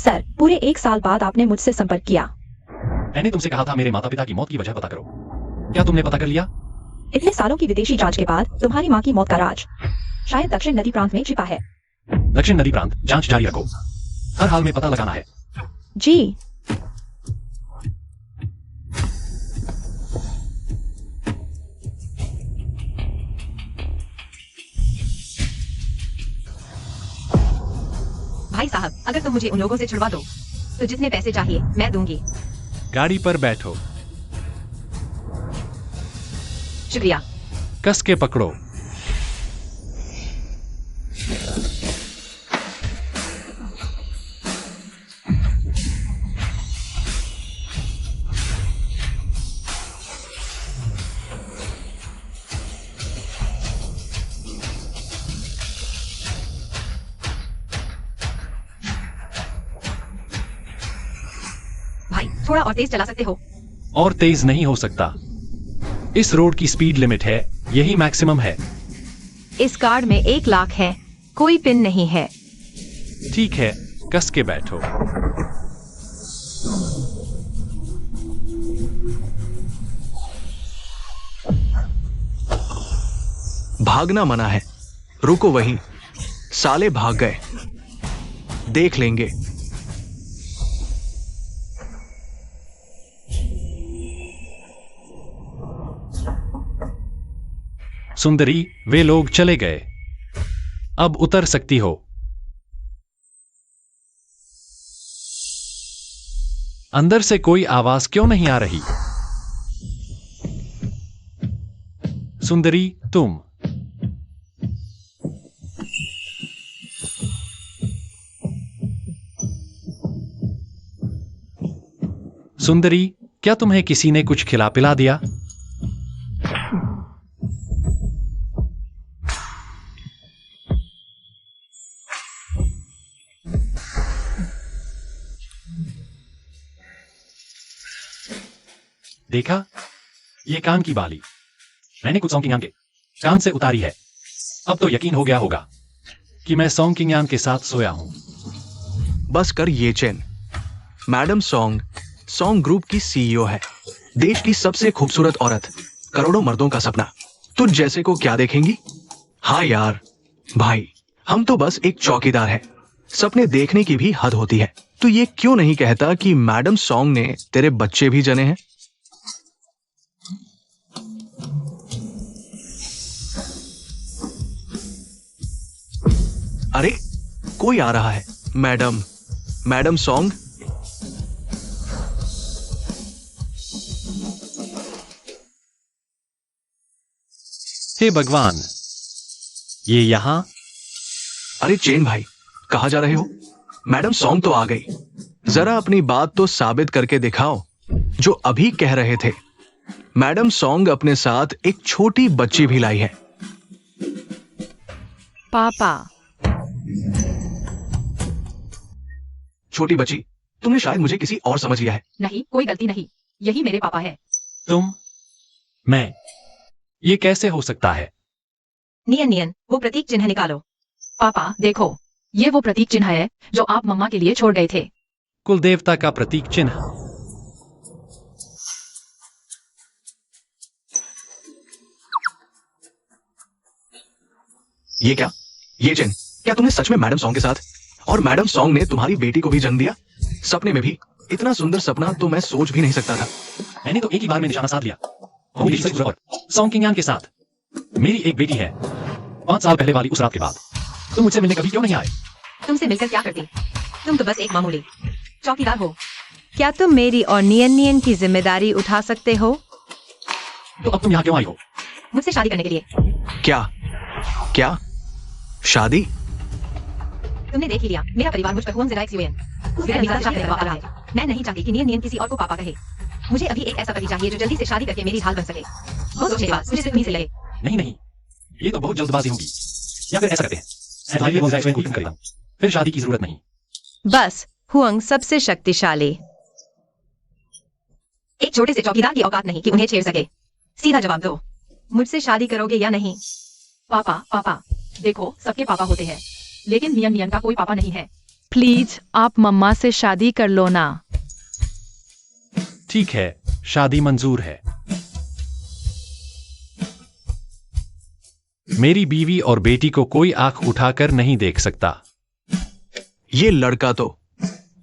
Sir, पूरे 1 साल बाद आपने मुझसे संपर्क किया। मैंने तुमसे कहा था मेरे माता पिता की मौत की वजह पता करो। क्या तुमने पता कर लिया? इतने सालों की विदेशी जांच के बाद तुम्हारी माँ की मौत का राज शायद दक्षिण नदी प्रांत में छिपा है। दक्षिण नदी प्रांत, जांच जारी रखो। हर हाल में पता लगाना है। जी। भाई साहब, अगर तुम मुझे उन लोगों से छुड़वा दो तो जितने पैसे चाहिए मैं दूंगी। गाड़ी पर बैठो। शुक्रिया। कस के पकड़ो। भाई, थोड़ा और तेज चला सकते हो? और तेज नहीं हो सकता। इस रोड की स्पीड लिमिट है, यही मैक्सिमम है। इस कार्ड में 1 लाख है, कोई पिन नहीं है। ठीक है, कस के बैठो। भागना मना है, रुको वहीं। साले भाग गए, देख लेंगे। सुंदरी, वे लोग चले गए। अब उतर सकती हो। अंदर से कोई आवाज क्यों नहीं आ रही? सुंदरी, तुम। सुंदरी, क्या तुम्हें किसी ने कुछ खिला पिला दिया? देखा, ये कान की बाली मैंने कुछ सॉन्ग के कान से उतारी है। अब तो यकीन हो गया होगा कि मैं सॉन्ग किंग के साथ सोया हूं। बस कर ये चैन। मैडम सॉन्ग ग्रुप की सीईओ है, देश की सबसे खूबसूरत औरत, करोड़ों मर्दों का सपना। तुझ जैसे को क्या देखेंगी? हाँ यार भाई, हम तो बस एक चौकीदार है, सपने देखने की भी हद होती है। तू ये क्यों नहीं कहता कि मैडम सॉन्ग ने तेरे बच्चे भी जने हैं? अरे कोई आ रहा है। Madam song. हे भगवान, ये यहां? अरे चेन भाई, कहां जा रहे हो? मैडम सॉन्ग तो आ गई। जरा अपनी बात तो साबित करके दिखाओ जो अभी कह रहे थे। मैडम सॉन्ग अपने साथ एक छोटी बच्ची भी लाई है। पापा। छोटी बच्ची, तुमने शायद मुझे किसी और समझ लिया है। नहीं, कोई गलती नहीं, यही मेरे पापा है। तुम? मैं? ये कैसे हो सकता है? नियन, वो प्रतीक चिन्ह निकालो। पापा देखो, ये वो प्रतीक चिन्ह है जो आप मम्मा के लिए छोड़ गए थे। कुल देवता का प्रतीक चिन्ह। ये क्या? ये चिन्ह क्या तुमने सच में मैडम सॉन्ग के साथ? और मैडम सॉन्ग ने तुम्हारी बेटी को भी जन्म दिया? सपने में भी? इतना सुंदर सपना तो मैं सोच भी नहीं सकता था। मैंने तो एक ही बार में निशाना साध लिया। और सॉन्ग किंग के साथ मेरी एक बेटी है। 5 साल पहले वाली उस रात के बाद तुम मुझसे मिलने कभी क्यों नहीं आए? तुमसे मिलकर क्या करती? तुम तो बस एक मामूली चौकीदार हो। क्या तुम मेरी और नियन की जिम्मेदारी उठा सकते हो? तो अब तुम यहाँ क्यों आई हो? मुझसे शादी करने के लिए। क्या शादी? तुमने देख ही लिया, मेरा परिवार मुझ पर हुआ जरा मेरा वीजा चाहते दबाव आ रहा है। मैं नहीं चाहती कि नियन किसी और को पापा कहे। मुझे अभी एक ऐसा पति चाहिए जो जल्दी से शादी करके मेरी हाल बन सके। बहुत सोचने के बाद मुझे सिर्फ तुम ही से लगे। नहीं, ये तो बहुत जल्दबाजी होगी। या फिर ऐसा करते हैं, मैं तुम्हारे लिए वो को खत्म करता हूं, फिर शादी की जरूरत नहीं। बस हुआंग सबसे शक्तिशाली। एक छोटे से चौकीदार की औकात नहीं कि उन्हें छेड़ सके। सीधा जवाब दो, मुझसे शादी करोगे या नहीं? पापा देखो, सबके पापा होते हैं, लेकिन नियन का कोई पापा नहीं है। प्लीज आप मम्मा से शादी कर लो ना। ठीक है, शादी मंजूर है। मेरी बीवी और बेटी को कोई आंख उठाकर नहीं देख सकता। ये लड़का तो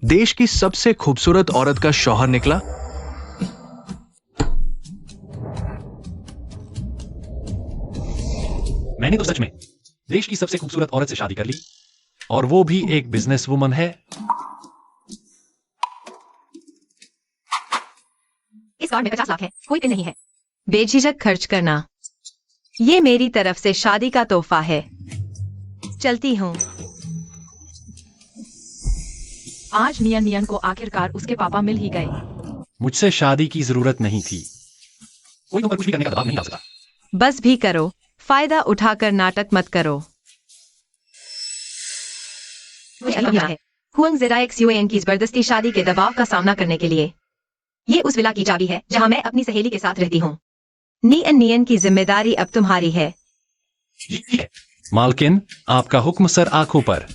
देश की सबसे खूबसूरत औरत का शौहर निकला। मैंने तो सच में देश की सबसे खूबसूरत औरत से शादी कर ली, और वो भी एक बिजनेस वुमन है। इस कार्ड में 50 लाख है, कोई पिन नहीं है। बेझिझक खर्च करना। ये मेरी तरफ से शादी का तोहफा है। चलती हूँ। आज नियन नियन को आखिरकार उसके पापा मिल ही गए। मुझसे शादी की जरूरत नहीं थी। कोई तुम पर कुछ भी करने का दबाव नहीं डाल सकता। बस भी करो, फायदा उठाकर नाटक मत करो। मुझे अभी है हुआंग ज़ेराइक XUAN की जबरदस्ती शादी के दबाव का सामना करने के लिए। ये उस विला की चाबी है जहां मैं अपनी सहेली के साथ रहती हूँ। नियन नियन की जिम्मेदारी अब तुम्हारी है। जी, ठीक है। मालकिन, आपका हुक्म सर आंखों पर।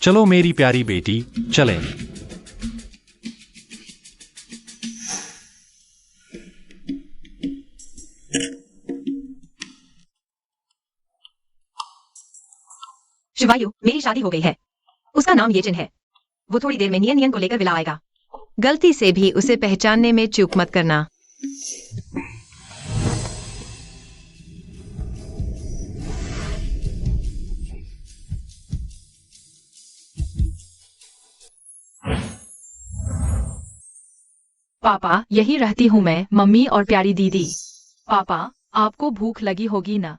चलो मेरी प्यारी बेटी, चलें। शिवायु, मेरी शादी हो गई है। उसका नाम येचिन है। वो थोड़ी देर में नियन नियन को लेकर विला आएगा। गलती से भी उसे पहचानने में चूक मत करना। पापा, यही रहती हूँ मैं, मम्मी और प्यारी दीदी। पापा, आपको भूख लगी होगी ना?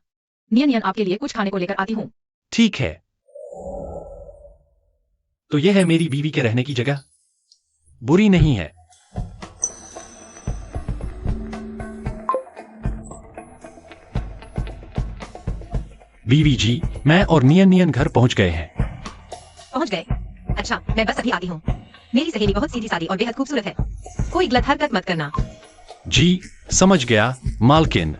नियन नियन आपके लिए कुछ खाने को लेकर आती हूँ। ठीक है। तो यह है मेरी बीवी के रहने की जगह। बुरी नहीं है। बीवी जी, मैं और नियन नियन घर पहुंच गए हैं। पहुँच गए? अच्छा, मैं बस अभी आती हूँ। मेरी सहेली बहुत सीधी सादी और बेहद खूबसूरत है। कोई गलत हरकत मत करना। जी, समझ गया मालकिन।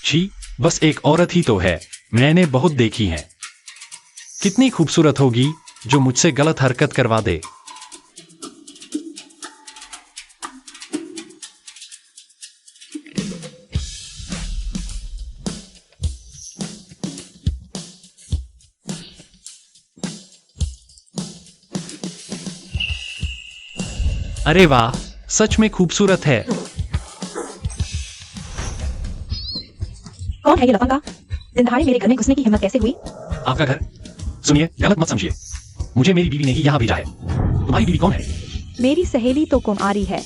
जी, बस एक औरत ही तो है, मैंने बहुत देखी है। कितनी खूबसूरत होगी जो मुझसे गलत हरकत करवा दे। अरे वाह, सच में खूबसूरत है। कौन है ये लफंगा? दिन दहाड़े मेरे घर में घुसने की हिम्मत कैसे हुई? आपका घर? सुनिए, गलत मत समझिए। मुझे मेरी बीवी ने ही यहाँ भेजा है। तुम्हारी बीवी कौन है? मेरी सहेली तो कुमारी है।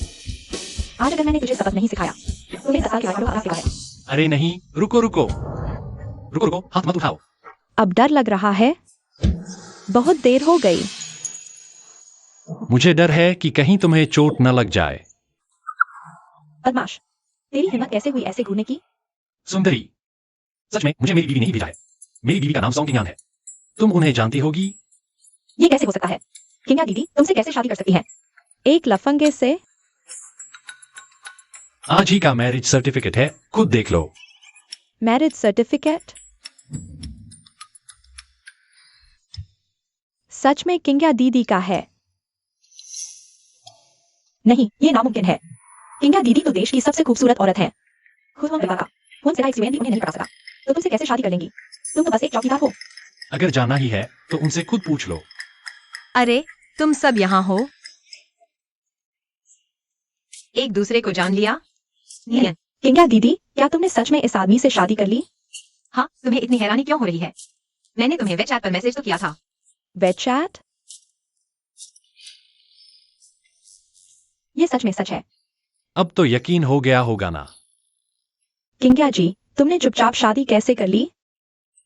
आज अगर मैंने तुझे सबक नहीं सिखाया, तुम्हें 10 साल के बाद आराम सिखाया है। अरे नहीं, रुको रुको रुको रुको, हाथ मत उठाओ। अब डर लग रहा है। बहुत देर हो गई। मुझे डर है कि कहीं तुम्हें चोट न लग जाए। बदमाश, तेरी हिम्मत कैसे हुई ऐसे घूरने की? सुंदरी, सच में मुझे मेरी बीवी ने ही भेजा है। मेरी बीवी का नाम सॉन्ग किंगान है। तुम उन्हें जानती होगी। ये कैसे हो सकता है? किंगा दीदी तुमसे कैसे शादी कर सकती है? एक लफंगे से? आज ही का मैरिज सर्टिफिकेट है, खुद देख लो। Marriage certificate? सच में किंगा दीदी का है? नहीं, ये नामुमकिन है। किंगा दीदी तो देश की सबसे खूबसूरत औरत है। खुद वो का हुआंग ज़ेराइक XUAN भी उन्हें नहीं पढ़ा सका, तो तुमसे कैसे शादी कर लेंगी? तुम तो बस एक चौकीदार हो। अगर जाना ही है तो उनसे खुद पूछ लो। अरे, तुम सब यहाँ हो? एक दूसरे को जान लिया? नियन, किंगा दीदी, क्या तुमने सच में इस आदमी से शादी कर ली? हाँ, तुम्हें इतनी हैरानी क्यों हो रही है? मैंने तुम्हें वेब चैट पर मैसेज तो किया था। Web chat? ये सच में सच है। अब तो यकीन हो गया होगा ना। किंगा जी, तुमने चुपचाप शादी कैसे कर ली?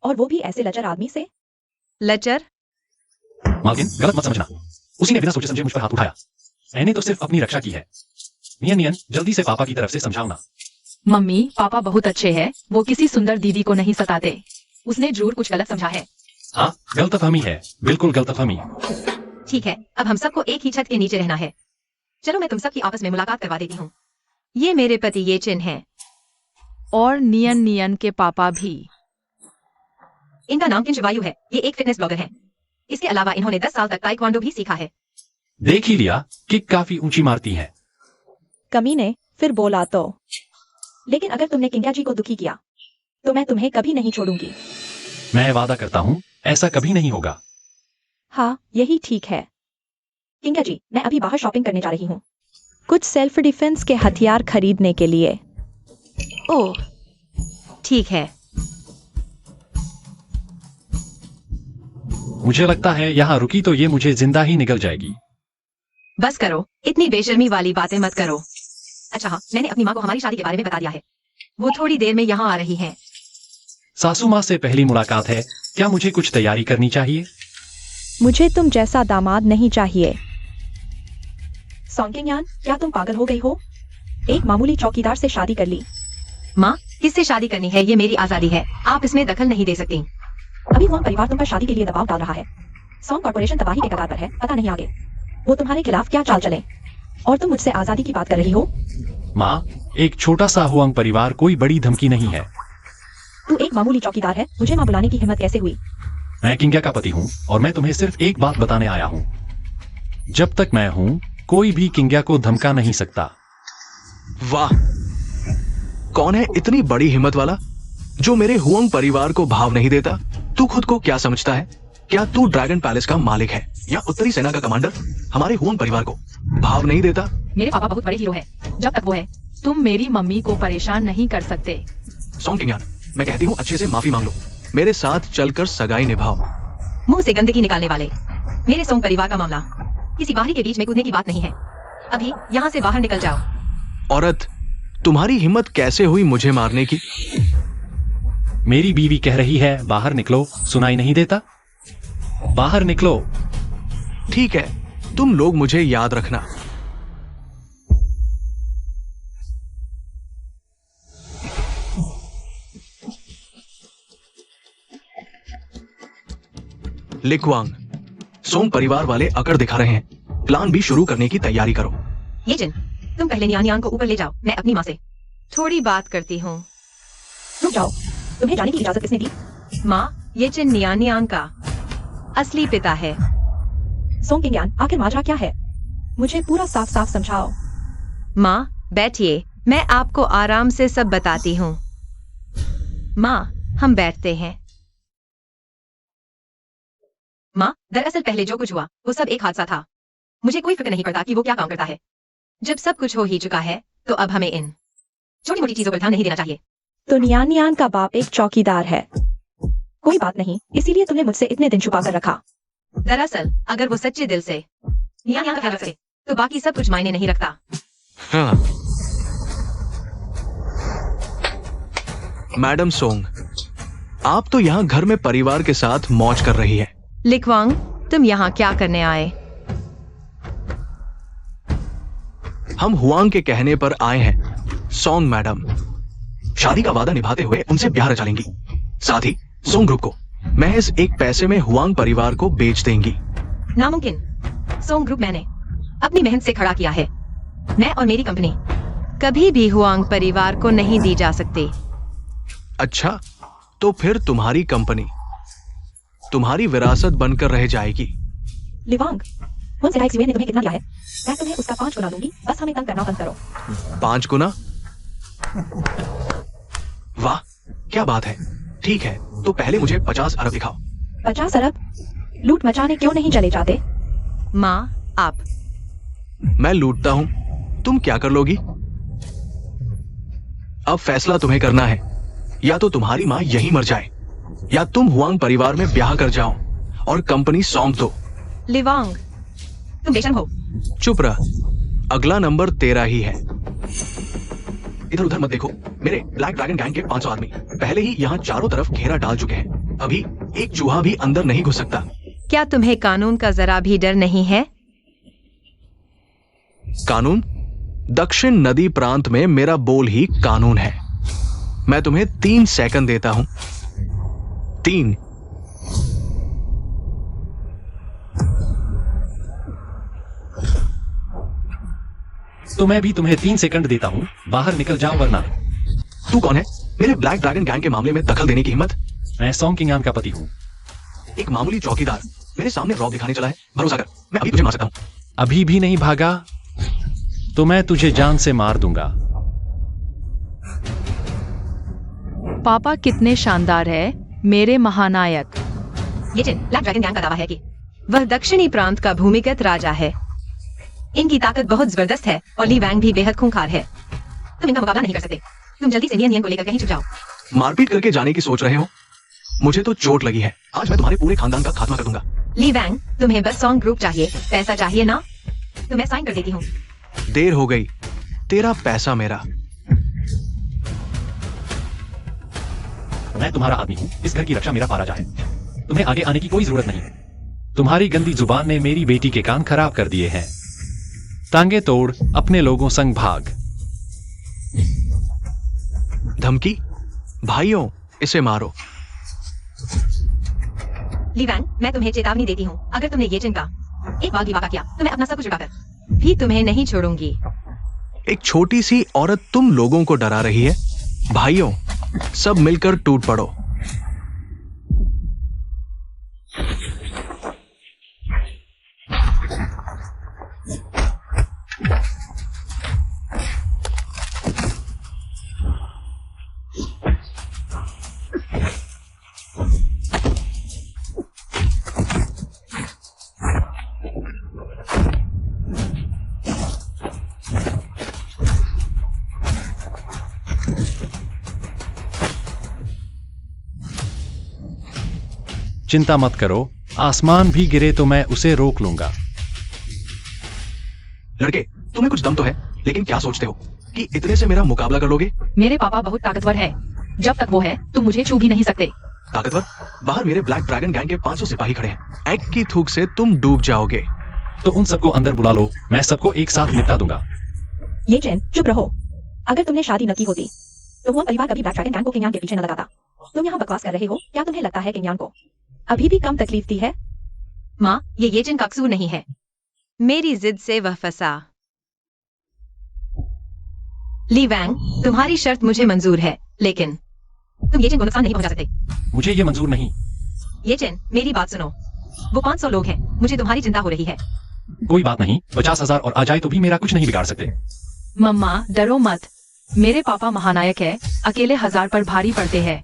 और वो भी ऐसे लचर आदमी से? लचर? मालकिन, गलत मत समझना। उसी ने बिना सोचे समझे मुझ पर हाथ उठाया। मैंने तो सिर्फ अपनी रक्षा की है। नियन नियन, जल्दी से पापा की तरफ से समझाओ ना। मम्मी, पापा बहुत अच्छे हैं। वो किसी सुंदर दीदी को नहीं सताते। उसने जरूर कुछ गलत समझा है। हाँ, गलतफहमी है, बिल्कुल गलतफहमी। ठीक है, अब हम सबको एक ही छत के नीचे रहना है। चलो मैं तुम सबकी आपस में मुलाकात करवा देती हूँ। ये मेरे पति येचिन हैं। और नियन नियन के पापा भी। इनका नाम किंशवायु है। ये एक फिटनेस ब्लॉगर है। इसके अलावा इन्होंने 10 साल तक ताइक्वांडो भी सीखा है। देख ही लिया, किक काफी ऊंची मारती है। कमीने, फिर बोला तो। लेकिन अगर तुमने किंग्या जी को दुखी किया तो मैं तुम्हें कभी नहीं छोड़ूंगी। मैं वादा करता हूँ ऐसा कभी नहीं होगा। हाँ, यही ठीक है। किंग्या जी, मैं अभी बाहर शॉपिंग करने जा रही हूँ, कुछ सेल्फ डिफेंस के हथियार खरीदने के लिए। ओह, ठीक है। मुझे लगता है यहाँ रुकी तो ये मुझे जिंदा ही निकल जाएगी। बस करो, इतनी बेशर्मी वाली बातें मत करो। अच्छा हाँ, मैंने अपनी माँ को हमारी शादी के बारे में बता दिया है। वो थोड़ी देर में यहाँ आ रही हैं। सासू माँ से पहली मुलाकात है, क्या मुझे कुछ तैयारी करनी चाहिए? मुझे तुम जैसा दामाद नहीं चाहिए। सॉन्गिंगयान, क्या तुम पागल हो गई हो? एक मामूली चौकीदार से शादी कर ली। माँ, किससे शादी करनी है ये मेरी आजादी है, आप इसमें दखल नहीं दे सकती। अभी वॉन्ग परिवार तुम पर शादी के लिए दबाव डाल रहा है। सॉन्ग कॉर्पोरेशन तबाही के कगार पर है, पता नहीं आगे वो तुम्हारे खिलाफ क्या चाल चले। और तुम मुझसे आजादी की बात कर रही हो? माँ, एक छोटा सा हुआंग परिवार कोई बड़ी धमकी नहीं है। तू एक मामूली चौकीदार है, मुझे माँ बुलाने की हिम्मत कैसे हुई? मैं किंग्या का पति हूँ और मैं तुम्हें सिर्फ एक बात बताने आया हूँ। जब तक मैं हूँ, कोई भी किंग्या को धमका नहीं सकता। वाह, कौन है इतनी बड़ी हिम्मत वाला जो मेरे हुआंग परिवार को भाव नहीं देता? तू खुद को क्या समझता है? क्या तू ड्रैगन पैलेस का मालिक है या उत्तरी सेना का कमांडर? हमारे हुआंग परिवार को भाव नहीं देता? मेरे पापा बहुत बड़े हीरो है, जब तक वो है। तुम मेरी मम्मी को परेशान नहीं कर सकते। सॉन्गिंगयान, मैं कहती हूँ अच्छे से माफी मांग लो, मेरे साथ चलकर सगाई निभाओ। मुंह से गंदगी निकालने वाले। मेरे सोंग परिवार का मामला किसी बाहरी के बीच में कूदने की बात नहीं है। अभी यहाँ से बाहर निकल जाओ। औरत, तुम्हारी हिम्मत कैसे हुई मुझे मारने की? मेरी बीवी कह रही है बाहर निकलो, सुनाई नहीं देता? बाहर निकलो। ठीक है, तुम लोग मुझे याद रखना। लिक्वांग, सोंग परिवार वाले अकड़ दिखा रहे हैं, प्लान भी शुरू करने की तैयारी करो। ये जिन, तुम पहले नियानियांग को ऊपर ले जाओ, मैं अपनी माँ से थोड़ी बात करती हूँ। रुक जाओ, तुम्हें जाने की इजाजत किसने दी? माँ, ये चिन नियानियांग का असली पिता है। सॉन्गिंगयान, आखिर माजरा क्या है? मुझे पूरा साफ साफ समझाओ। माँ, बैठिए, मैं आपको आराम से सब बताती हूँ। माँ, हम बैठते हैं। माँ, दरअसल पहले जो कुछ हुआ वो सब एक हादसा था। मुझे कोई फिक्र नहीं पड़ता कि वो क्या काम करता है। जब सब कुछ हो ही चुका है तो अब हमें इन छोटी मोटी चीजों पर ध्यान नहीं देना चाहिए। तो नियानियान का बाप एक चौकीदार है। कोई बात नहीं, इसीलिए तुमने मुझसे इतने दिन छुपा कर रखा। दरअसल अगर वो सच्चे दिल से नियानियांग का ख्याल रखे तो बाकी सब कुछ मायने नहीं रखता। हाँ। मैडम सोंग, आप तो यहाँ घर में परिवार के साथ मौज कर रही है। लिक्वांग, तुम यहाँ क्या करने आए? हम हुआंग के कहने पर आए हैं। सोंग मैडम शादी का वादा निभाते हुए उनसे ब्याह रचा लेंगी। साथ ही सोंग ग्रुप को महज एक पैसे में हुआंग परिवार को बेच देंगी। नामुमकिन। सोंग ग्रुप मैंने अपनी मेहनत से खड़ा किया है। मैं और मेरी कंपनी कभी भी हुआंग परिवार को नहीं दी जा सकती। अच्छा, तो फिर तुम्हारी कंपनी तुम्हारी विरासत बनकर रह जाएगी। लिवांग, उन सेलाइक्स ने तुम्हें कितना दिया है? मैं तुम्हें उसका 5 गुना दूंगी, बस हमें तंग करना बंद करो। 5 गुना? वाह, क्या बात है। ठीक है, तो पहले मुझे 50 अरब दिखाओ। 50 अरब? लूट मचाने क्यों नहीं चले जाते? माँ, आप। मैं लूटता हूं, तुम क्या कर लोगी? अब फैसला तुम्हें करना है। या तो तुम्हारी माँ यहीं मर जाए या तुम हुआंग परिवार में ब्याह कर जाओ और कंपनी सौंप दो। लिवांग, तुम बेशर्म हो। चुप रह, अगला नंबर तेरा ही है। इधर उधर मत देखो। मेरे ब्लैक ड्रैगन गैंग के 500 आदमी पहले ही यहाँ चारों तरफ घेरा डाल चुके हैं। अभी एक चूहा भी अंदर नहीं घुस सकता। क्या तुम्हें कानून का जरा भी डर नहीं है? कानून? दक्षिण नदी प्रांत में मेरा बोल ही कानून है। मैं तुम्हें 3 सेकंड देता हूं। 3। तो मैं भी तुम्हें 3 सेकंड देता हूँ, बाहर निकल जाओ वरना। तू कौन है मेरे ब्लैक ड्रैगन गैंग के मामले में दखल देने की हिम्मत? मैं सॉन्ग किंग का पति हूँ। एक मामूली चौकीदार मेरे सामने रॉब दिखाने चला है। भरोसा कर, मैं अभी तुझे मार सकता हूँ। अभी भी नहीं भागा तो मैं तुझे जान से मार दूंगा। पापा कितने शानदार है, मेरे महानायक। ये जिन ब्लैक ड्रैगन गैंग का दावा है कि वह दक्षिणी प्रांत का भूमिगत राजा है। इनकी ताकत बहुत जबरदस्त है और ली वैंग भी बेहद खूंखार है। तुम इनका मुकाबला नहीं कर सकते। तुम जल्दी से नियन को लेकर कहीं छुप जाओ। मारपीट करके जाने की सोच रहे हो? मुझे तो चोट लगी है। आज मैं तुम्हारे पूरे खानदान का खात्मा कर दूंगा। ली वैंग, तुम्हें बस सॉन्ग ग्रुप चाहिए, पैसा चाहिए ना? तो मैं साइन कर देती हूँ। देर हो गई, तेरा पैसा मेरा। मैं तुम्हारा आदमी हूँ, इस घर की रक्षा मेरा फाराजा है। तुम्हें आगे आने की कोई जरूरत नहीं। तुम्हारी गंदी जुबान ने मेरी बेटी के कान खराब कर दिए हैं। टांगे तोड़, अपने लोगों संग भाग। धमकी? भाइयों, इसे मारो। ली वैंग, मैं तुम्हें चेतावनी देती हूँ, अगर तुमने ये जिन का एक बार भी वाका किया तो मैं अपना सब कुछ उड़ाकर भी तुम्हें नहीं छोड़ूंगी। एक छोटी सी औरत तुम लोगों को डरा रही है। भाइयों, सब मिलकर टूट पड़ो। चिंता मत करो, आसमान भी गिरे तो मैं उसे रोक लूंगा। लड़के, तुम्हें कुछ दम तो है, लेकिन क्या सोचते हो कि इतने से मेरा मुकाबला कर लोगे? मेरे पापा बहुत ताकतवर है। जब तक वो है तुम मुझे छू भी नहीं सकते। ताकतवर? बाहर मेरे ब्लैक ड्रैगन गैंग के 500 सिपाही खड़े हैं। एग की थूक से तुम डूब जाओगे। तो उन सबको अंदर बुला लो, मैं सबको एक साथ निपटा दूंगा। ये चैन, चुप रहो। अगर तुमने शादी न की होती तो वो परिवार कभी ब्लैक ड्रैगन गैंग को किंग यान के पीछे न लगाता। तुम यहाँ बकवास कर रहे हो। क्या तुम्हें लगता है किंग यान को अभी भी कम तकलीफ दी है? माँ, ये जिन का कसूर नहीं है। मेरी जिद से वह फंसा। ली वैंग, तुम्हारी शर्त मुझे मंजूर है, लेकिन तुम ये जिन को नुकसान नहीं पहुंचा सकते। मुझे ये मंजूर नहीं। ये जिन, मेरी बात सुनो। वो 500 लोग हैं, मुझे तुम्हारी चिंता हो रही है। कोई बात नहीं, 50,000 और आ जाए तो भी मेरा कुछ नहीं बिगाड़ सकते। मम्मा, डरो मत। मेरे पापा महानायक है, अकेले 1000 पर भारी पड़ते हैं।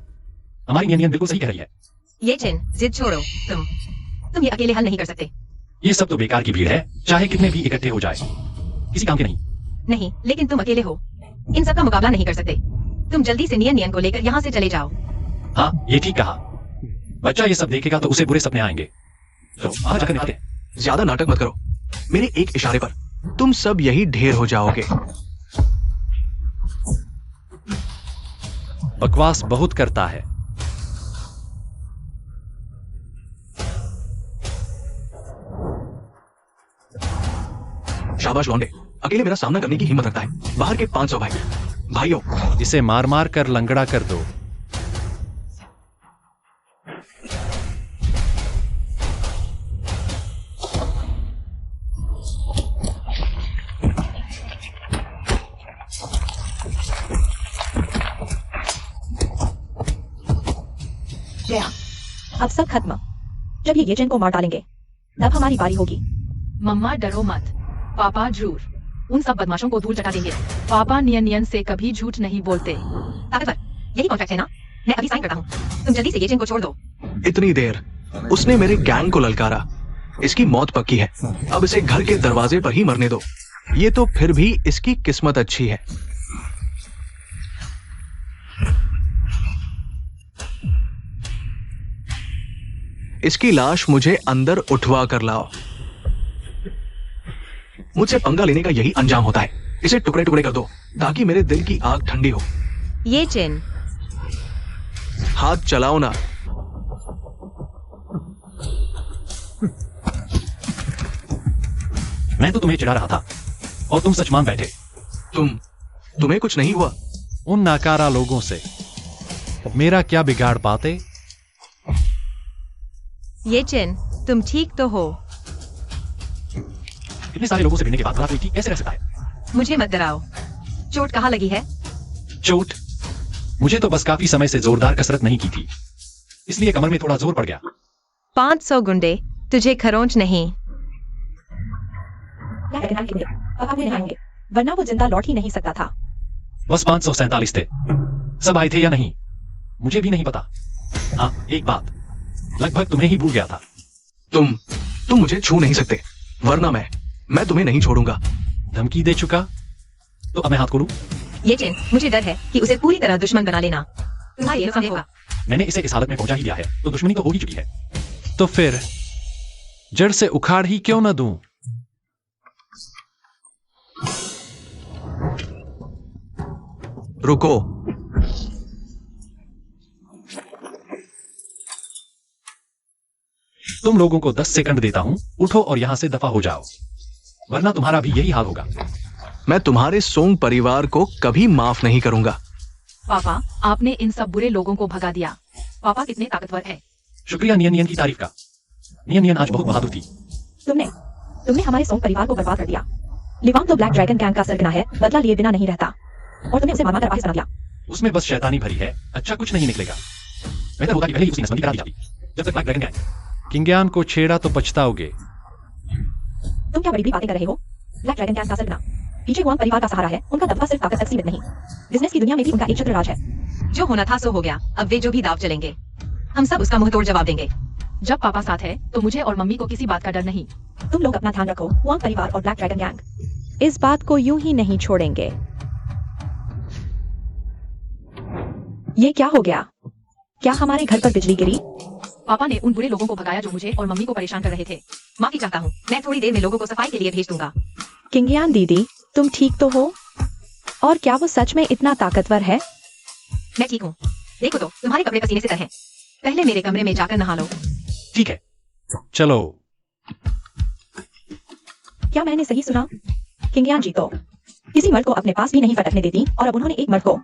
हमारी नियन बिल्कुल सही कह रही है। ये जिन, जिद छोड़ो। तुम ये अकेले हल नहीं कर सकते। ये सब तो बेकार की भीड़ है, चाहे कितने भी इकट्ठे हो जाए, किसी काम के नहीं। नहीं, लेकिन तुम अकेले हो, इन सब का मुकाबला नहीं कर सकते। तुम जल्दी से नियन को लेकर यहाँ से चले जाओ। हाँ, ये ठीक कहा। बच्चा ये सब देखेगा तो उसे बुरे सपने आएंगे। तो आज जाकर निपटते हैं। ज्यादा नाटक मत करो। मेरे एक इशारे पर तुम सब यही ढेर हो जाओगे। बकवास बहुत करता है। शाबाश लौंडे, अकेले मेरा सामना करने की हिम्मत रखता है। बाहर के 500 भाइयों, इसे मार मार कर लंगड़ा कर दो। श्रेया, अब सब खत्म। जब ये जिन को मार डालेंगे तब हमारी बारी होगी। मम्मा, डरो मत। पापा जरूर उन सब बदमाशों को धूल चटा देंगे। पापा नियन से कभी झूठ नहीं बोलते। ताकतवर, यही कॉन्ट्रैक्ट है ना? मैं अभी साइन करता हूँ। तुम जल्दी से ये जिन को छोड़ दो। इतनी देर उसने मेरे गैंग को ललकारा। इसकी मौत पक्की है। अब इसे घर के दरवाजे पर ही मरने दो। ये तो फिर भी इसकी किस्मत अच्छी है। इसकी लाश मुझे अंदर उठवा कर लाओ। मुझसे पंगा लेने का यही अंजाम होता है। इसे टुकड़े टुकड़े कर दो ताकि मेरे दिल की आग ठंडी हो। ये चिन, हाथ चलाओ ना। मैं तो तुम्हें चिढ़ा रहा था और तुम सच मान बैठे। तुम्हें कुछ नहीं हुआ? उन नाकारा लोगों से मेरा क्या बिगाड़ पाते? ये चिन, तुम ठीक तो हो? इतने सारे लोगों से भिड़ने के बाद भला कोई ठीक कैसे रह सकता है? मुझे मत डराओ। चोट कहाँ लगी है? चोट? मुझे तो बस काफी समय से जोरदार कसरत नहीं की थी। इसलिए कमर में थोड़ा जोर पड़ गया। 500 गुंडे, तुझे खरोंच नहीं। ब्लैक ड्रैगन के गुंडे अब आगे नहीं आएंगे, वरना वो जिंदा लौट ही नहीं सकता था। बस 547 थे। सब आए थे या नहीं मुझे भी नहीं पता। हाँ, एक बात, लगभग तुम्हें ही भूल गया था। तुम मुझे छू नहीं सकते, वरना मैं तुम्हें नहीं छोड़ूंगा। धमकी दे चुका तो अब मैं हाथ खोलूं? ये चेन, मुझे डर है कि उसे पूरी तरह दुश्मन बना लेना तुम्हारे लिए नुकसान होगा। मैंने इसे इस हालत में पहुंचा ही दिया है तो दुश्मनी तो हो ही चुकी है। तो फिर जड़ से उखाड़ ही क्यों न दूं? रुको, तुम लोगों को 10 सेकंड देता हूं, उठो और यहां से दफा हो जाओ, वरना तुम्हारा भी यही हाल होगा। मैं तुम्हारे सोंग परिवार को कभी माफ नहीं करूंगा। पापा, आपने इन सब बुरे लोगों को भगा दिया। पापा कितने ताकतवर है। शुक्रिया नियन नियन की तारीफ का। नियन नियन आज बहुत बहादुर थी। तुमने हमारे सोंग परिवार को बर्बाद कर दिया। लिवांग तो ब्लैक ड्रैगन गैंग का सरगना है, बदला लिए बिना नहीं रहता, और तुमने उसे मार कर वाहिस बना दिया। उसमें बस शैतानी भरी है, अच्छा कुछ नहीं निकलेगा। बेहतर होता कि पहले ही उसकी नसबंदी करा दी जाती, जब तक ब्लैक ड्रैगन गैंग। किंग्यान को छेड़ा तो पछताओगे। तुम क्या बड़ी बड़ी बातें कर रहे हो? ब्लैक ड्रैगन गैंग का सरगना पीछे हुआंग परिवार का सहारा है, उनका दबदबा सिर्फ ताकत तक सीमित नहीं, बिजनेस की दुनिया में भी उनका एक छत्र राज है। जो होना था सो हो गया, अब वे जो भी दाव चलेंगे हम सब उसका मुंह तोड़ जवाब देंगे। जब पापा साथ है तो मुझे और मम्मी को किसी बात का डर नहीं। तुम लोग अपना ध्यान रखो, हुआंग परिवार और ब्लैक ड्रैगन गैंग इस बात को यूं ही नहीं छोड़ेंगे। ये क्या हो गया? क्या हमारे घर पर बिजली गिरी? पापा ने उन बुरे लोगों को भगाया जो मुझे और मम्मी को परेशान कर रहे थे। माफी चाहता हूँ, मैं थोड़ी देर में लोगों को सफाई के लिए भेज दूंगा। किंग्यान दीदी, तुम ठीक तो हो? और क्या वो सच में इतना ताकतवर है? मैं ठीक हूँ। देखो तो तुम्हारे कपड़े पसीने से तर हैं। पहले मेरे कमरे में जाकर नहा लो। ठीक है, चलो। क्या मैंने सही सुना? किंग्यान जी तो किसी मर्द को अपने पास भी नहीं फटकने देती, और अब उन्होंने एक मर्द को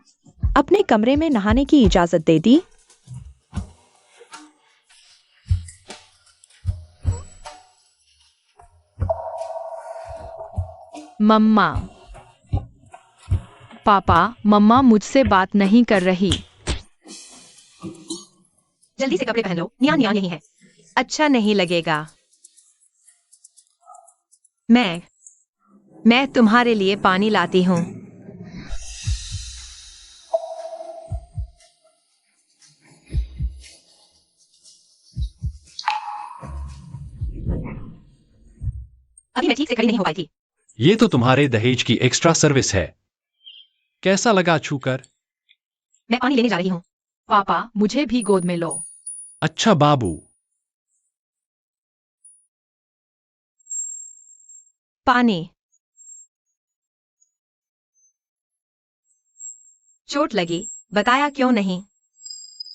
अपने कमरे में नहाने की इजाजत दे दी। मम्मा, पापा, मम्मा मुझसे बात नहीं कर रही। जल्दी से कपड़े पहन लो, नियान नियान यही है। अच्छा नहीं लगेगा। मैं तुम्हारे लिए पानी लाती हूँ। अभी मैं ठीक से खड़ी नहीं हो पाई थी। ये तो तुम्हारे दहेज की एक्स्ट्रा सर्विस है। कैसा लगा छूकर? मैं पानी लेने जा रही हूँ। पापा, मुझे भी गोद में लो। अच्छा बाबू। पानी। चोट लगी, बताया क्यों नहीं?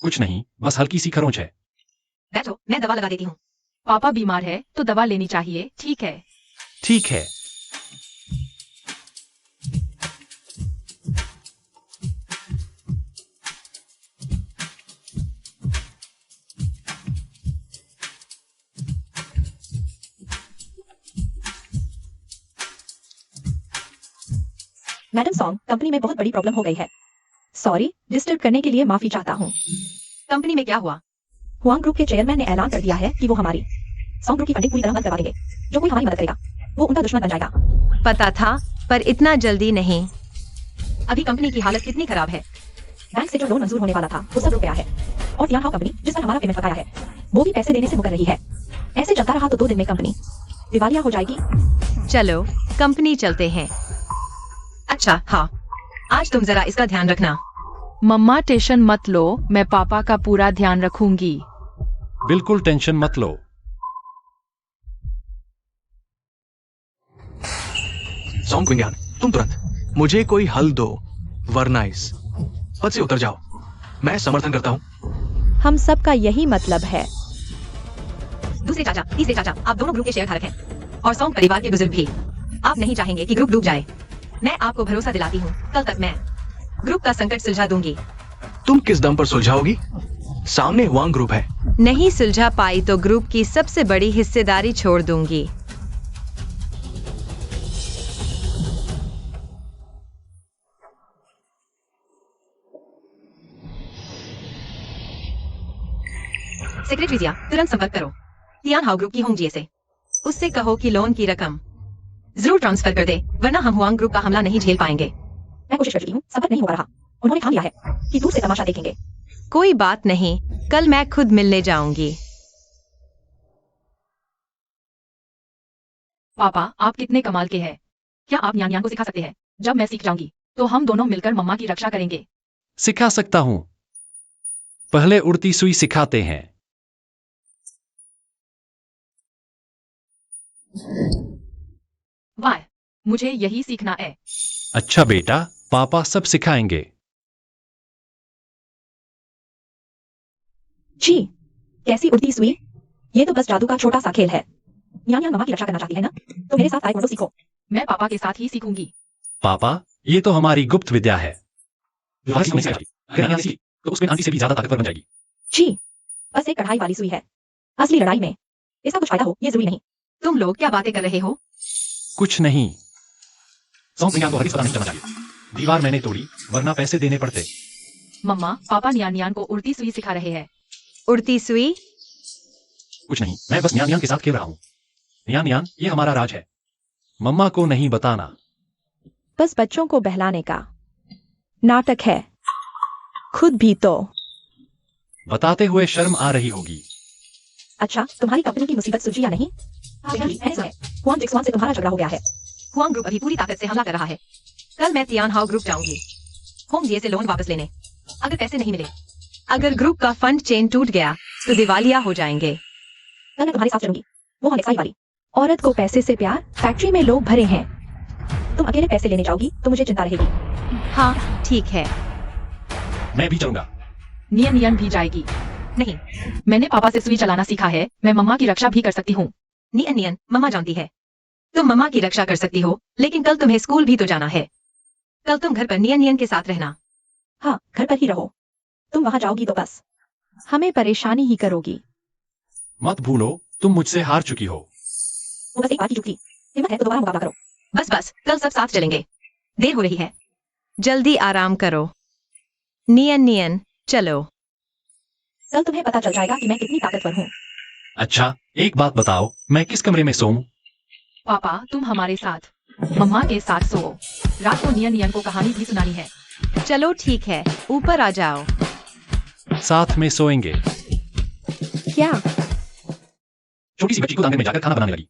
कुछ नहीं, बस हल्की सी खरोंच है। बैठो, मैं दवा लगा देती हूँ। पापा बीमार है तो दवा लेनी चाहिए, ठीक है? ठीक है। मैडम सॉन्ग, कंपनी में बहुत बड़ी प्रॉब्लम हो गई है। सॉरी, डिस्टर्ब करने के लिए माफी चाहता हूँ। कंपनी में क्या हुआ? हुआंग ग्रुप के चेयरमैन ने ऐलान कर दिया है कि वो हमारी सॉन्ग ग्रुप की फंडिंग पूरी तरह बंद करवा देंगे। जो कोई हमारी मदद करेगा वो उनका दुश्मन बन जाएगा। पता था, पर इतना जल्दी नहीं। अभी कंपनी की हालत कितनी खराब है। बैंक से जो लोन मंजूर होने वाला था वो सब रुक गया है, और फियांग कंपनी जिस पर हमारा पेमेंट बकाया है वो भी पैसे देने से मुकर रही है। ऐसे चलता रहा तो 2 दिन में कंपनी दिवालिया हो जाएगी। चलो कंपनी चलते हैं। अच्छा हाँ, आज तुम जरा इसका ध्यान रखना। मम्मा टेंशन मत लो, मैं पापा का पूरा ध्यान रखूंगी। बिल्कुल टेंशन मत लो। सॉन्ग क्विंग्यान, तुम तुरंत मुझे कोई हल दो, वरना इस पद से उतर जाओ। मैं समर्थन करता हूँ। हम सब का यही मतलब है। दूसरे चाचा, तीसरे चाचा, आप दोनों ग्रुप के शेयर धारक हैं, और सॉन्ग परिवार के बुजुर्ग भी। आप नहीं चाहेंगे कि ग्रुप डूब जाए। मैं आपको भरोसा दिलाती हूँ, कल तक मैं ग्रुप का संकट सुलझा दूंगी। तुम किस दम पर सुलझाओगी? सामने हुआंग ग्रुप है। नहीं सुलझा पाई तो ग्रुप की सबसे बड़ी हिस्सेदारी छोड़ दूंगी। सेक्रेटरी जिया, तुरंत संपर्क करो तियान हाउ ग्रुप की होंग जिये से। उससे कहो कि लोन की रकम जरूर ट्रांसफर कर दे, वरना हम हुआंग ग्रुप का हमला नहीं झेल पाएंगे। मैं कोशिश कर चुकी हूँ, संपर्क नहीं हो रहा। उन्होंने ठान लिया है कि दूर से तमाशा देखेंगे। कोई बात नहीं, कल मैं खुद मिलने जाऊंगी। पापा आप कितने कमाल के हैं। क्या आप न्यान को सिखा सकते हैं? जब मैं सीख जाऊंगी तो हम दोनों मिलकर मम्मा की रक्षा करेंगे। सिखा सकता हूं। पहले उड़ती सुई सिखाते हैं। वाह, मुझे यही सीखना है। अच्छा बेटा, पापा सब सिखाएंगे। जी, कैसी उड़ती सुई? ये तो बस जादू का छोटा सा खेल है। न्यान मम्मा की रक्षा करना चाहती है ना? तो मेरे साथ ताइक्वांडो सीखो। मैं पापा के साथ ही सीखूंगी। पापा, ये तो हमारी गुप्त विद्या है। जो आज सीखने से आती, अगर न्यान सीखी, तो उसमें आंटी से भी ज्यादा ताकतवर बन जाएगी। जी, बस एक कढ़ाई वाली सुई है। असली लड़ाई में इसका कुछ फायदा हो ये जरूरी नहीं। तुम लोग क्या बातें कर रहे हो? कुछ नहीं। सॉन्ग किंग यान को हरगिज पता नहीं चलना चाहिए। दीवार मैंने तोड़ी, वरना पैसे देने पड़ते। मम्मा पापा न्यान को उड़ती सुई सिखा रहे हैं। उड़ती सुई? कुछ नहीं, मैं बस न्यान के साथ खेल रहा हूँ। न्यान, ये हमारा राज है। मम्मा को नहीं बताना। बस बच्चों को बहलाने का नाटक है। खुद भी तो। बताते हुए शर्म आ रही होगी। अच्छा, तुम्हारी कंपनी की मुसीबत सुलझी या नहीं? मैंने सुना है, हुआंग जिक्सवान से तुम्हारा झगड़ा हो गया है। हुआंग ग्रुप अभी पूरी ताकत से हमला कर रहा है। कल मैं तियान हाउ ग्रुप जाऊंगी होंग जिये से लोन वापस लेने, अगर पैसे नहीं मिले। अगर ग्रुप का फंड चेन टूट गया तो दिवालिया हो जाएंगे। कल मैं तुम्हारे साथ चलूंगी। वो हमें वाली औरत को पैसे से प्यार, फैक्ट्री में लोग भरे हैं। तुम अकेले पैसे लेने जाओगी तो मुझे चिंता रहेगी। हाँ ठीक है। मैं भी चलूंगा। नियन भी जाएगी। नहीं, मैंने पापा से सुई चलाना सीखा है, मैं मम्मा की रक्षा भी कर सकती हूँ। नियन मम्मा जानती है। तुम मम्मा की रक्षा कर सकती हो, लेकिन कल तुम्हें स्कूल भी तो जाना है। कल तुम घर पर नियन के साथ रहना। हाँ, घर पर ही रहो। तुम वहां जाओगी तो बस हमें परेशानी ही करोगी। मत भूलो, तुम मुझसे हार चुकी हो। वो बस एक बार की चुकी। हिम्मत है तो दोबारा मुकाबला करो। बस कल सब साथ चलेंगे। देर हो रही है। जल्दी आराम करो। नियन चलो। कल तुम्हें पता चल जाएगा कि मैं कितनी ताकतवर हूँ। अच्छा, एक बात बताओ, मैं किस कमरे में सोऊं? पापा तुम हमारे साथ मम्मा के साथ सो। रात को नियन को कहानी भी सुनानी है। चलो ठीक है, ऊपर आ जाओ। साथ में सोएंगे। क्या? छोटी सी बच्ची को आंगन में जाकर खाना बनाने लगी।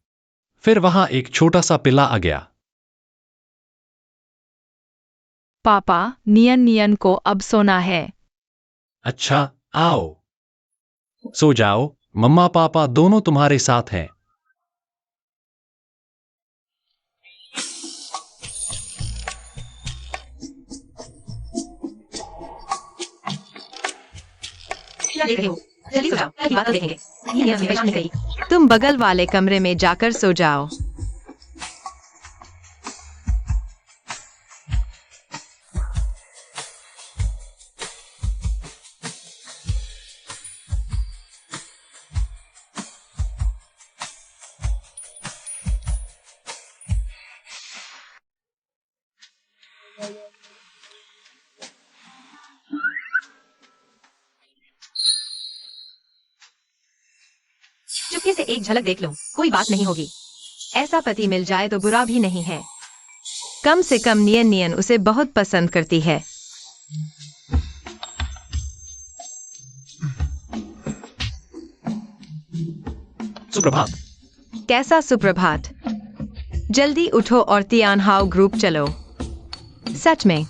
फिर वहां एक छोटा सा पिल्ला आ गया। पापा नियन को अब सोना है। अच्छा, आओ सो जाओ। मम्मा पापा दोनों तुम्हारे साथ हैं। क्या देख रहे हो? जल्दी सो जाओ, कल की बात देखेंगे। नियन हमें परेशान नहीं करेगी। तुम बगल वाले कमरे में जाकर सो जाओ। चुपके से एक झलक देख लो, कोई बात नहीं होगी। ऐसा पति मिल जाए तो बुरा भी नहीं है। कम से कम नियन उसे बहुत पसंद करती है। सुप्रभात। कैसा सुप्रभात। जल्दी उठो और तियान हाउ ग्रुप चलो। सच में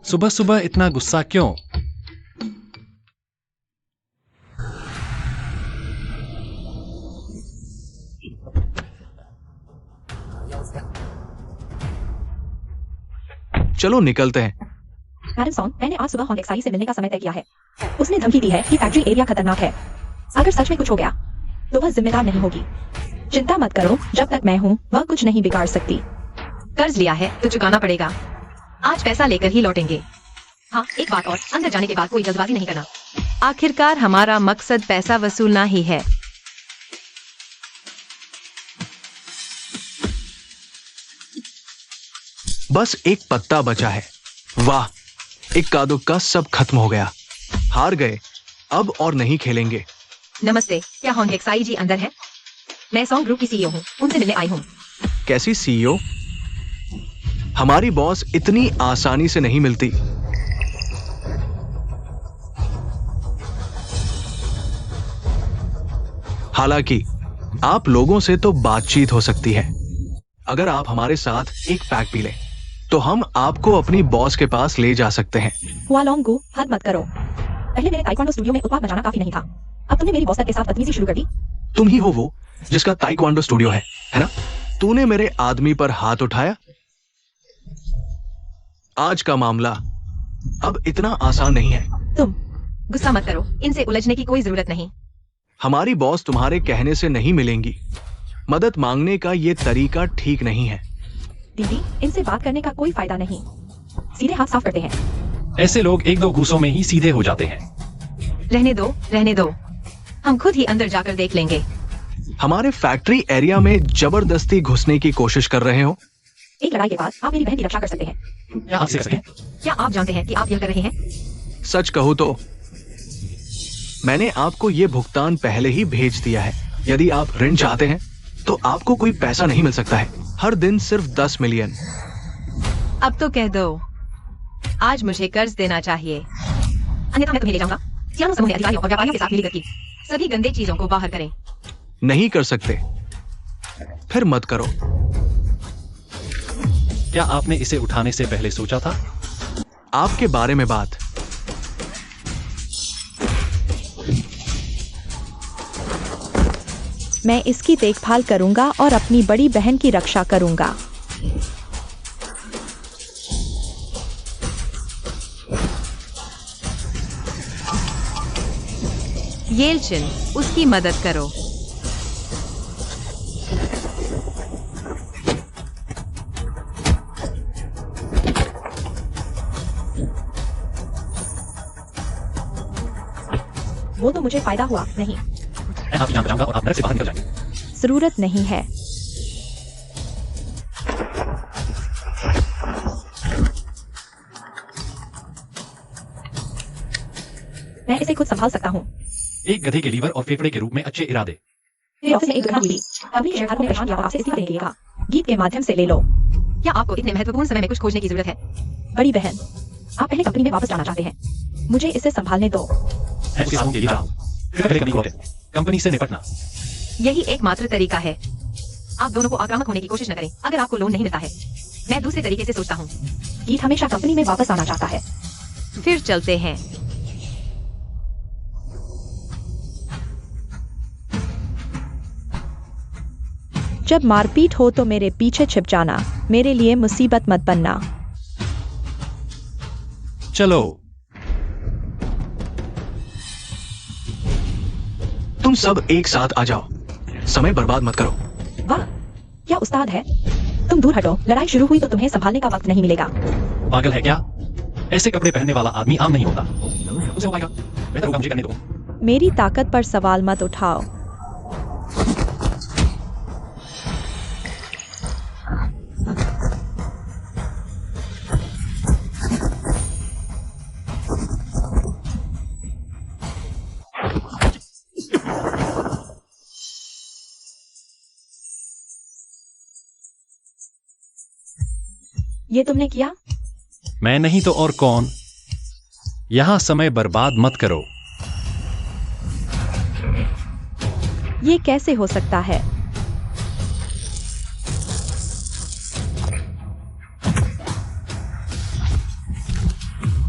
सुबह सुबह इतना गुस्सा क्यों? चलो निकलते हैं। मैडम सॉन्ग, मैंने आज सुबह हॉन्ग एक्साई से मिलने का समय तय किया है। उसने धमकी दी है कि फैक्ट्री एरिया खतरनाक है। अगर सच में कुछ हो गया तो वह जिम्मेदार नहीं होगी। चिंता मत करो, जब तक मैं हूँ वह कुछ नहीं बिगाड़ सकती। कर्ज लिया है तो चुकाना पड़ेगा। आज पैसा लेकर ही लौटेंगे। हाँ, एक बात और, अंदर जाने के बाद कोई जल्दबाजी नहीं करना। आखिरकार हमारा मकसद पैसा वसूलना ही है। बस एक पत्ता बचा है। वाह, इक्का दुक्का सब खत्म हो गया। हार गए अब और नहीं खेलेंगे। नमस्ते, क्या होंगेक्साई जी अंदर है? मैं सॉन्ग ग्रुप की सीईओ हूँ, उनसे मिलने आई हूँ। कैसी सीईओ? हमारी बॉस इतनी आसानी से नहीं मिलती। हालांकि आप लोगों से तो बातचीत हो सकती है। अगर आप हमारे साथ एक पैक पी लें, तो हम आपको अपनी बॉस के पास ले जा सकते हैं। हुआलोंगू, हद मत करो। पहले मेरे ताइक्वांडो स्टूडियो में उत्पाद मचाना काफी नहीं था। अब तुमने मेरी बॉस के साथ बदतमीजी शुरू कर दी। तुम ही हो वो जिसका ताइक्वांडो स्टूडियो है ना? तूने मेरे आदमी पर हाथ उठाया। आज का मामला अब इतना आसान नहीं है। तुम गुस्सा मत करो, इनसे उलझने की कोई जरूरत नहीं। हमारी बॉस तुम्हारे कहने से नहीं मिलेंगी। मदद मांगने का ये तरीका ठीक नहीं है। दीदी, इनसे बात करने का कोई फायदा नहीं। सीधे हाथ साफ करते हैं। ऐसे लोग एक दो घूसों में ही सीधे हो जाते हैं। रहने दो, रहने दो। हम खुद ही अंदर जाकर देख लेंगे। हमारे फैक्ट्री एरिया में जबरदस्ती घुसने की कोशिश कर रहे हो। एक लड़ाई के बाद आप मेरी बहन की रक्षा कर सकते हैं। क्या आप सीख सकें? क्या आप जानते हैं कि आप यह कर रहे हैं? सच कहूं तो मैंने आपको ये भुगतान पहले ही भेज दिया है। यदि आप ऋण चाहते हैं तो आपको कोई पैसा नहीं मिल सकता है। हर दिन सिर्फ 10 मिलियन। अब तो कह दो, आज मुझे कर्ज देना चाहिए। अन्यथा मैं तुम्हें ले जाऊंगा। सियानो समूह ने अधिकारियों और व्यापारियों के साथ मिलकर की सभी गंदे चीजों को बाहर करें। नहीं कर सकते, फिर मत करो। क्या आपने इसे उठाने से पहले सोचा था? आपके बारे में बात। मैं इसकी देखभाल करूंगा और अपनी बड़ी बहन की रक्षा करूंगा। येलचिन, उसकी मदद करो। वो तो मुझे फायदा हुआ नहीं। मैं आपकी जान बचाऊंगा और आप नरक से बाहर निकल जाएंगे। जरूरत नहीं है। मैं इसे खुद संभाल सकता हूँ। एक गधे के लीवर और फेफड़े के रूप में अच्छे इरादे। मेरे ऑफिस में एक दुर्घटना हुई थी। अभी शेयरधारकों ने परेशान किया और आपसे इस्तीफा देने के लिए कहा। गीत के माध्यम से ले लो। क्या आपको इतने महत्वपूर्ण समय में कुछ खोजने की जरूरत है? बड़ी बहन, आप पहले कंपनी में वापस जाना चाहते हैं। मुझे इसे संभालने दो। मैं उसके सामने के लिए जा रहा हूं। कृपया पहले कंपनी को लौटें। कंपनी से निपटना। यही एकमात्र तरीका है। आप दोनों को आक्रामक होने की कोशिश न करें। अगर आपको लोन नहीं मिलता है, मैं दूसरे तरीके से सोचता हूँ। गीत हमेशा कंपनी में वापस आना चाहता है। फिर चलते हैं। जब मारपीट हो तो मेरे पीछे छिप जाना। मेरे लिए मुसीबत मत बनना। चलो। तुम सब एक साथ आ जाओ। समय बर्बाद मत करो। वाह, क्या उस्ताद है। तुम दूर हटो। लड़ाई शुरू हुई तो तुम्हें संभालने का वक्त नहीं मिलेगा। पागल है क्या? ऐसे कपड़े पहनने वाला आदमी आम नहीं होता। उसे हो पाएगा। बेहतर होगा मुझे करने दो। मेरी ताकत पर सवाल मत उठाओ। ये तुमने किया? मैं नहीं तो और कौन? यहां समय बर्बाद मत करो। ये कैसे हो सकता है?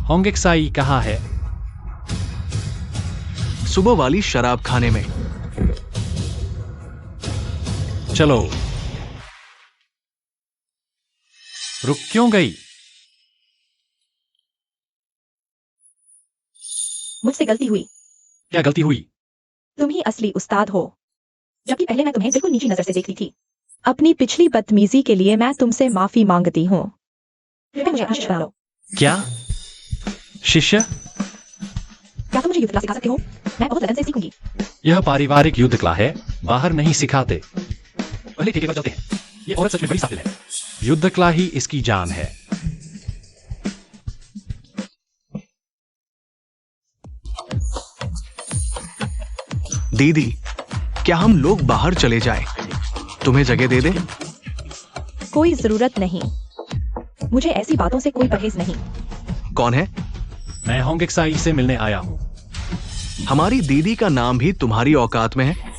होंगेक्साई कहाँ है? सुबह वाली शराब खाने में। चलो। रुक क्यों गई? मुझसे गलती हुई। क्या गलती हुई? तुम ही असली उस्ताद हो, जबकि पहले मैं तुम्हें बिल्कुल नीची नजर से देखती थी। अपनी पिछली बदतमीजी के लिए मैं तुमसे माफी मांगती हूँ। कृपया मुझे अपना शिष्य बना लो। क्या? शिष्य? क्या तुम मुझे युद्ध कला सिखा सकते हो? मैं बहुत लगन से सीखूंगी। यह पारिवारिक युद्ध कला है, बाहर नहीं सिखाते। पहले ठेके पर चलते हैं। ये औरत सच में बड़ी साबिल है। युद्ध कला ही इसकी जान है। दीदी, क्या हम लोग बाहर चले जाएं? तुम्हें जगह दे दे? कोई जरूरत नहीं, मुझे ऐसी बातों से कोई परहेज नहीं। कौन है? मैं होंगेक्साई से मिलने आया हूँ। हमारी दीदी का नाम भी तुम्हारी औकात में है।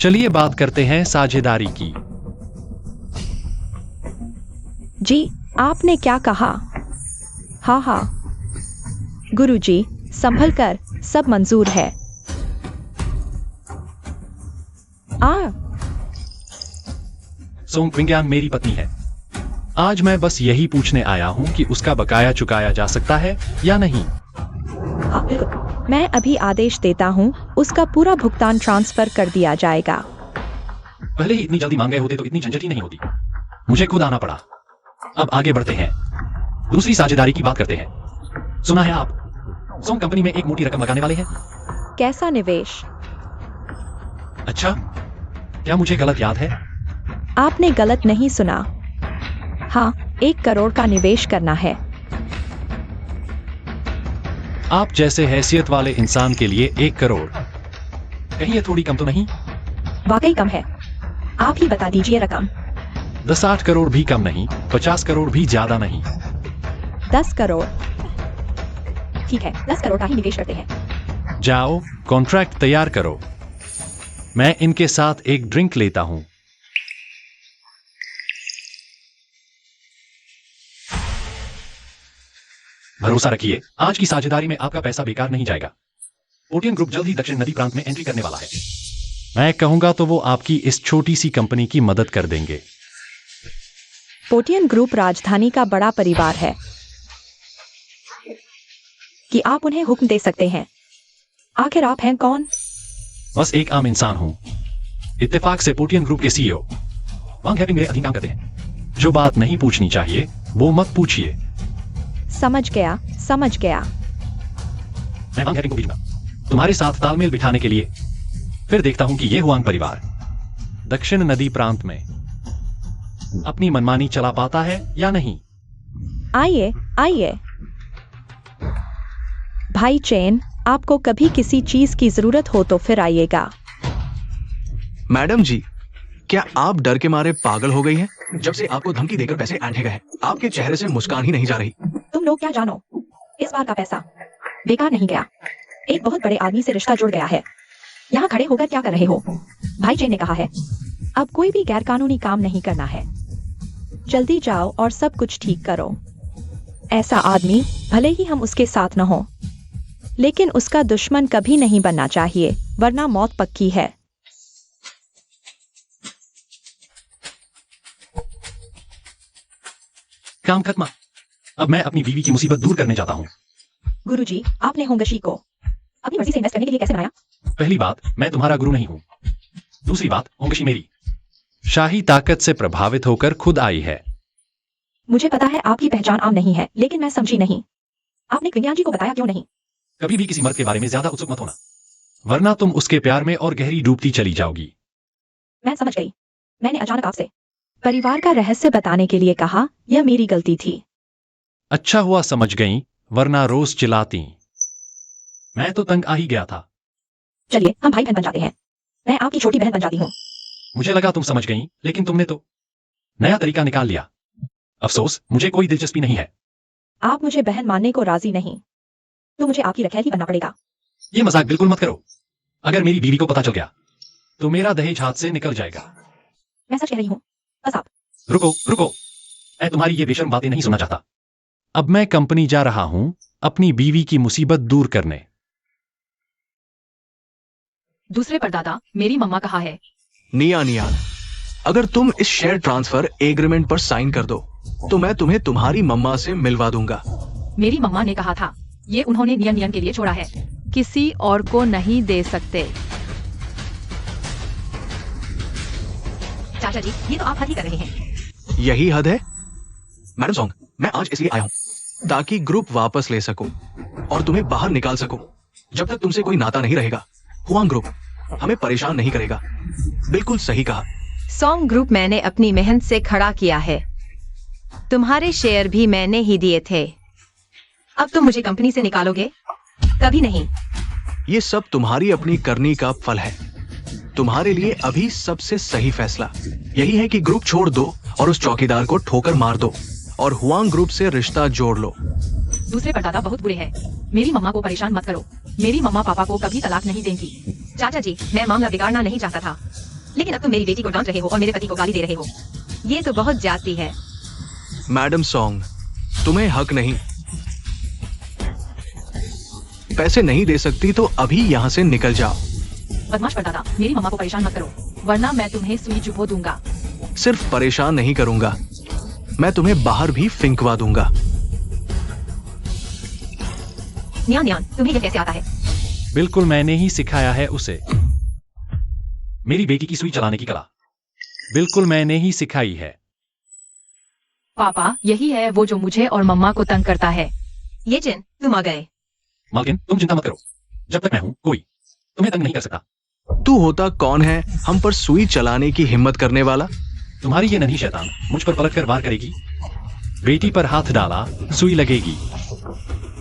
चलिए बात करते हैं साझेदारी की। जी, आपने क्या कहा? हाँ हाँ गुरुजी, संभल कर, सब मंजूर है। सोंग क्विंगयान मेरी पत्नी है। आज मैं बस यही पूछने आया हूँ कि उसका बकाया चुकाया जा सकता है या नहीं। हाँ बिल्कुल, मैं अभी आदेश देता हूँ, उसका पूरा भुगतान ट्रांसफर कर दिया जाएगा। पहले ही इतनी जल्दी मांग गए होते तो इतनी झंझट ही नहीं होती। मुझे खुद आना पड़ा। अब आगे बढ़ते हैं, दूसरी साझेदारी की बात करते हैं। सुना है आप सोंग कंपनी में एक मोटी रकम लगाने वाले हैं। कैसा निवेश? अच्छा, क्या मुझे गलत याद है? आपने गलत नहीं सुना। हाँ, 1 करोड़ का निवेश करना है। आप जैसे हैसियत वाले इंसान के लिए 1 करोड़ कहीं ये थोड़ी कम तो नहीं? वाकई कम है, आप ही बता दीजिए रकम। 10-8 करोड़ भी कम नहीं, 50 करोड़ भी ज्यादा नहीं। 10 करोड़। ठीक है, 10 करोड़ का ही निवेश करते हैं। जाओ, कॉन्ट्रैक्ट तैयार करो। मैं इनके साथ एक ड्रिंक लेता हूं। भरोसा रखिए, आज की साझेदारी में आपका पैसा बेकार नहीं जाएगा। ओटियन ग्रुप जल्द ही दक्षिण नदी प्रांत में एंट्री करने वाला है। मैं कहूंगा तो वो आपकी इस छोटी सी कंपनी की मदद कर देंगे। पोटियन ग्रुप राजधानी का बड़ा परिवार है कि आप उन्हें हुक्म दे सकते हैं। आखिर आप हैं कौन? बस एक आम इंसान हूं। इत्तेफाक से पोटियन ग्रुप के सीईओ वांग हैपिंग मेरे अधीन काम करते हैं। जो बात नहीं पूछनी चाहिए वो मत पूछिए। समझ गया, समझ गया। मैं वांग हैपिंग को भेजूंगा तुम्हारे साथ तालमेल बिठाने के लिए। फिर देखता हूं कि ये हुआंग परिवार दक्षिण नदी प्रांत में अपनी मनमानी चला पाता है या नहीं। आइए, आइए। भाई चेन, आपको कभी किसी चीज की जरूरत हो तो फिर आइएगा। मैडम जी, क्या आप डर के मारे पागल हो गई हैं? जब से आपको धमकी देकर पैसे ऐंठे गए, आपके चेहरे से मुस्कान ही नहीं जा रही। तुम लोग क्या जानो, इस बार का पैसा बेकार नहीं गया। एक बहुत बड़े आदमी से रिश्ता जुड़ गया है। यहाँ खड़े होकर क्या कर रहे हो? भाई चेन ने कहा है, अब कोई भी गैरकानूनी काम नहीं करना है। जल्दी जाओ और सब कुछ ठीक करो। ऐसा आदमी, भले ही हम उसके साथ न हो, लेकिन उसका दुश्मन कभी नहीं बनना चाहिए, वरना मौत पक्की है। काम खत्म। अब मैं अपनी बीवी की मुसीबत दूर करने जाता हूं। गुरुजी, आपने होंगशी को अपनी मर्जी से इन्वेस्ट करने के लिए कैसे बनाया? पहली बात, मैं तुम्हारा गुरु नहीं हूं। दूसरी बात, होंगशी मेरी शाही ताकत से प्रभावित होकर खुद आई है। मुझे पता है आपकी पहचान आम नहीं है, लेकिन मैं समझी नहीं। आपने क्विंगयान जी को बताया क्यों नहीं? कभी भी किसी मर्द के बारे में ज्यादा उत्सुक मत होना, वरना तुम उसके प्यार में और गहरी डूबती चली जाओगी। मैं समझ गई। मैंने अचानक आपसे परिवार का रहस्य बताने के लिए कहा, यह मेरी गलती थी। अच्छा हुआ समझ गई, वरना रोज चिल्लाती। मैं तो तंग आ ही गया था। चलिए हम भाई बहन बन जाते हैं। मैं आपकी छोटी बहन बन जाती हूँ। मुझे लगा तुम समझ गई, लेकिन तुमने तो नया तरीका निकाल लिया। अफसोस, मुझे कोई दिलचस्पी नहीं है। आप मुझे बहन मानने को राजी नहीं, तो मुझे आपकी रखैल ही बनना पड़ेगा। ये मजाक बिल्कुल मत करो। अगर मेरी बीवी को पता चल गया तो मेरा दहेज हाथ से निकल जाएगा। मैं सच कह रही हूँ, बस आप। रुको रुको, मैं तुम्हारी ये बेशर्म बातें नहीं सुनना चाहता। अब मैं कंपनी जा रहा हूं अपनी बीवी की मुसीबत दूर करने। दूसरे परदादा, मेरी मम्मा कहा है। निया निया, अगर तुम इस शेयर ट्रांसफर एग्रीमेंट पर साइन कर दो तो मैं तुम्हें तुम्हारी मम्मा से मिलवा दूंगा। मेरी मम्मा ने कहा था, ये उन्होंने नियन नियन के लिए छोड़ा है, किसी और को नहीं दे सकते। चाचा जी, ये तो आप हद ही कर रहे हैं। यही हद है? मैडम सॉन्ग, मैं आज इसलिए आया हूं ताकि ग्रुप वापस ले सकूं और तुम्हें बाहर निकाल सकूं। जब तक तुमसे कोई नाता नहीं रहेगा, हुआंग ग्रुप हमें परेशान नहीं करेगा। बिल्कुल सही कहा। सॉन्ग ग्रुप मैंने अपनी मेहनत से खड़ा किया है। तुम्हारे शेयर भी मैंने ही दिए थे। अब तुम मुझे कंपनी से निकालोगे? कभी नहीं। ये सब तुम्हारी अपनी करनी का फल है। तुम्हारे लिए अभी सबसे सही फैसला यही है कि ग्रुप छोड़ दो और उस चौकीदार को ठोकर मार दो और हुआंग ग्रुप से रिश्ता जोड़ लो। दूसरे परदादा बहुत बुरे हैं। मेरी मम्मा को परेशान मत करो। मेरी मम्मा पापा को कभी तलाक नहीं देंगी। चाचा जी, मैं मामला बिगाड़ना नहीं चाहता था, लेकिन अब तुम मेरी बेटी को डांट रहे हो और मेरे पति को गाली दे रहे हो। ये तो बहुत जाती है। मैडम सॉन्ग, तुम्हें हक नहीं। पैसे नहीं दे सकती तो अभी यहाँ से निकल जाओ। बदमाश परदादा, मेरी मम्मा को परेशान मत करो, वरना मैं तुम्हें सुई चुभो दूंगा। सिर्फ परेशान नहीं करूंगा, मैं तुम्हें बाहर भी फिंकवा दूंगा। न्यान न्यान, तुम्हें यह कैसे आता है? बिल्कुल मैंने ही सिखाया है उसे। मेरी बेटी की सुई चलाने की कला बिल्कुल मैंने ही सिखाई है। पापा, यही है वो जो मुझे और मम्मा को तंग करता है। ये जिन, तुम आ गए। मालकिन, तुम चिंता मत करो। जब तक मैं हूं, कोई तुम्हें तंग नहीं कर सकता। तू होता कौन है हम पर सुई चलाने की हिम्मत करने वाला? तुम्हारी ये नन्ही शैतान मुझ पर पलटकर वार करेगी। बेटी पर हाथ डाला, सुई लगेगी।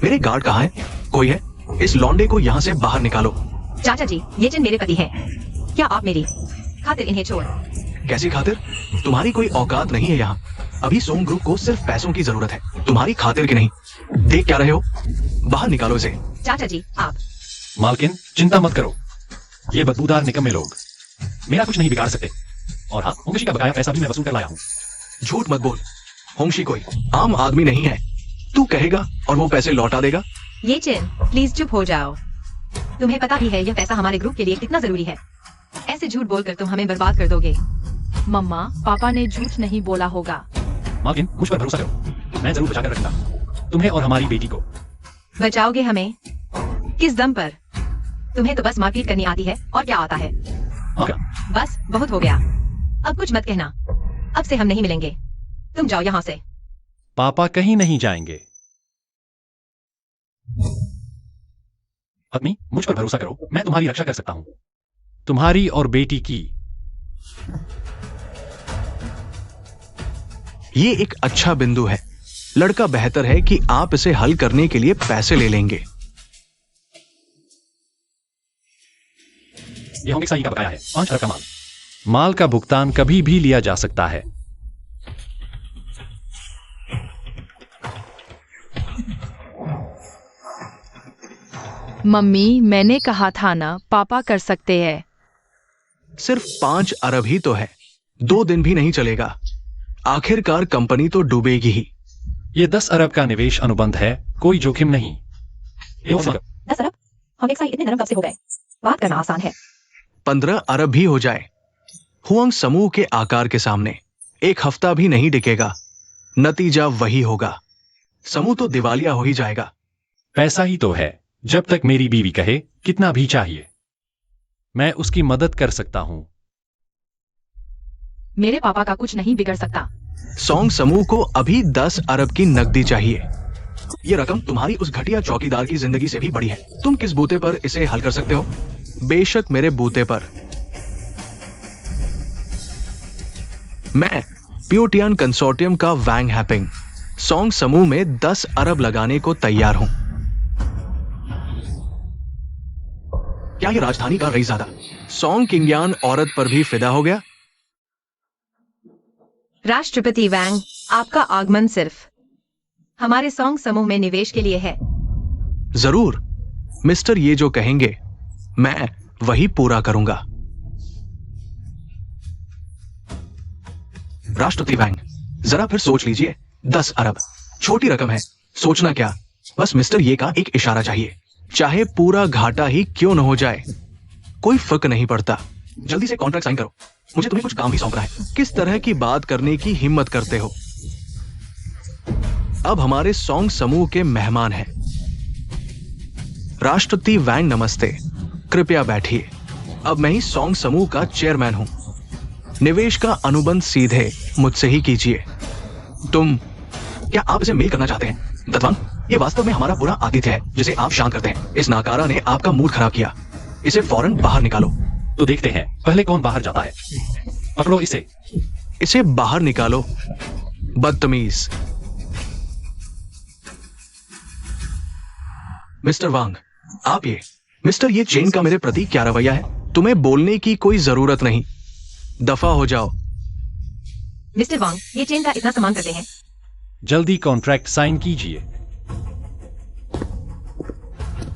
मेरे गार्ड कहाँ है? कोई है? इस लौंडे को यहाँ से बाहर निकालो। चाचा जी, ये जिन मेरे पति हैं। क्या आप मेरी खातिर इन्हें छोड़? कैसी खातिर? तुम्हारी कोई औकात नहीं है यहाँ। अभी सोम ग्रुप को सिर्फ पैसों की जरूरत है, तुम्हारी खातिर की नहीं। देख क्या रहे हो? बाहर निकालो इसे। चाचा जी, आप। मालकिन, चिंता मत करो। ये बदबूदार निकम्मे लोग मेरा कुछ नहीं बिगाड़ सकते। और हाँ, होंगशी का बकाया पैसा भी मैं वसूल कर लाया हूँ। झूठ मत बोल। होंगशी कोई आम आदमी नहीं है। तू कहेगा और वो पैसे लौटा देगा। ये चिन, प्लीज चुप हो जाओ। तुम्हें पता ही है यह पैसा हमारे ग्रुप के लिए कितना जरूरी है। ऐसे झूठ बोलकर तुम हमें बर्बाद कर दोगे। मम्मा, पापा ने झूठ नहीं बोला होगा। मालकिन, मुझ पर भरोसा करो, मैं जरूर बचाकर रखूंगा तुम्हें और हमारी बेटी को। बचाओगे हमें? किस दम पर? तुम्हें तो बस मारपीट करनी आती है, और क्या आता है? हाँ क्या? बस बहुत हो गया, अब कुछ मत कहना। अब से हम नहीं मिलेंगे, तुम जाओ यहाँ से। पापा कहीं नहीं जाएंगे। पत्नी, मुझ पर भरोसा करो, मैं तुम्हारी रक्षा कर सकता हूँ। तुम्हारी और बेटी की। ये एक अच्छा बिंदु है। लड़का बेहतर है कि आप इसे हल करने के लिए पैसे ले लेंगे। ये होंगसाई का बकाया है, 5 अरब का माल। माल का भुगतान कभी भी लिया जा सकता है। मम्मी, मैंने कहा था ना, पापा कर सकते हैं। सिर्फ 5 अरब ही तो है, 2 दिन भी नहीं चलेगा। आखिरकार कंपनी तो डूबेगी ही। ये 10 अरब का निवेश अनुबंध है, कोई जोखिम नहीं। 10 अरब? 10 अरब? होंगसाई इतने नरम कब से हो गए? बात करना आसान है। 15 अरब भी हो जाए, हुआंग समूह के आकार के सामने 1 हफ्ता भी नहीं टिकेगा। नतीजा वही होगा, समूह तो दिवालिया हो ही जाएगा। पैसा ही तो है, जब तक मेरी बीवी कहे कितना भी चाहिए मैं उसकी मदद कर सकता हूं। मेरे पापा का कुछ नहीं बिगड़ सकता। सॉन्ग समूह को अभी 10 अरब की नकदी चाहिए। ये रकम तुम्हारी उस घटिया चौकीदार की जिंदगी से भी बड़ी है। तुम किस बूते पर इसे हल कर सकते हो? बेशक मेरे बूते पर। मैं प्यूटियन कंसोर्टियम का वैंग हैपिंग सॉन्ग समूह में 10 अरब लगाने को तैयार हूं। क्या ये राजधानी का रईसजादा सॉन्ग किंगयान औरत पर भी फिदा हो गया? राष्ट्रपति वैंग, आपका आगमन सिर्फ हमारे सॉन्ग समूह में निवेश के लिए है। जरूर मिस्टर, ये जो कहेंगे मैं वही पूरा करूंगा। राष्ट्रपति वैंग, जरा फिर सोच लीजिए। 10 अरब छोटी रकम है, सोचना क्या, बस मिस्टर ये का एक इशारा चाहिए। चाहे पूरा घाटा ही क्यों न हो जाए, कोई फर्क नहीं पड़ता। जल्दी से कॉन्ट्रैक्ट साइन करो, मुझे तुम्हें कुछ काम भी सौंपना है। किस तरह की बात करने की हिम्मत करते हो? अब हमारे सॉन्ग समूह के मेहमान हैं। राष्ट्रपति वैंग नमस्ते, कृपया बैठिए। अब मैं ही सॉन्ग समूह का चेयरमैन हूं। निवेश का अनुबंध सीधे मुझसे ही कीजिए। क्या आप इसे मेल करना चाहते हैं? दत्वान, ये वास्तव में हमारा बुरा आतिथ्य है जिसे आप शांत करते हैं। इस नाकारा ने आपका मूड खराब किया, इसे फौरन बाहर निकालो। तो देखते हैं पहले कौन बाहर जाता है। पकड़ो इसे। इसे बाहर निकालो, बदतमीज। मिस्टर वांग, आप ये मिस्टर, ये चेन का मेरे प्रति क्या रवैया है? तुम्हें बोलने की कोई जरूरत नहीं, दफा हो जाओ। मिस्टर वांग, ये चेन का इतना सामान करते हैं। जल्दी कॉन्ट्रैक्ट साइन कीजिए।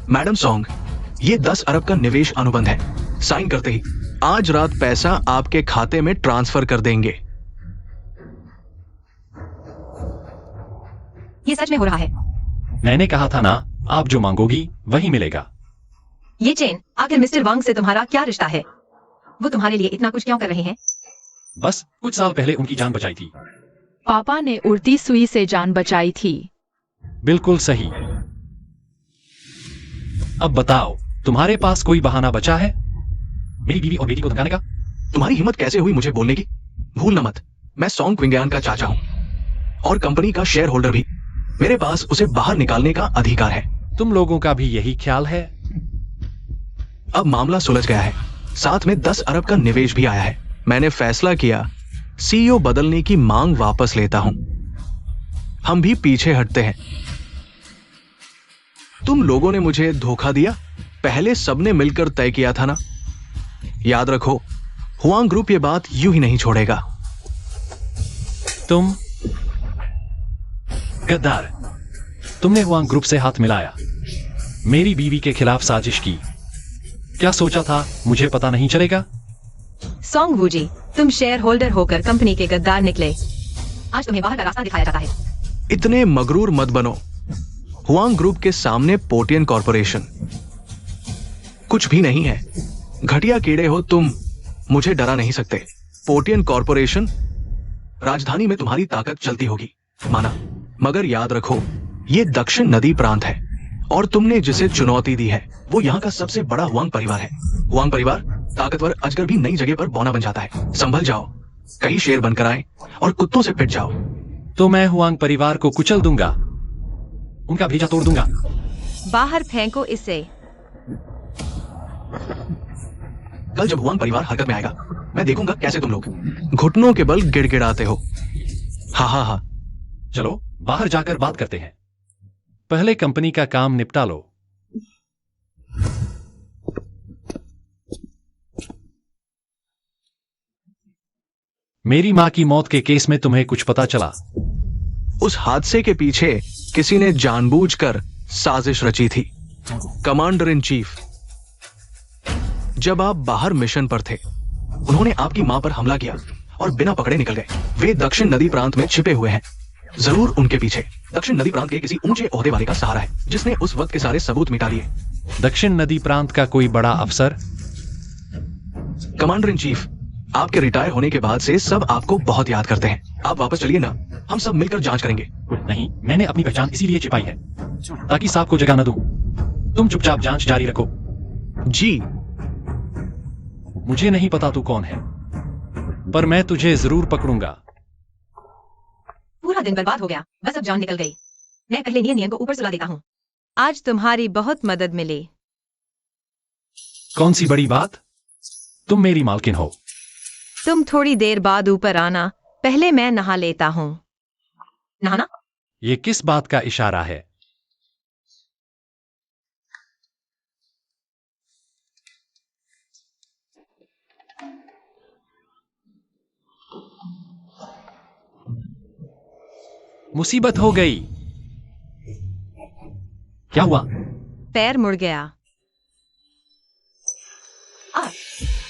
मैडम सॉन्ग, ये 10 अरब का निवेश अनुबंध है। साइन करते ही आज रात पैसा आपके खाते में ट्रांसफर कर देंगे। ये सच में हो रहा है? मैंने कहा था ना, आप जो मांगोगी वही मिलेगा। ये चेन, आखिर मिस्टर वांग से तुम्हारा क्या रिश्ता है? वो तुम्हारे लिए इतना कुछ क्यों कर रहे हैं? बस कुछ साल पहले उनकी जान बचाई थी। पापा ने उड़ती सुई से जान बचाई थी। बिल्कुल सही। अब बताओ, तुम्हारे पास कोई बहाना बचा है? मेरी बीवी और बेटी को धमकाने का? तुम्हारी हिम्मत कैसे हुई मुझे बोलने की? भूल न मत, मैं सॉन्ग क्विंगयान का चाचा हूं और कंपनी का शेयर होल्डर भी। मेरे पास उसे बाहर निकालने का अधिकार है। तुम लोगों का भी यही ख्याल है? अब मामला सुलझ गया है, साथ में 10 अरब का निवेश भी आया है। मैंने फैसला किया, सीईओ बदलने की मांग वापस लेता हूं। हम भी पीछे हटते हैं। तुम लोगों ने मुझे धोखा दिया, पहले सबने मिलकर तय किया था ना। याद रखो, हुआंग ग्रुप ये बात यूं ही नहीं छोड़ेगा। तुम गद्दार। तुमने हुआंग ग्रुप से हाथ मिलाया, मेरी बीवी के खिलाफ साजिश की। क्या सोचा था मुझे पता नहीं चलेगा? सॉन्ग वूजी, तुम शेयर होल्डर होकर कंपनी के गद्दार निकले। आज तुम्हें बाहर का रास्ता दिखाया जाता है। इतने मगरूर मत बनो। हुआंग ग्रुप के सामने पोटियन कॉरपोरेशन कुछ भी नहीं है। घटिया कीड़े हो तुम, मुझे डरा नहीं सकते। पोटियन कॉरपोरेशन राजधानी में तुम्हारी ताकत चलती होगी, माना, मगर याद रखो, ये दक्षिण नदी प्रांत है और तुमने जिसे चुनौती दी है वो यहाँ का सबसे बड़ा हुआंग परिवार है। हुआंग परिवार ताकतवर अजगर भी नई जगह पर बौना बन जाता है। संभल जाओ, कहीं शेर बनकर आए और कुत्तों से पिट जाओ। तो मैं हुआंग परिवार को कुचल दूंगा, उनका भेजा तोड़ दूंगा। बाहर फेंको इसे। कल जब हुआंग परिवार हरकत में आएगा, मैं देखूंगा कैसे तुम लोग घुटनों के बल गिड़गिड़ाते हो। हा। चलो बाहर जाकर बात करते हैं। पहले कंपनी का काम निपटा लो। मेरी मां की मौत के केस में तुम्हें कुछ पता चला? उस हादसे के पीछे किसी ने जानबूझकर साजिश रची थी। कमांडर इन चीफ, जब आप बाहर मिशन पर थे, उन्होंने आपकी मां पर हमला किया और बिना पकड़े निकल गए। वे दक्षिण नदी प्रांत में छिपे हुए हैं। जरूर उनके पीछे दक्षिण नदी प्रांत के किसी ऊंचे ओहदे वाले का सहारा है, जिसने उस वक्त के सारे सबूत मिटा लिए। दक्षिण नदी प्रांत का कोई बड़ा अफसर? कमांडर इन चीफ, आपके रिटायर होने के बाद से सब आपको बहुत याद करते हैं। आप वापस चलिए ना, हम सब मिलकर जांच करेंगे। नहीं, मैंने अपनी पहचान इसीलिए छिपाई है ताकि सांप को जगह न दूं। तुम चुपचाप जांच जारी रखो। जी। मुझे नहीं पता तू कौन है, पर मैं तुझे जरूर पकड़ूंगा। पूरा दिन बर्बाद हो गया, बस अब जान निकल गई। मैं पहले नियन को ऊपर सुला देता हूँ। आज तुम्हारी बहुत मदद मिली। कौन सी बड़ी बात? तुम मेरी मालकिन हो। तुम थोड़ी देर बाद ऊपर आना, पहले मैं नहा लेता हूँ। नहाना? ये किस बात का इशारा है? मुसीबत हो गई। क्या हुआ? पैर मुड़ गया।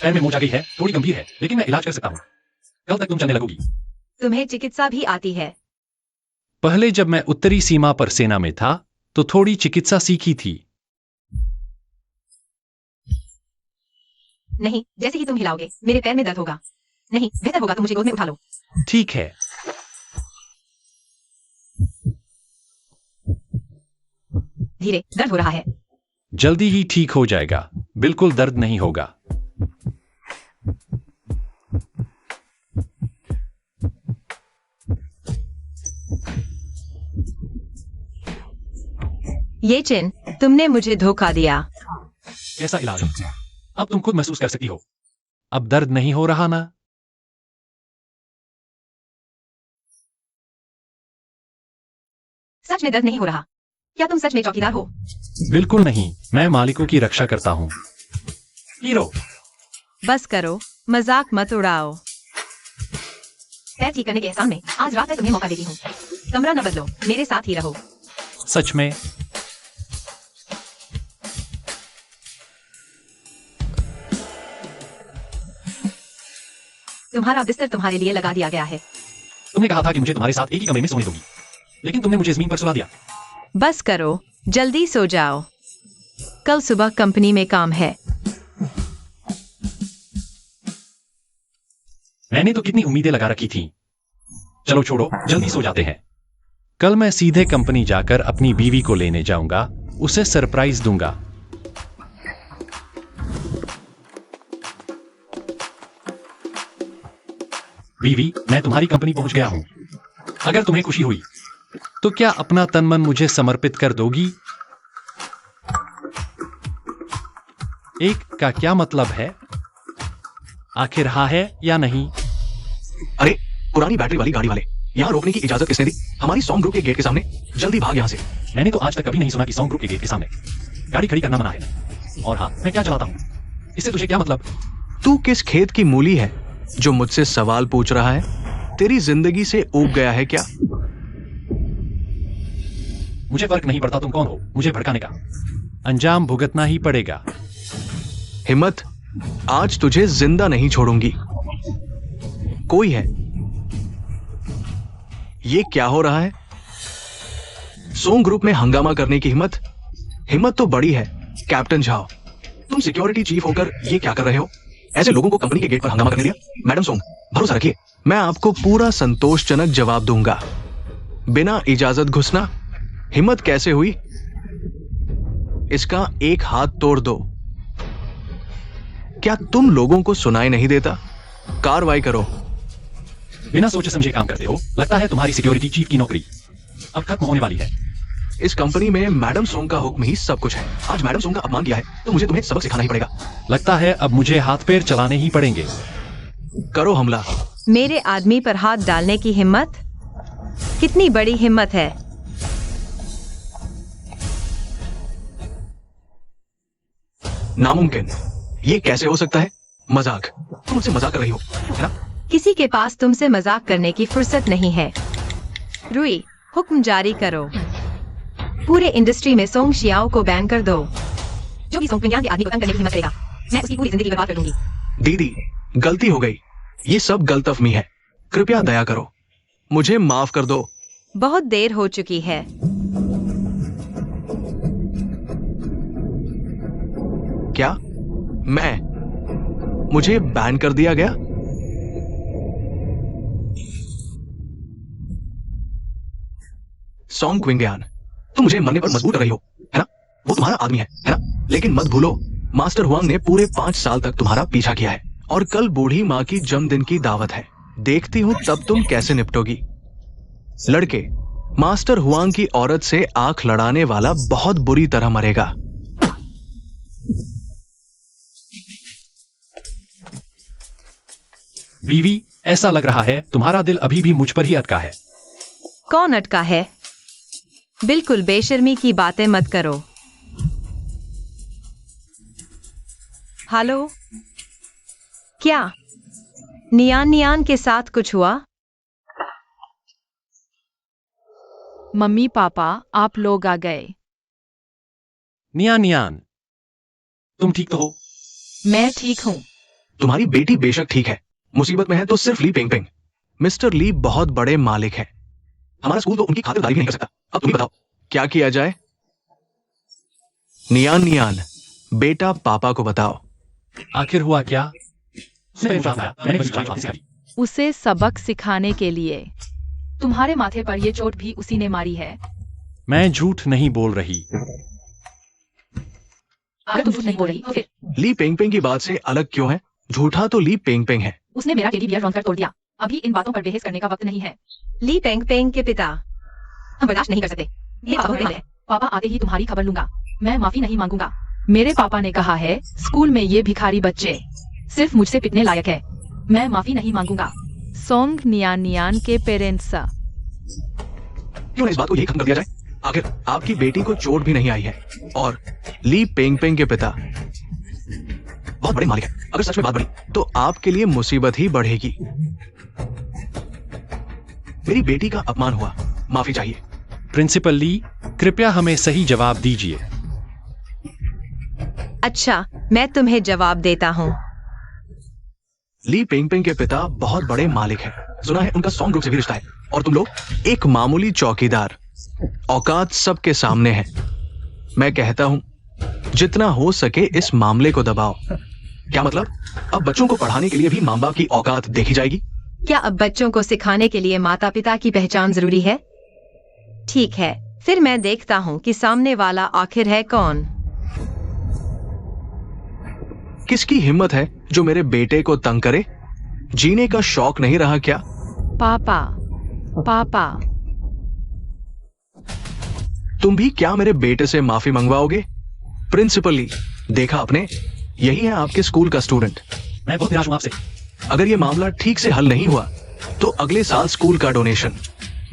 पैर में मोच आ गई है, थोड़ी गंभीर है, लेकिन मैं इलाज कर सकता हूँ। कल तक तुम चलने लगोगी। तुम्हें चिकित्सा भी आती है? पहले जब मैं उत्तरी सीमा पर सेना में था तो थोड़ी चिकित्सा सीखी थी। नहीं, जैसे ही तुम हिलाओगे मेरे पैर में दर्द होगा। नहीं, बेहतर होगा तुम मुझे गोद में उठा लो। ठीक है। धीरे, दर्द हो रहा है। जल्दी ही ठीक हो जाएगा, बिल्कुल दर्द नहीं होगा। ये चिन, तुमने मुझे धोखा दिया। कैसा इलाज? अब तुम खुद महसूस कर सकती हो। अब दर्द नहीं हो रहा ना? सच में दर्द नहीं हो रहा? क्या तुम सच में चौकीदार हो? बिल्कुल नहीं, मैं मालिकों की रक्षा करता हूँ। हीरो, बस करो, मजाक मत उड़ाओ। पैर ठीक करने के एहसान में आज रात मैं तुम्हें मौका देती हूँ। कमरा न बदलो, मेरे साथ ही रहो। सच में? तुम्हारा बिस्तर तुम्हारे लिए लगा दिया गया है। तुमने कहा था कि मुझे तुम्हारे साथ एक ही कमरे में सोने दूंगी, लेकिन तुमने मुझे जमीन पर सुला दिया। बस करो, जल्दी सो जाओ। कल सुबह कंपनी में काम है। मैंने तो कितनी उम्मीदें लगा रखी थी। चलो छोड़ो, जल्दी सो जाते हैं। कल मैं सीधे कंपनी जाकर अपनी बीवी को लेने जाऊंगा, उसे सरप्राइज दूंगा। बीवी, मैं तुम्हारी कंपनी पहुंच गया हूं। अगर तुम्हें खुशी हुई तो क्या अपना तन मन मुझे समर्पित कर दोगी? एक का क्या मतलब है? आखिर हाँ है या नहीं? अरे पुरानी बैटरी वाली गाड़ी वाले, यहाँ रोकने की इजाजत किसने दी? हमारी सॉन्ग ग्रुप के गेट के सामने। जल्दी भाग यहाँ से। मैंने तो आज तक कभी नहीं सुना कि सॉन्ग ग्रुप के गेट के सामने गाड़ी खड़ी करना मना है। और हाँ, मैं क्या चलाता हूँ, इससे तुझे क्या मतलब? तू किस खेत की मूली है जो मुझसे सवाल पूछ रहा है? तेरी जिंदगी से ऊब गया है क्या? मुझे फर्क नहीं पड़ता तुम कौन हो मुझे भड़काने का। अंजाम भुगतना ही पड़ेगा। हिम्मत, आज तुझे जिंदा नहीं छोड़ूंगी। कोई है? ये क्या हो रहा है? सोंग ग्रुप में हंगामा करने की हिम्मत? हिम्मत तो बड़ी है। कैप्टन झाओ, तुम सिक्योरिटी चीफ होकर ये क्या कर रहे हो? ऐसे लोगों को कंपनी के गेट पर हंगामा करने दिया? मैडम सोंग, भरोसा रखिए, मैं आपको पूरा संतोषजनक जवाब दूंगा। बिना इजाजत घुसना? हिम्मत कैसे हुई? इसका एक हाथ तोड़ दो। क्या तुम लोगों को सुनाई नहीं देता? कार्रवाई करो। बिना सोचे समझे काम करते हो। लगता है तुम्हारी सिक्योरिटी चीफ की नौकरी अब खत्म होने वाली है। इस कंपनी में मैडम सोंग का हुक्म ही सब कुछ है। आज मैडम सोंग का अपमान किया है तो मुझे तुम्हें सबक सिखाना ही पड़ेगा। लगता है अब मुझे हाथ पैर चलाने ही पड़ेंगे। करो हमला। मेरे आदमी पर हाथ डालने की हिम्मत? कितनी बड़ी हिम्मत है? नामुमकिन। ये कैसे हो सकता है? मजाक। तुम मुझसे मजाक कर रही हो, है ना? किसी के पास तुमसे मजाक करने की फुर्सत नहीं है। रुई, हुक्म जारी करो। पूरे इंडस्ट्री में सोंग शियाओ को बैन कर दो। जो भी सोंग विज्ञान के आदमी को तंग करने की हिम्मत करेगा, मैं उसकी पूरी जिंदगी बर्बाद कर दूंगी। दीदी, गलती हो गई। ये सब गलतफहमी है। कृपया दया करो, मुझे माफ कर दो। बहुत देर हो चुकी है। क्या? मुझे बैन कर दिया गया? सॉन्ग क्विंगयान, तुम मुझे मरने पर मजबूर कर रही हो, है ना? वो तुम्हारा आदमी है ना? लेकिन मत भूलो, मास्टर हुआंग ने पूरे 5 साल तक तुम्हारा पीछा किया है और कल बूढ़ी माँ की जन्मदिन की दावत है। देखती हूँ तब तुम कैसे निपटोगी। लड़के, मास्टर हुआंग की औरत से आंख लड़ाने वाला बहुत बुरी तरह मरेगा। बीवी, ऐसा लग रहा है तुम्हारा दिल अभी भी मुझ पर ही अटका है। कौन अटका है? बिल्कुल बेशर्मी की बातें मत करो। हेलो, क्या नियान नियान के साथ कुछ हुआ? मम्मी पापा, आप लोग आ गए। नियान नियान, तुम ठीक तो हो? मैं ठीक हूँ। तुम्हारी बेटी बेशक ठीक है, मुसीबत में है तो सिर्फ ली पेंग पेंग। मिस्टर ली बहुत बड़े मालिक हैं। हमारा स्कूल तो उनकी खातिरदारी भी नहीं कर सकता। अब तुम ही बताओ क्या किया जाए? नियान नियान, बेटा पापा को बताओ। आखिर हुआ क्या? मैंने बस जांच वापस करी। उसे सबक सिखाने के लिए। तुम्हारे माथे पर ये चोट भी उसी ने मारी है। मैं झूठ नहीं बोल रही। अगर तुम झूठ नहीं बोल रही तो फिर ली पेंग पेंग की बात से अलग क्यों है? झूठा तो ली पेंग पेंग है। उसने मेरा टेडी बियर रौंद कर तोड़ दिया। अभी इन बातों पर बहस करने का वक्त नहीं है। ली पेंग पेंग के पिता। हम बर्दाश्त नहीं कर सकते। ये पापा है। पापा आते ही तुम्हारी खबर लूंगा। मैं माफी नहीं मांगूंगा। मेरे पापा ने कहा है स्कूल में ये भिखारी बच्चे सिर्फ मुझसे पिटने लायक है। मैं माफी नहीं मांगूंगा। सोंग नियान नियान के पेरेंट्स। क्यों ना इस बात को यही खत्म कर दिया जाए। आखिर आपकी बेटी को चोट भी नहीं आई है और ली पेंग पेंग के पिता बहुत बड़े मालिक हैं। अगर सच में बात बढ़ी तो आपके लिए मुसीबत ही बढ़ेगी। मेरी बेटी का अपमान हुआ, माफी चाहिए। प्रिंसिपल ली, कृपया हमें सही जवाब दीजिए। अच्छा, मैं तुम्हें जवाब देता हूँ। ली पेंग पेंग के पिता बहुत बड़े मालिक हैं। सुना है उनका सॉन्ग ग्रुप से भी रिश्ता है और तुम लोग एक मामूली चौकीदार। औकात सबके सामने है। मैं कहता हूं जितना हो सके इस मामले को दबाओ। क्या मतलब? अब बच्चों को पढ़ाने के लिए भी मां बाप की औकात देखी जाएगी? क्या अब बच्चों को सिखाने के लिए माता पिता की पहचान जरूरी है? ठीक है, फिर मैं देखता हूँ कि सामने वाला आखिर है कौन। किसकी हिम्मत है जो मेरे बेटे को तंग करे? जीने का शौक नहीं रहा क्या? पापा, पापा, तुम भी क्या मेरे बेटे से माफी मंगवाओगे? प्रिंसिपल ली, देखा आपने, यही है आपके स्कूल का स्टूडेंट। मैं बहुत निराश हूं आपसे। अगर यह मामला ठीक से हल नहीं हुआ तो अगले साल स्कूल का डोनेशन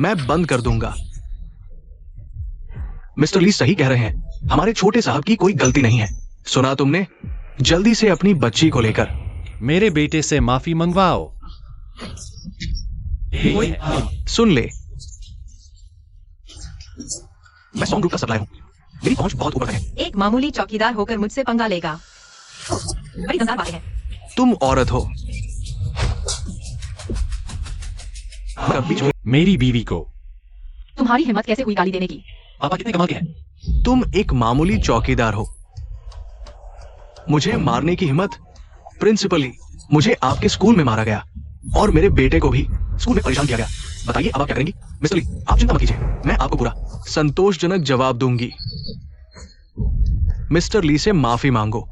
मैं बंद कर दूंगा। मिस्टर ली सही कह रहे हैं, हमारे छोटे साहब की कोई गलती नहीं है। सुना तुमने? जल्दी से अपनी बच्ची को लेकर मेरे बेटे से माफी मंगवाओ। सुन ले, मैं सॉन्ग ग्रुप का सप्लाई हूं। मेरी पहुंच बहुत ऊपर है। एक मामूली चौकीदार होकर मुझसे पंगा लेगा। बड़ी दमदार बातें हैं। तुम औरत हो। मगर बीच में मेरी बीवी को तुम्हारी हिम्मत कैसे हुई गाली देने की? पापा कितने कमाल के हैं। तुम एक मामूली चौकीदार हो, मुझे मारने की हिम्मत? प्रिंसिपली, मुझे आपके स्कूल में मारा गया और मेरे बेटे को भी स्कूल में परेशान किया गया। बताइए अब आप क्या करेंगी? मिस्टर ली, आप चिंता मत कीजिए, मैं आपको पूरा संतोषजनक जवाब दूंगी। मिस्टर ली से माफी मांगो।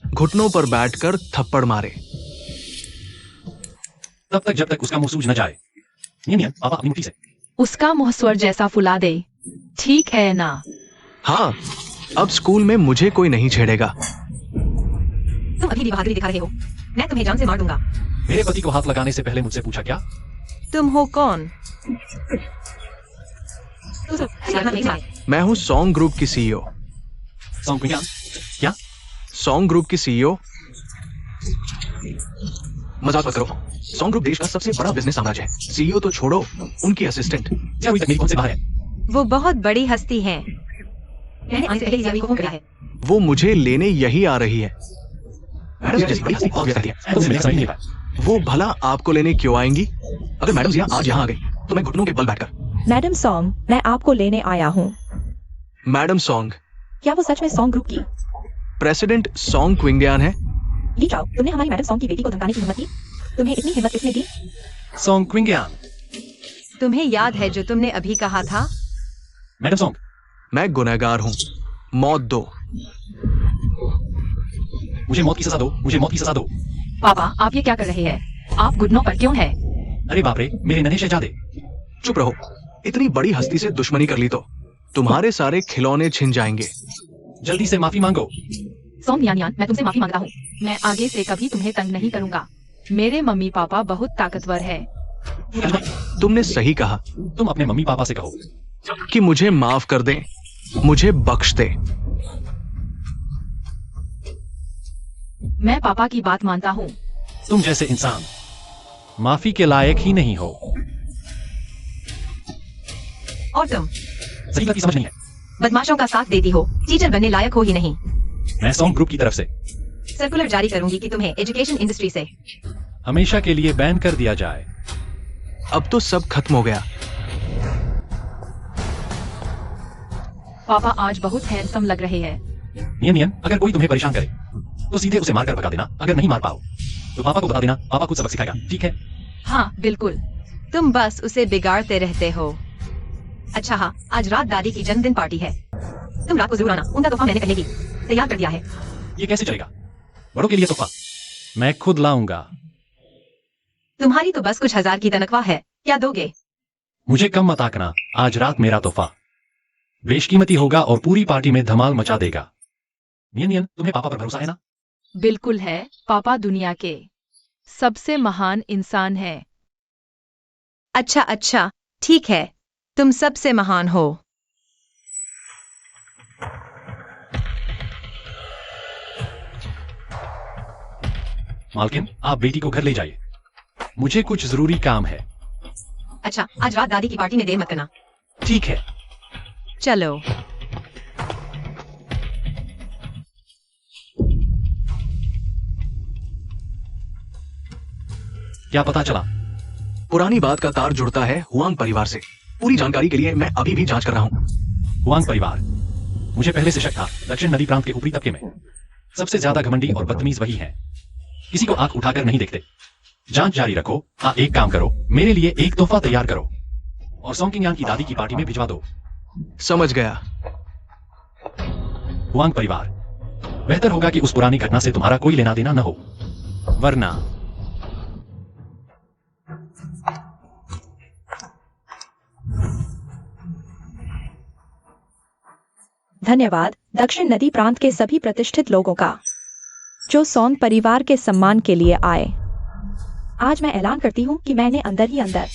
घुटनों पर बैठकर थप्पड़ मारे। तब तक जब तक उसका मुंह सूज न जाए। नियन पापा अपनी मुट्ठी से। उसका मुंह स्वर जैसा फुला दे, ठीक है ना? हाँ, अब स्कूल में मुझे कोई नहीं छेड़ेगा। तुम अभी भी बहादुरी दिखा रहे हो। मैं तुम्हें जान से मार दूंगा। मेरे पति को हाथ लगाने से पहले मुझसे पूछा क्या? तुम हो कौन? मैं हूँ सॉन्ग ग्रुप की सीईओ। सॉन्ग क्वीन क्या? सॉन्ग ग्रुप की सीईओ? मजाक मत करो। सॉन्ग ग्रुप देश का सबसे बड़ा बिजनेस साम्राज्य है। सीईओ तो छोड़ो, उनकी असिस्टेंट क्या अभी तक मेरी पहुंच से बाहर है? वो बहुत बड़ी हस्ती हैं। मैंने आने से पहले इस को फोन किया है। वो मुझे लेने यही आ रही है। मैडम जैसी बड़ी हस्ती बहुत कहती है। तुमसे मिलने का समय नहीं पाया। वो भला आपको लेने क्यों आएंगी? अगर मैडम जी आज यहाँ आ गई तो मैं घुटनों के बल बैठकर। मैडम सॉन्ग, मैं आपको लेने आया हूँ। मैडम सॉन्ग, क्या वो सच में सॉन्ग ग्रुप की? प्रेसिडेंट सॉन्ग क्विंगडियान है। ली जाओ, तुमने हमारी मैडम सॉन्ग की बेटी को धमकाने की हिम्मत की? तुम्हें इतनी हिम्मत किसने दी? सॉन्ग क्विंगयान, तुम्हें याद है जो तुमने अभी कहा था? मैडम सॉन्ग, मैं गुनहगार हूँ, मौत दो। मुझे मौत की सजा दो, मुझे मौत की सजा दो। पापा, आप ये क्या कर रहे हैं? आप घुटनों पर क्यों हैं? अरे बाप रे, मेरे नन्हे शहजादे। चुप रहो। इतनी बड़ी हस्ती से दुश्मनी कर ली तो तुम्हारे सारे खिलौने छिन जाएंगे। जल्दी से माफी मांगो। सॉन्ग यान, मैं तुमसे माफी मांगता हूँ। मैं आगे से कभी तुम्हें तंग नहीं करूंगा। मेरे मम्मी पापा बहुत ताकतवर है। तुमने सही कहा तुम अपने मम्मी पापा से कहो कि मुझे माफ कर दें, मुझे बख्श दे। मैं पापा की बात मानता हूँ। तुम जैसे इंसान माफी के लायक ही नहीं हो। और तुम सही गलती समझ नहीं है। बदमाशों का साथ देती हो, टीचर बनने लायक हो ही नहीं। मैं सॉन्ग ग्रुप की तरफ से सर्कुलर जारी करूंगी कि तुम्हें एजुकेशन इंडस्ट्री से हमेशा के लिए बैन कर दिया जाए। अब तो सब खत्म हो गया। पापा आज बहुत हैंडसम लग रहे हैं। नियन, अगर कोई तुम्हें परेशान करे तो सीधे उसे मारकर भगा देना। अगर नहीं मार पाओ तो पापा को बता देना, पापा खुद सबक सिखाएगा, ठीक है? हाँ बिल्कुल। तुम बस उसे बिगाड़ते रहते हो। अच्छा हाँ, आज रात दादी की जन्मदिन पार्टी है। तुम रात को जरूर आना। उनका तोहफा मैंने पहले ही तैयार कर दिया है। ये कैसे चलेगा? बड़ों के लिए तोहफा मैं खुद लाऊंगा। तुम्हारी तो बस कुछ हजार की तनख्वाह है, क्या दोगे? मुझे कम मत आंकना। आज रात मेरा तोहफा बेशकीमती होगा और पूरी पार्टी में धमाल मचा देगा। नियन नियन, तुम्हें पापा पर भरोसा है ना? बिल्कुल है, पापा दुनिया के सबसे महान इंसान है। अच्छा अच्छा, ठीक है, तुम सबसे महान हो। मालकिन, आप बेटी को घर ले जाइए, मुझे कुछ जरूरी काम है। अच्छा, आज रात दादी की पार्टी में देर मत करना। ठीक है। चलो। क्या पता चला? पुरानी बात का तार जुड़ता है हुआंग परिवार से। पूरी जानकारी के लिए मैं अभी भी जांच कर रहा हूँ। हुआंग परिवार, मुझे पहले से शक था। दक्षिण नदी प्रांत के ऊपरी तबके में सबसे ज्यादा घमंडी और बदतमीज वही हैं। किसी को आंख उठाकर नहीं देखते। जांच जारी रखो। हाँ, एक काम करो, मेरे लिए एक तोहफा तैयार करो और सोंकिंग की दादी की पार्टी में भिजवा दो। समझ गया। हुआंग परिवार, बेहतर होगा कि उस पुरानी घटना से तुम्हारा कोई लेना देना न हो, वरना। धन्यवाद दक्षिण नदी प्रांत के सभी प्रतिष्ठित लोगों का जो सोंग परिवार के सम्मान के लिए आए। आज मैं ऐलान करती हूँ कि मैंने अंदर ही अंदर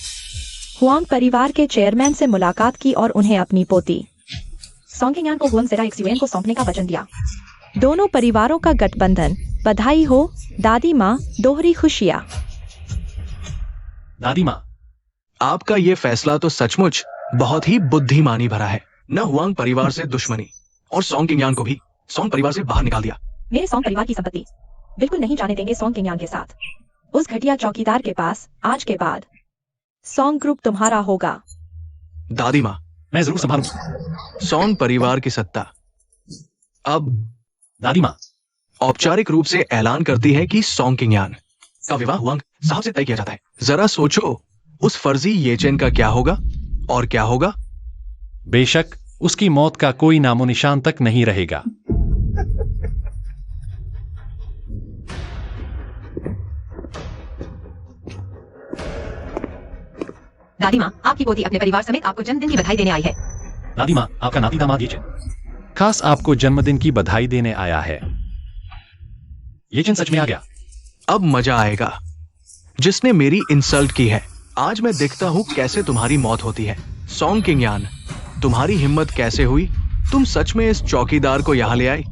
हुआंग परिवार के चेयरमैन से मुलाकात की और उन्हें अपनी पोती सोंगिंग को हुआंग ज़ेरा एक्सयूएन को सौंपने का वचन दिया। दोनों परिवारों का गठबंधन। बधाई हो दादी माँ, दोहरी खुशियाँ। दादी माँ, आपका ये फैसला तो सचमुच बहुत ही बुद्धिमानी भरा है। न हुआंग परिवार से दुश्मनी और सोंगिंग को भी सोंग परिवार से बाहर निकाल दिया। मेरे सोंग परिवार की संपत्ति बिल्कुल नहीं जाने देंगे सोंग किंग के साथ। उस घटिया चौकीदार के पास आज के बाद सोंग ग्रुप तुम्हारा होगा। दादी माँ, मैं जरूर संभालूंगा। सोंग परिवार की सत्ता अब दादी माँ, औपचारिक रूप से ऐलान करती है कि सोंगिंग का विवाह हुआंग साहब से तय किया जाता है। जरा सोचो, उस फर्जी येचेन का क्या होगा और क्या होगा? बेशक उसकी मौत का कोई नामो निशान तक नहीं रहेगा। दादी माँ, आपकी पोती अपने परिवार समेत आपको जन्मदिन की बधाई देने आई है। दादी माँ, आपका नाती दामाद येचेन खास आपको जन्मदिन की बधाई देने आया है। येचेन सच में आ गया। अब मजा आएगा। जिसने मेरी इंसल्ट की है, आज मैं देखता हूँ कैसे तुम्हारी मौत होती है। सोंगिंग, तुम्हारी हिम्मत कैसे हुई? तुम सच में इस चौकीदार को यहाँ ले आई?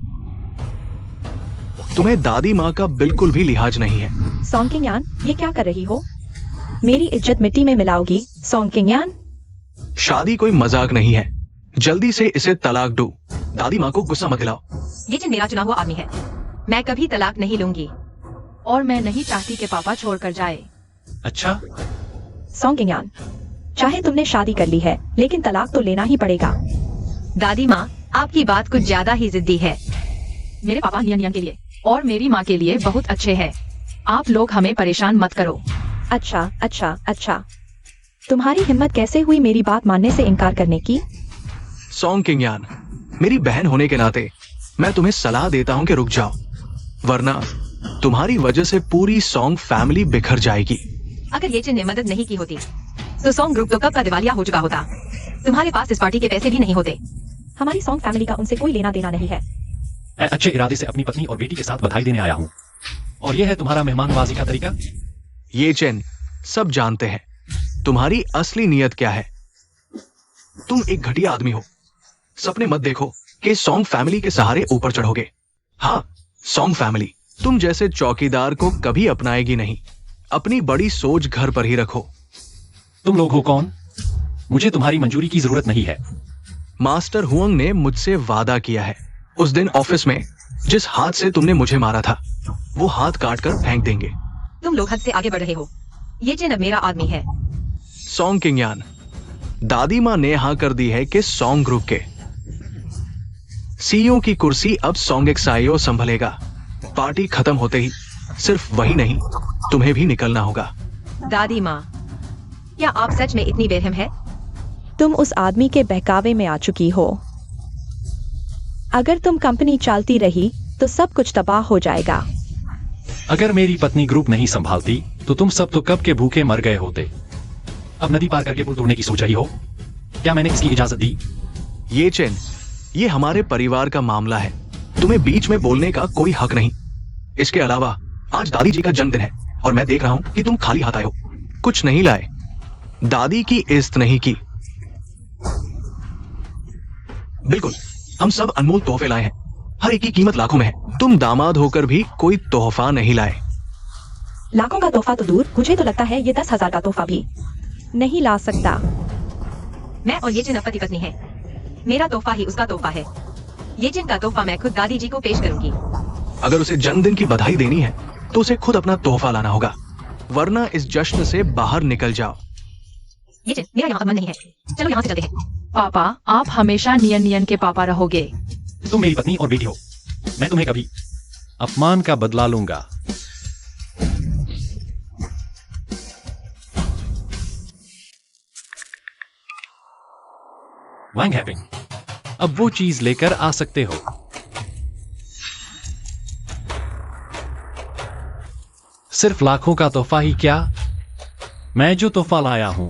तुम्हें दादी माँ का बिल्कुल भी लिहाज नहीं है। सोंगिंग, ये क्या कर रही हो? मेरी इज्जत मिट्टी में मिलाओगी सोंगिंग? शादी कोई मजाक नहीं है। जल्दी से इसे तलाक दो। दादी माँ को गुस्सा मत दिलाओ। येचेन मेरा चुना हुआ आदमी है। मैं कभी तलाक नहीं लूंगी। और मैं नहीं चाहती कि पापा छोड़कर जाए। अच्छा, सोंगिंग, चाहे तुमने शादी कर ली है, लेकिन तलाक तो लेना ही पड़ेगा। दादी माँ, आपकी बात कुछ ज्यादा ही जिद्दी है। मेरे पापा नियन के लिए और मेरी माँ के लिए बहुत अच्छे हैं। आप लोग हमें परेशान मत करो। अच्छा अच्छा अच्छा, तुम्हारी हिम्मत कैसे हुई मेरी बात मानने से इनकार करने की? सोंगिंग, मेरी बहन होने के नाते मैं तुम्हें सलाह देता हूँ कि रुक जाओ, वरना तुम्हारी वजह से पूरी सोंग फैमिली बिखर जाएगी। अगर येचेन ने मदद नहीं की होती तो सोंग ग्रुप तो कब का दिवालिया हो चुका होता। तुम्हारे पास इस पार्टी के पैसे भी नहीं होते। हमारी सोंग फैमिली का उनसे कोई लेना देना नहीं है। मैं अच्छे इरादे से अपनी पत्नी और बेटी के साथ बधाई देने आया हूँ, और यह है तुम्हारा मेहमानवाजी का तरीका। येचेन, सब जानते हैं तुम्हारी असली नीयत क्या है। तुम एक घटिया आदमी हो। सपने मत देखो कि सोंग फैमिली के सहारे ऊपर चढ़ोगे। हाँ, सोंग फैमिली तुम जैसे चौकीदार को कभी अपनाएगी नहीं। अपनी बड़ी सोच घर पर ही रखो। तुम लोग हो कौन? मुझे तुम्हारी मंजूरी की जरूरत नहीं है। मास्टर हुआंग ने मुझसे वादा किया है, उस दिन ऑफिस में जिस हाथ से तुमने मुझे मारा था, वो हाथ काटकर फेंक देंगे। तुम लोग हद से आगे बढ़ रहे हो। येचेन अब मेरा आदमी है। सोंगिंग, दादी माँ ने हाँ कर दी है कि सोंग ग्रुप के सीईओ की कुर्सी अब सोंगएक्साइओ संभलेगा। पार्टी खत्म होते ही सिर्फ वही नहीं, तुम्हें भी निकलना होगा। दादी माँ, क्या आप सच में इतनी बेरहम है? तुम उस आदमी के बहकावे में आ चुकी हो। अगर तुम कंपनी चलती रही तो सब कुछ तबाह हो जाएगा। अगर मेरी पत्नी ग्रुप नहीं संभालती तो तुम सब तो कब के भूखे मर गए होते। अब नदी पार करके पुल तोड़ने की सोच रही हो? क्या मैंने इसकी इजाजत दी? येचेन, ये हमारे परिवार का मामला है। तुम्हें बीच में बोलने का कोई हक नहीं। इसके अलावा आज दादी जी का जन्मदिन है और मैं देख रहा हूं कि तुम खाली हाथ आए हो, कुछ नहीं लाए। दादी की इज्जत नहीं की। बिल्कुल, हम सब अनमोल तोहफे लाए हैं, हर एक की कीमत लाखों में है। तुम दामाद होकर भी कोई तोहफा नहीं लाए। लाखों का तोहफा तो दूर, मुझे तो लगता है ये 10,000 का तोहफा भी नहीं ला सकता। मैं और ये जिन अब पति पत्नी है, मेरा तोहफा ही उसका तोहफा है। ये जिन का तोहफा मैं खुद दादी जी को पेश करूंगी। अगर उसे जन्मदिन की बधाई देनी है तो उसे खुद अपना तोहफा लाना होगा, वरना इस जश्न से बाहर निकल जाओ। ये जिन, मेरा यहाँ अब मन नहीं है, चलो यहाँ से चलते हैं। पापा, आप हमेशा नियन नियन के पापा रहोगे। तुम मेरी पत्नी और बेटी हो, मैं तुम्हें कभी अपमान का बदला लूंगा। वांग हैपिंग। अब वो चीज लेकर आ सकते हो। सिर्फ लाखों का तोहफा ही क्या, मैं जो तोहफा लाया हूं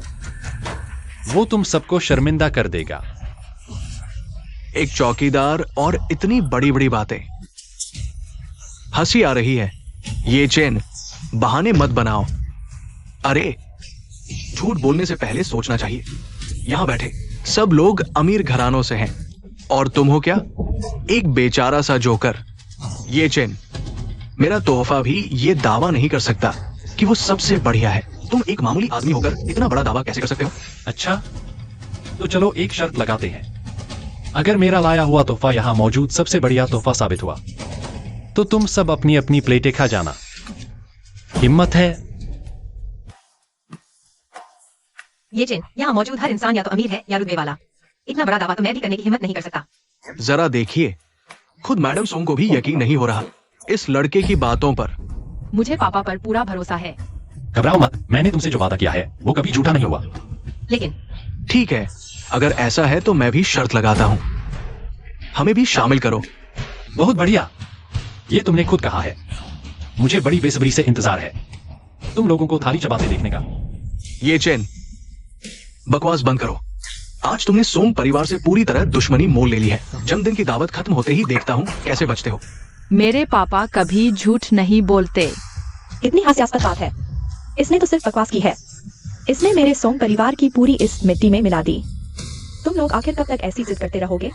वो तुम सबको शर्मिंदा कर देगा। एक चौकीदार और इतनी बड़ी बड़ी बातें। हंसी आ रही है। ये चेन, बहाने मत बनाओ। अरे, झूठ बोलने से पहले सोचना चाहिए। यहां बैठे सब लोग अमीर घरानों से हैं और तुम हो क्या, एक बेचारा सा जोकर। ये चेन, मेरा तोहफा भी ये दावा नहीं कर सकता कि वो सबसे बढ़िया है। तुम एक मामूली आदमी होकर इतना बड़ा दावा कैसे कर सकते हो? अच्छा, तो चलो एक शर्त लगाते हैं। अगर मेरा लाया हुआ तोहफा यहां मौजूद सबसे बढ़िया तोहफा साबित हुआ तो तुम सब अपनी अपनी प्लेटें खा जाना। हिम्मत है? ये जिन, यहाँ मौजूद हर इंसान या तो अमीर है या रुतबे वाला। इतना बड़ा दावा तो मैं भी करने की हिम्मत नहीं कर सकता। जरा देखिए, खुद मैडम सोंग को भी यकीन नहीं हो रहा इस लड़के की बातों पर। मुझे पापा पर पूरा भरोसा है। घबराओ मत, मैंने तुमसे जो वादा किया है वो कभी झूठा नहीं हुआ। लेकिन ठीक है, अगर ऐसा है तो मैं भी शर्त लगाता हूं, हमें भी शामिल करो। बहुत बढ़िया, ये तुमने खुद कहा है। मुझे बड़ी बेसब्री से इंतजार है तुम लोगों को थाली चबाते देखने का। ये चेन, बकवास बंद करो। आज तुमने सोंग परिवार से पूरी तरह दुश्मनी मोल ले ली है। जन्मदिन की दावत खत्म होते ही देखता हूँ कैसे बचते हो। मेरे पापा कभी झूठ नहीं बोलते। इतनी हास्यास्पद बात है। इसने तो सिर्फ बकवास की है। इसने मेरे सोंग परिवार की पूरी इस मिट्टी में मिला दी। तुम लोग आखिर कब तक ऐसी जिद करते रहोगे?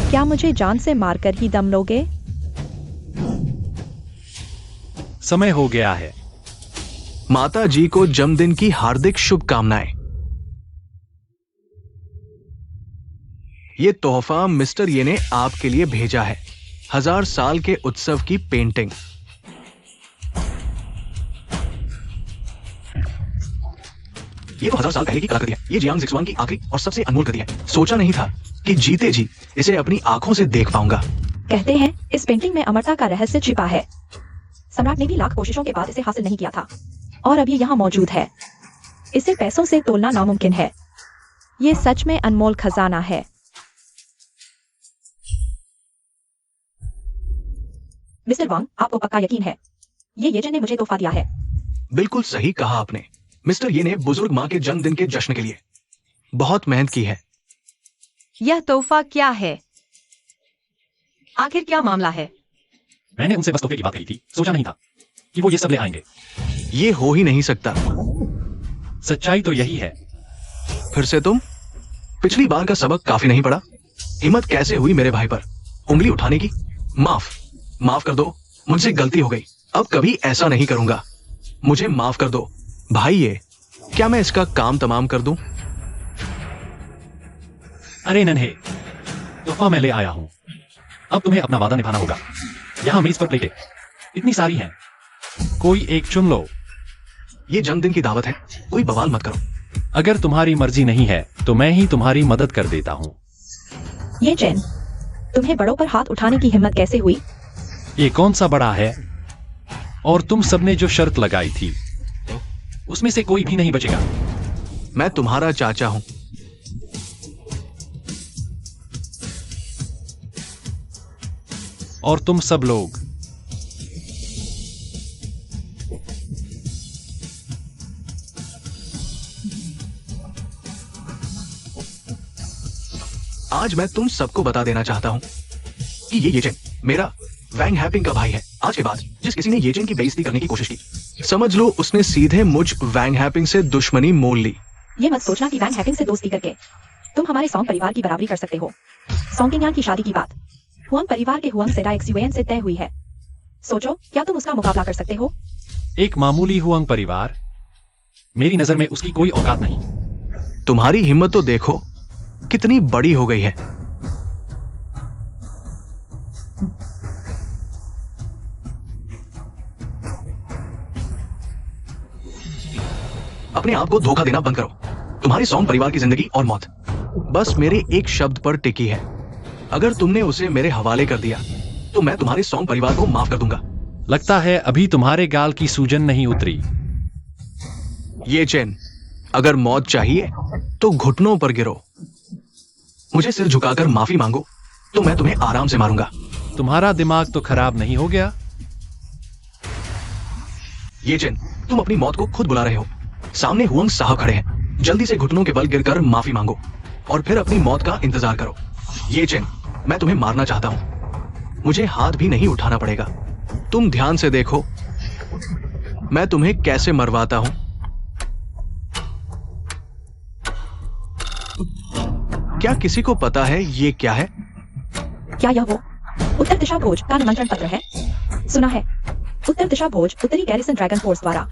क्या मुझे जान से मारकर ही दम लोगे? समय हो गया है। माता जी को जन्मदिन की हार्दिक शुभकामनाएं। ये तोहफा मिस्टर ये ने आपके लिए भेजा है, 1000 साल के उत्सव की पेंटिंग। ये तो 1000 साल पहले की कलाकृति है। ये जियांग ज़िक्सवान की आखिरी और सबसे अनमोल कृति है। सोचा नहीं था कि जीते जी इसे अपनी आंखों से देख पाऊंगा। कहते हैं इस पेंटिंग में अमरता का रहस्य छिपा है। सम्राट ने भी लाख कोशिशों के बाद इसे हासिल नहीं किया था और अब ये यहाँ मौजूद है। इसे पैसों से तोलना नामुमकिन है। ये सच में अनमोल खजाना है। मिस्टर वांग, आपको पक्का यकीन है ये येजन ने मुझे तोहफा दिया है? बिल्कुल सही कहा आपने। मिस्टर ये ने बुजुर्ग माँ के जन्मदिन के जश्न के लिए बहुत मेहनत की है। यह तोहफा क्या है? आखिर क्या मामला है? मैंने उनसे बस तोहफे की बात कही थी, सोचा नहीं था कि वो ये सब ले आएंगे। ये हो ही नहीं सकता। सच्चाई तो यही है। फिर से तुम? पिछली बार का सबक काफी नहीं पड़ा? हिम्मत कैसे हुई मेरे भाई पर उंगली उठाने की? माफ कर दो, मुझसे गलती हो गई। अब कभी ऐसा नहीं करूंगा। मुझे माफ कर दो भाई। ये क्या मैं इसका काम तमाम कर दूं? अरे नन्हे, तोहफा मैं ले आया हूं। अब तुम्हें अपना वादा निभाना होगा। यहां मेज पर प्लेटें इतनी सारी हैं, कोई एक चुन लो। ये जन्मदिन की दावत है, कोई बवाल मत करो। अगर तुम्हारी मर्जी नहीं है तो मैं ही तुम्हारी मदद कर देता हूं। ये चैन, तुम्हें बड़ों पर हाथ उठाने की हिम्मत कैसे हुई? ये कौन सा बड़ा है? और तुम सबने जो शर्त लगाई थी उसमें से कोई भी नहीं बचेगा। मैं तुम्हारा चाचा हूं। और तुम सब लोग आज मैं तुम सबको बता देना चाहता हूं कि ये चेन मेरा वैंग हैपिंग का भाई है। आज के बाद जिस किसी ने ये चेन की बेइज्जती करने की कोशिश की, समझ लो उसने सीधे मुझ वैंग हैपिंग से दुश्मनी मोल ली। ये मत सोचना कि वैंग हैपिंग से दोस्ती करके तुम हमारे सॉन्ग परिवार की बराबरी कर सकते हो। सॉन्ग किंग की शादी की बात हुआंग परिवार के हुआंग सेरा एक्सयूएन से तय हुई है। सोचो, क्या तुम उसका मुकाबला कर सकते हो? एक मामूली हुआंग परिवार, मेरी नजर में उसकी कोई औकात नहीं। तुम्हारी हिम्मत तो देखो कितनी बड़ी हो गई है। अपने आप को धोखा देना बंद करो। तुम्हारे सॉन्ग परिवार की जिंदगी और मौत बस मेरे एक शब्द पर टिकी है। अगर तुमने उसे मेरे हवाले कर दिया तो मैं तुम्हारे सॉन्ग परिवार को माफ कर दूंगा। लगता है अभी तुम्हारे गाल की सूजन नहीं उतरी। ये चेन, अगर मौत चाहिए तो घुटनों पर गिरो। मुझे सिर झुकाकर माफी मांगो तो मैं तुम्हें आराम से मारूंगा। तुम्हारा दिमाग तो खराब नहीं हो गया? ये चेन, तुम अपनी मौत को खुद बुला रहे हो। सामने हुआंग साहब खड़े हैं। जल्दी से घुटनों के बल गिरकर माफी मांगो और फिर अपनी मौत का इंतजार करो। ये चेन, मैं तुम्हें मारना चाहता हूं। मुझे हाथ भी नहीं उठाना पड़ेगा। तुम ध्यान से देखो मैं तुम्हें कैसे मरवाता हूं। क्या किसी को पता है ये क्या है? क्या यह वो उत्तर दिशा भोज का निमंत्रण पत्र है? सुना है उत्तर दिशा भोज उत्तरी गैरिसन ड्रैगन फोर्स द्वारा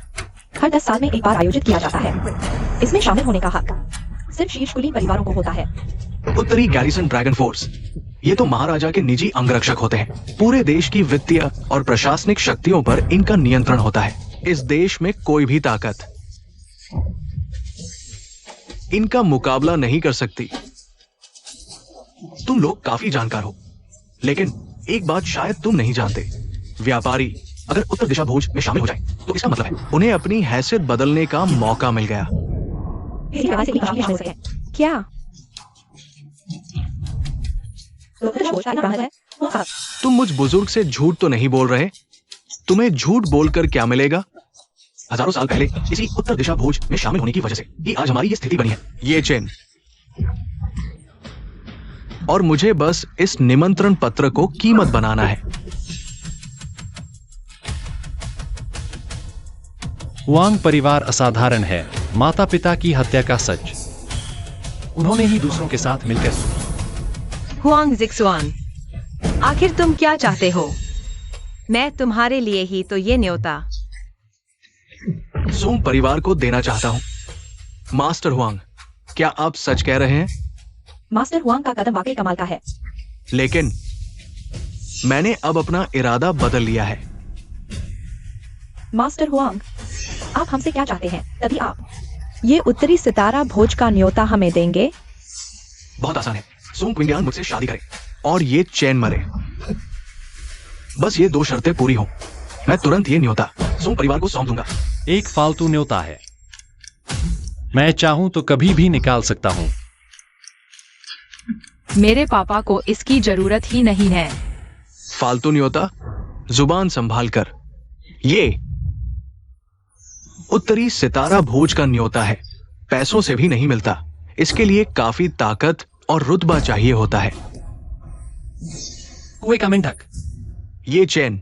हर 10 साल में एक बार आयोजित किया जाता है। इसमें शामिल होने का हक सिर्फ शीर्ष कुलीन परिवारों को होता है। उत्तरी गैरिसन ड्रैगन फोर्स, ये तो महाराजा के निजी अंगरक्षक होते हैं। पूरे देश की वित्तीय और प्रशासनिक शक्तियों पर इनका नियंत्रण होता है। इस देश में कोई भी ताकत इनका मुकाबला नहीं कर सकती। तुम लोग काफी जानकार हो, लेकिन एक बात शायद तुम नहीं जानते। व्यापारी अगर उत्तर दिशा भोज में शामिल हो जाए तो इसका मतलब है उन्हें अपनी हैसियत बदलने का मौका मिल गया। क्या तुम मुझ बुजुर्ग से झूठ तो नहीं बोल रहे? तुम्हें झूठ बोलकर क्या मिलेगा? हजारों साल पहले इसी उत्तर दिशा भोज में शामिल होने की वजह से ही आज हमारी ये स्थिति बनी है। ये चेन, और मुझे बस इस निमंत्रण पत्र को कीमत बनाना है। हुआंग परिवार असाधारण है। माता पिता की हत्या का सच उन्होंने ही दूसरों के साथ मिलकर। हुआंग जिक्सुआन, आखिर तुम क्या चाहते हो? मैं तुम्हारे लिए ही तो ये न्योता सोंग परिवार को देना चाहता हूं। मास्टर हुआंग, क्या आप सच कह रहे हैं? मास्टर हुआंग का कदम वाकई कमाल का है। लेकिन मैंने अब अपना इरादा बदल लिया है। मास्टर हुआंग, आप हमसे क्या चाहते हैं? तभी आप ये उत्तरी सितारा भोज का न्योता हमें देंगे? बहुत आसान है। सोंग क्विंगियान मुझसे शादी करे और ये चैन मरे। बस ये 2 शर्तें पूरी हो, मैं तुरंत ये न्योता सोंग परिवार को सौंप दूंगा। एक फालतू न्योता है। मैं चाहूं तो कभी भी निकाल सकता हूं। मेरे पापा को इसकी जरूरत ही नहीं है। फालतू न्योता? जुबान संभाल कर। ये उत्तरी सितारा भोज का न्योता है। पैसों से भी नहीं मिलता। इसके लिए काफी ताकत और रुतबा चाहिए होता है। कोई कमेंट तक ये चैन,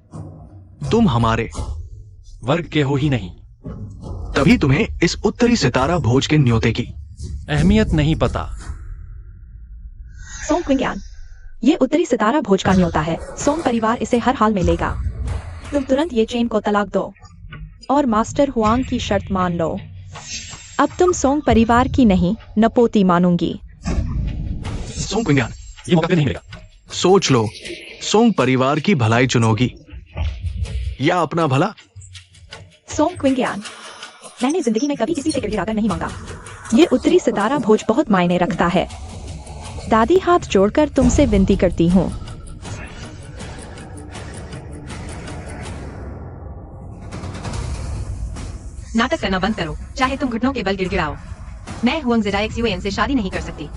तुम हमारे वर्ग के हो ही नहीं, तभी तुम्हें इस उत्तरी सितारा भोज के न्योते की अहमियत नहीं पता। सोंग क्विंगियान, ये उत्तरी सितारा भोज का न्योता है। सोंग परिवार इसे हर हाल में लेगा। तुम तुरंत ये चेन को तलाक दो और मास्टर हुआंग की शर्त मान लो। अब तुम सोंग परिवार की नहीं, नपोती मानूंगी। सोंग क्विंगियान, ये मौका फिर नहीं मिलेगा। सोच लो, सोंग परिवार की भलाई चुनोगी या अपना भला? सोंग क्विंगियान, मैंने जिंदगी में कभी किसी से गिड़गिड़ाकर नहीं मांगा। ये उत्तरी सितारा भोज बहुत मायने रखता है। दादी हाथ जोड़कर तुमसे विनती करती हूँ। नाटक करना बंद करो, चाहे तुम घुटनों के बल गिड़गिड़ाओ। मैं हुआंग ज़ेरा एक्सयूएन से शादी नहीं कर सकती।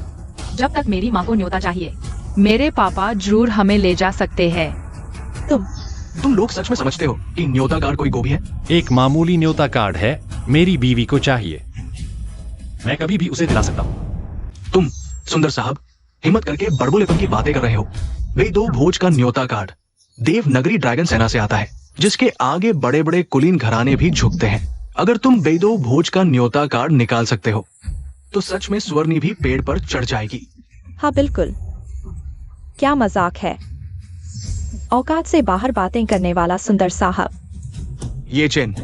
जब तक मेरी माँ को न्योता चाहिए, मेरे पापा जरूर हमें ले जा सकते हैं। तुम लोग सच में समझते हो कि न्योता कार्ड कोई गोभी है? एक मामूली न्योता कार्ड है। मेरी बीवी को चाहिए। मैं कभी भी उसे दिला सकता हूं। तुम सुंदर साहब हिम्मत करके बड़बोलेपन की बातें कर रहे हो। बेदो भोज का न्योता कार्ड देवनगरी ड्रैगन सेना से आता है, जिसके आगे बड़े बड़े कुलीन घराने भी झुकते हैं। अगर तुम बेदो भोज का न्योता कार्ड निकाल सकते हो तो सच में स्वर्णी भी पेड़ पर चढ़ जाएगी। हाँ बिल्कुल, क्या मजाक है। औकात से बाहर बातें करने वाला सुंदर साहब। ये चेन,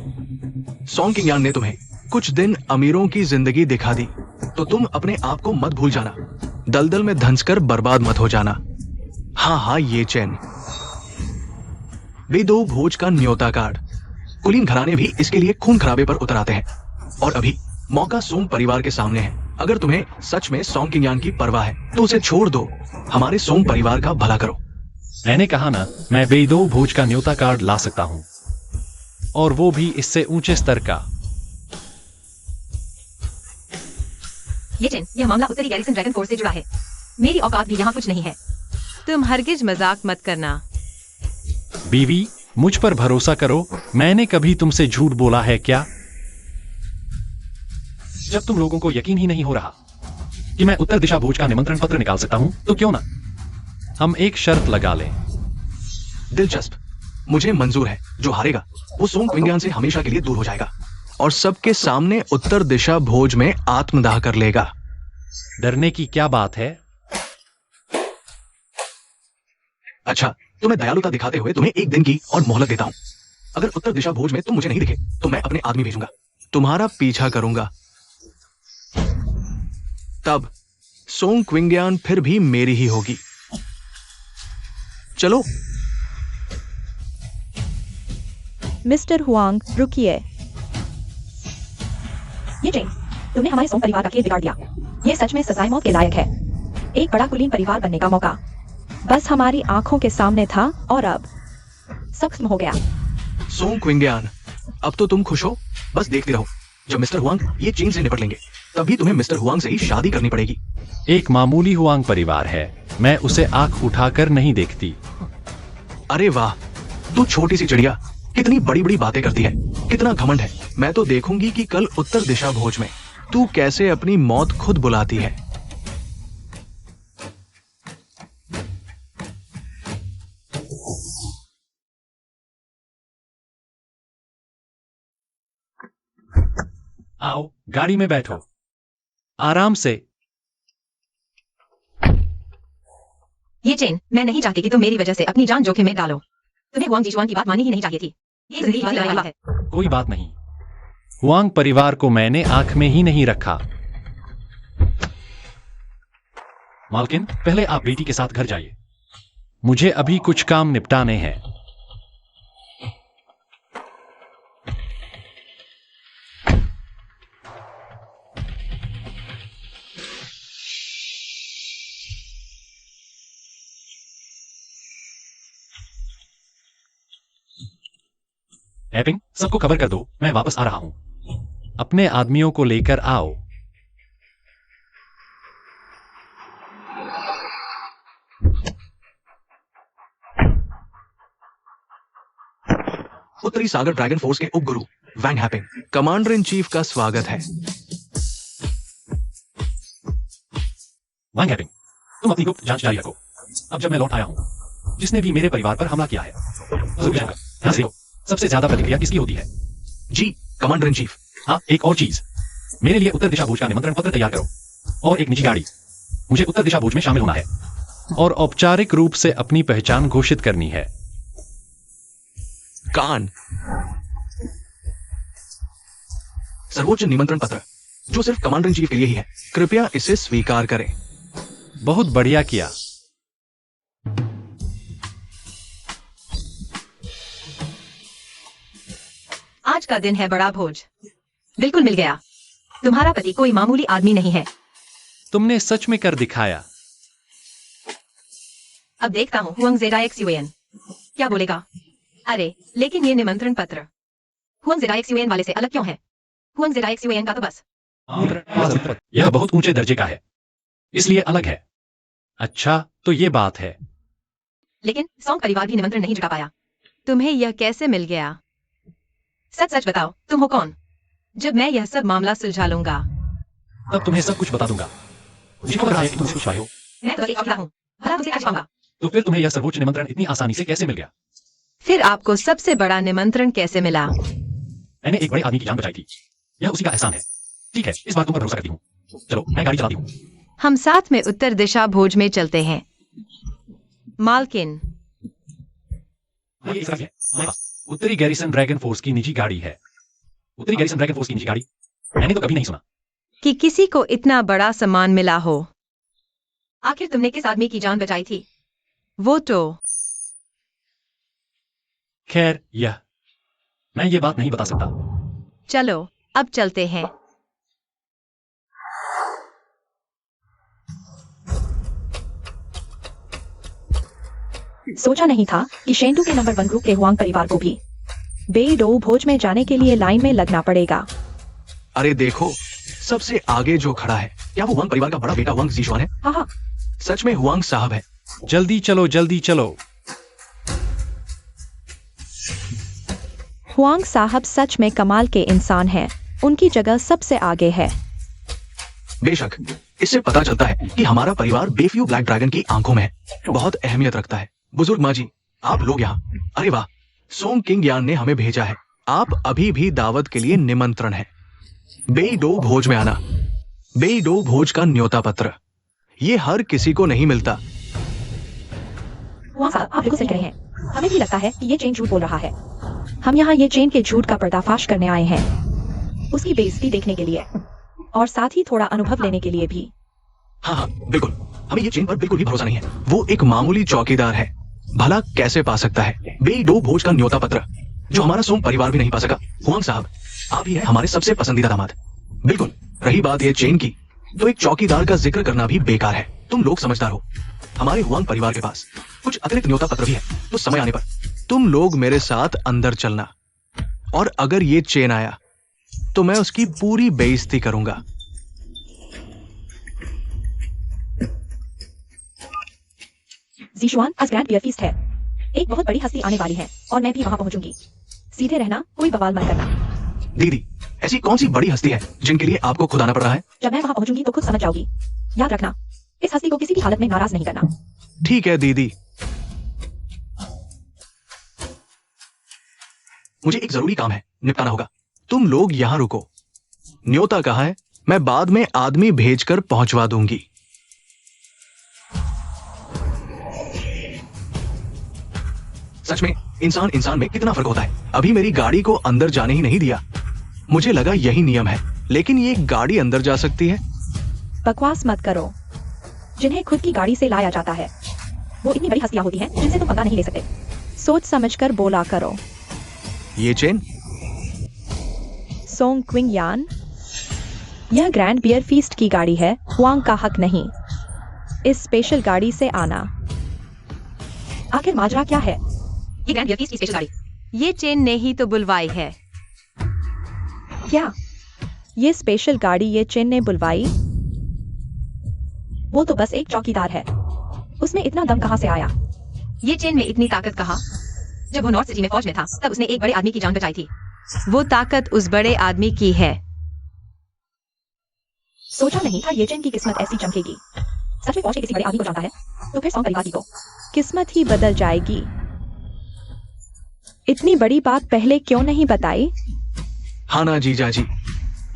सॉन्ग किंग यान ने तुम्हें कुछ दिन अमीरों की जिंदगी दिखा दी, तो तुम अपने आप को मत भूल जाना, दलदल में धंसकर बर्बाद मत हो जाना। हाँ, ये चेन बेदो भोज का न्योता कार्ड। कुलीन घराने भी इसके लिए खून खराबे पर उतर आते हैं, और अभी मौका सोंग परिवार के सामने है। अगर तुम्हें सच में सॉन्ग किंग यान की परवाह है तो उसे छोड़ दो, हमारे सोंग परिवार का भला करो। मैंने कहा ना, मैं बेदो भोज का न्योता कार्ड ला सकता हूं, और वो भी इससे ऊंचे स्तर का। ये चेन, यह मामला उत्तरी गैरिसन ड्रैगन फोर्स से जुड़ा है। मेरी औकात भी यहाँ कुछ नहीं है। तुम हरगिज मजाक मत करना। बीवी, मुझ पर भरोसा करो, मैंने कभी तुमसे झूठ बोला है क्या? जब तुम लोगों को यकीन ही नहीं हो रहा कि मैं उत्तर दिशा भोज का निमंत्रण पत्र निकाल सकता हूं, तो क्यों ना हम एक शर्त लगा लें। दिलचस्प, मुझे मंजूर है। जो हारेगा वो सोंग किंग यान से हमेशा के लिए दूर हो जाएगा और सबके सामने उत्तर दिशा भोज में आत्मदाह कर लेगा। डरने की क्या बात है? अच्छा, तुम्हें दयालुता दिखाते हुए तुम्हें एक दिन की और मोहलत देता हूं। अगर उत्तर दिशा भोज में तुम मुझे नहीं दिखे तो मैं अपने आदमी भेजूंगा, तुम्हारा पीछा करूंगा। तब सोंग किंग यान फिर भी मेरी ही होगी। चलो। मिस्टर हुआंग, रुकिए। ये चेन, तुमने हमारे सोंग परिवार का खेल बिगाड़ दिया। ये सच में सजाए मौत के लायक है। एक बड़ा कुलीन परिवार बनने का मौका बस हमारी आंखों के सामने था और अब सब खत्म हो गया। सोंग किंग यान, अब तो तुम खुश हो? बस देखते रहो, जब मिस्टर हुआंग ये चेन से निपट लेंगे तभी तुम्हें मिस्टर हुआंग से ही शादी करनी पड़ेगी। एक मामूली हुआंग परिवार है, मैं उसे आंख उठाकर नहीं देखती। अरे वाह, तू छोटी सी चिड़िया कितनी बड़ी बड़ी बातें करती है, कितना घमंड है। मैं तो देखूंगी कि कल उत्तर दिशा भोज में तू कैसे अपनी मौत खुद बुलाती है। आओ, गाड़ी में बैठो, आराम से। ये चेन, मैं नहीं चाहती कि तुम मेरी वजह से अपनी जान जोखिम में डालो। तुम्हें हुआंग जीशुआन की बात माननी ही नहीं चाहिए थी। ये जिंदगी वाली लड़ाई है। कोई बात नहीं, हुआंग परिवार को मैंने आंख में ही नहीं रखा। मालकिन, पहले आप बेटी के साथ घर जाइए। मुझे अभी कुछ काम निपटाने हैं। एपिंग, सबको खबर कर दो, मैं वापस आ रहा हूं। अपने आदमियों को लेकर आओ। उत्तरी सागर ड्रैगन फोर्स के उप गुरु वैंग हैपिंग, कमांडर इन चीफ का स्वागत है। वांग हैपिंग, तुम अपनी गुप्त जांच जारी रखो। अब जब मैं लौट आया हूं, जिसने भी मेरे परिवार पर हमला किया है, जरूर जाऊंगा। ध्यान से देखो, सबसे ज्यादा प्रतिक्रिया किसकी होती है? जी कमांडर इन चीफ। हाँ, एक और चीज, मेरे लिए उत्तर दिशा भोज का निमंत्रण पत्र तैयार करो, और एक निजी गाड़ी। मुझे उत्तर दिशा भोज में शामिल होना है, और औपचारिक रूप से अपनी पहचान घोषित करनी है। कान, सर्वोच्च निमंत्रण पत्र जो सिर्फ कमांडर इन चीफ के लिए ही है, कृपया इसे स्वीकार करें। बहुत बढ़िया किया। आज का दिन है बड़ा भोज। बिल्कुल मिल गया। तुम्हारा पति कोई मामूली आदमी नहीं है। तुमने सच में कर दिखाया। अब देखता हूँ हुआंग ज़ेडा एक्सयूएन क्या बोलेगा। अरे, लेकिन ये निमंत्रण पत्र हुआंग ज़ेडा एक्सयूएन वाले से अलग क्यों है? हुआंग ज़ेडा एक्सयूएन का तो बस यह बहुत ऊंचे दर्जे का है, इसलिए अलग है। अच्छा, तो ये बात है। लेकिन सॉन्ग परिवार भी निमंत्रण नहीं जुटा पाया। तुम्हें यह कैसे मिल गया? सच सच बताओ, तुम हो कौन? जब मैं यह सब मामला सुलझा लूंगा तब तुम्हें सब कुछ बता दूंगा। मुझे खबर है कि तुम खुश आए हो। मैं तो एक अकेला हूँ, भला तुझे आज पाऊंगा। तो फिर तुम्हें यह सर्वोच्च निमंत्रण इतनी आसानी से कैसे मिल गया? फिर आपको सबसे बड़ा निमंत्रण कैसे मिला? मैंने एक बड़े आदमी की जान बचाई थी। यह उसी का एहसान है। ठीक है, इस बात तुम पर भरोसा करती हूँ। चलो, मैं गाड़ी चलाती हूँ। हम साथ में उत्तर दिशा भोज में चलते हैं। मालकिन, ये इस तरफ है, हमारे पास उत्तरी गैरिसन ड्रैगन फोर्स की निजी गाड़ी है। उत्तरी गैरिसन ड्रैगन फोर्स की निजी गाड़ी? मैंने तो कभी नहीं सुना। कि किसी को इतना बड़ा सम्मान मिला हो। आखिर तुमने किस आदमी की जान बचाई थी? वो तो खैर, मैं ये बात नहीं बता सकता। चलो, अब चलते हैं। सोचा नहीं था कि शेंडू के नंबर 1 ग्रुप के हुआंग परिवार को भी बेईडो भोज में जाने के लिए लाइन में लगना पड़ेगा। अरे देखो, सबसे आगे जो खड़ा है, क्या वो हुआंग परिवार का बड़ा बेटा हुआंग जीशुआन है? हाँ हाँ, सच में हुआंग साहब है। जल्दी चलो, जल्दी चलो। हुआंग साहब सच में कमाल के इंसान हैं। उनकी जगह सबसे आगे है। बेशक, इससे पता चलता है कि हमारा परिवार बेफ्यू ब्लैक ड्रैगन की आंखों में बहुत अहमियत रखता है। बुजुर्ग माँ जी, आप लोग यहाँ। अरे वाह, सोंग किंग यान ने हमें भेजा है। आप अभी भी दावत के लिए निमंत्रण है। बेईडो भोज में आना। बेईडो भोज का न्योता पत्र, ये हर किसी को नहीं मिलता। हुआंग साहब, आप बिल्कुल सही कह रहे हैं। हमें भी लगता है कि ये चेन झूठ बोल रहा है। हम यहाँ ये चेन के झूठ का पर्दाफाश करने आए हैं, उसकी बेइज्जती देखने के लिए और साथ ही थोड़ा अनुभव लेने के लिए भी। हाँ हाँ, बिल्कुल। हमें ये चेन पर बिल्कुल भी भरोसा नहीं है। वो एक मामूली चौकीदार है, भला कैसे पा सकता है बेईडो भोज का न्योता पत्र, जो हमारा सोम परिवार भी नहीं पा सका। हुआंग साहब, आप ही हैं हमारे सबसे पसंदीदा दामाद। बिल्कुल। रही बात ये चेन की, तो एक चौकीदार का जिक्र करना भी बेकार है। तुम लोग समझदार हो। हमारे हुआंग परिवार के पास कुछ अतिरिक्त न्योता पत्र भी है, तो समय आने पर तुम लोग मेरे साथ अंदर चलना, और अगर ये चेन आया तो मैं उसकी पूरी बेइज्जती करूंगा। जीशुआन, आज ग्रैंड बियर फीस्ट है। एक बहुत बड़ी हस्ती आने वाली है और मैं भी वहां पहुंचूंगी। सीधे रहना, कोई बवाल मत करना। दीदी, ऐसी कौन सी बड़ी हस्ती है जिनके लिए आपको खुद आना पड़ रहा है? जब मैं वहां पहुंचूंगी तो खुद समझ जाओगी। याद रखना, इस हस्ती को किसी भी हालत में नाराज नहीं करना। ठीक है दीदी। मुझे एक जरूरी काम है, निपटाना होगा। तुम लोग यहाँ रुको। न्योता कहाँ है? मैं बाद में आदमी भेजकर पहुंचवा दूंगी। सच में इंसान इंसान में कितना फर्क होता है। अभी मेरी गाड़ी को अंदर जाने ही नहीं दिया। मुझे लगा यही नियम है, लेकिन ये गाड़ी अंदर जा सकती है। बकवास मत करो। जिन्हें खुद की गाड़ी से लाया जाता है, वो इतनी बड़ी हस्तियां होती हैं जिनसे तुम पंगा नहीं ले सकते। सोच समझकर बोला करो। ये चेन? सोंग क्विंग यान, यह ग्रैंड बियर फीस्ट की गाड़ी है, हुआंग का हक नहीं। इस स्पेशल गाड़ी से आना। आखिर माजरा क्या है? ये ग्रैंड बियर फीस्ट की स्पेशल गाड़ी। ये चेन ने ही तो बुलवाई है। क्या ये स्पेशल गाड़ी ये चेन ने बुलवाई? वो तो बस एक चौकीदार है, उसमें इतना दम कहां से आया? ये चेन में इतनी ताकत कहा? जब वो नॉर्थ सिटी में फौज में था, तब उसने एक बड़े आदमी की जान बचाई थी। वो ताकत उस बड़े आदमी की है। सोचा नहीं था ये चेन की किस्मत ऐसी चमकेगी। सच में फौज के किसी बड़े आदमी को जानता है, तो फिर सॉन्ग परिवार की को किस्मत ही बदल जाएगी। इतनी बड़ी बात पहले क्यों नहीं बताई? हाँ ना जीजा जी,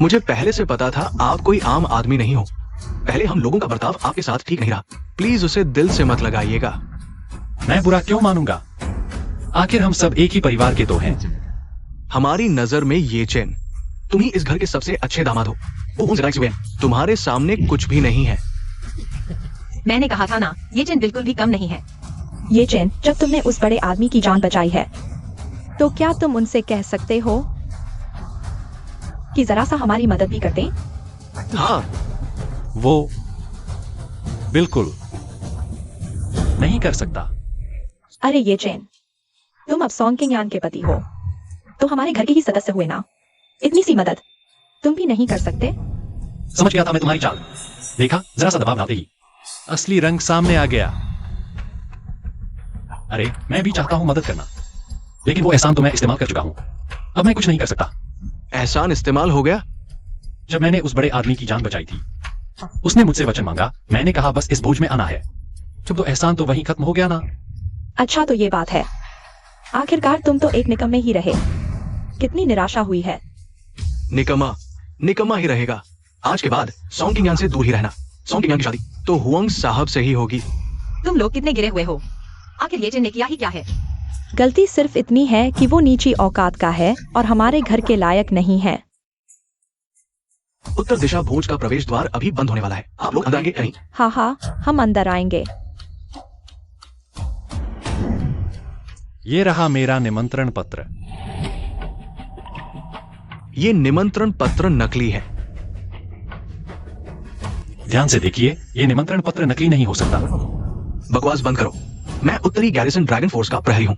मुझे पहले से पता था आप कोई आम आदमी नहीं हो। पहले हम लोगों का बर्ताव आपके साथ ठीक नहीं रहा। प्लीज उसे दिल से मत लगाइएगा। मैं बुरा क्यों मानूंगा? आखिर हम सब एक ही परिवार के तो हैं। हमारी नजर में ये चेन, तुम ही इस घर के सबसे अच्छे दामाद हो। वो उन जगह से तुम्हारे सामने कुछ भी नहीं है। मैंने कहा था ना, ये चेन बिल्कुल भी कम नहीं है। ये चेन, जब तुमने उस बड़े आदमी की जान बचाई है, तो क्या तुम उनसे कह सकते हो कि जरा सा हमारी मदद भी करते? हाँ, वो बिल्कुल नहीं कर सकता। अरे ये चेन, तुम अब सॉन्ग किंग यान के पति हो, तो हमारे घर के ही सदस्य हुए ना। इतनी सी मदद तुम भी नहीं कर सकते? समझ गया था मैं तुम्हारी चाल। देखा, जरा सा दबाव डालते ही असली रंग सामने आ गया। अरे, मैं भी चाहता हूं मदद करना, लेकिन वो एहसान तो मैं इस्तेमाल कर चुका हूं। अब मैं कुछ नहीं कर सकता। एहसान इस्तेमाल हो गया? जब मैंने उस बड़े आदमी की जान बचाई थी, उसने मुझसे वचन मांगा। मैंने कहा बस इस भोज में आना है। तो एहसान तो वहीं खत्म हो गया ना। अच्छा तो ये बात है, आखिरकार तुम तो एक निकम्मे ही रहे। कितनी निराशा हुई है। निकम्मा निकम्मा ही रहेगा। आज के बाद सॉन्ग किंग यान से दूर ही रहना। सॉन्ग किंग यान की शादी तो हुआंग साहब से ही होगी। तुम लोग कितने गिरे हुए हो। आखिर ये ने किया ही क्या है। गलती सिर्फ इतनी है कि वो नीची औकात का है और हमारे घर के लायक नहीं है। उत्तर दिशा भोज का प्रवेश द्वार अभी बंद होने वाला है। आप लोग अंदर आएंगे या नहीं? हाँ हाँ, हम अंदर आएंगे। ये रहा मेरा निमंत्रण पत्र। ये निमंत्रण पत्र नकली है। ध्यान से देखिए, ये निमंत्रण पत्र नकली नहीं हो सकता। बकवास बंद करो। मैं उत्तरी गैरिसन ड्रैगन फोर्स का प्रहरी हूँ।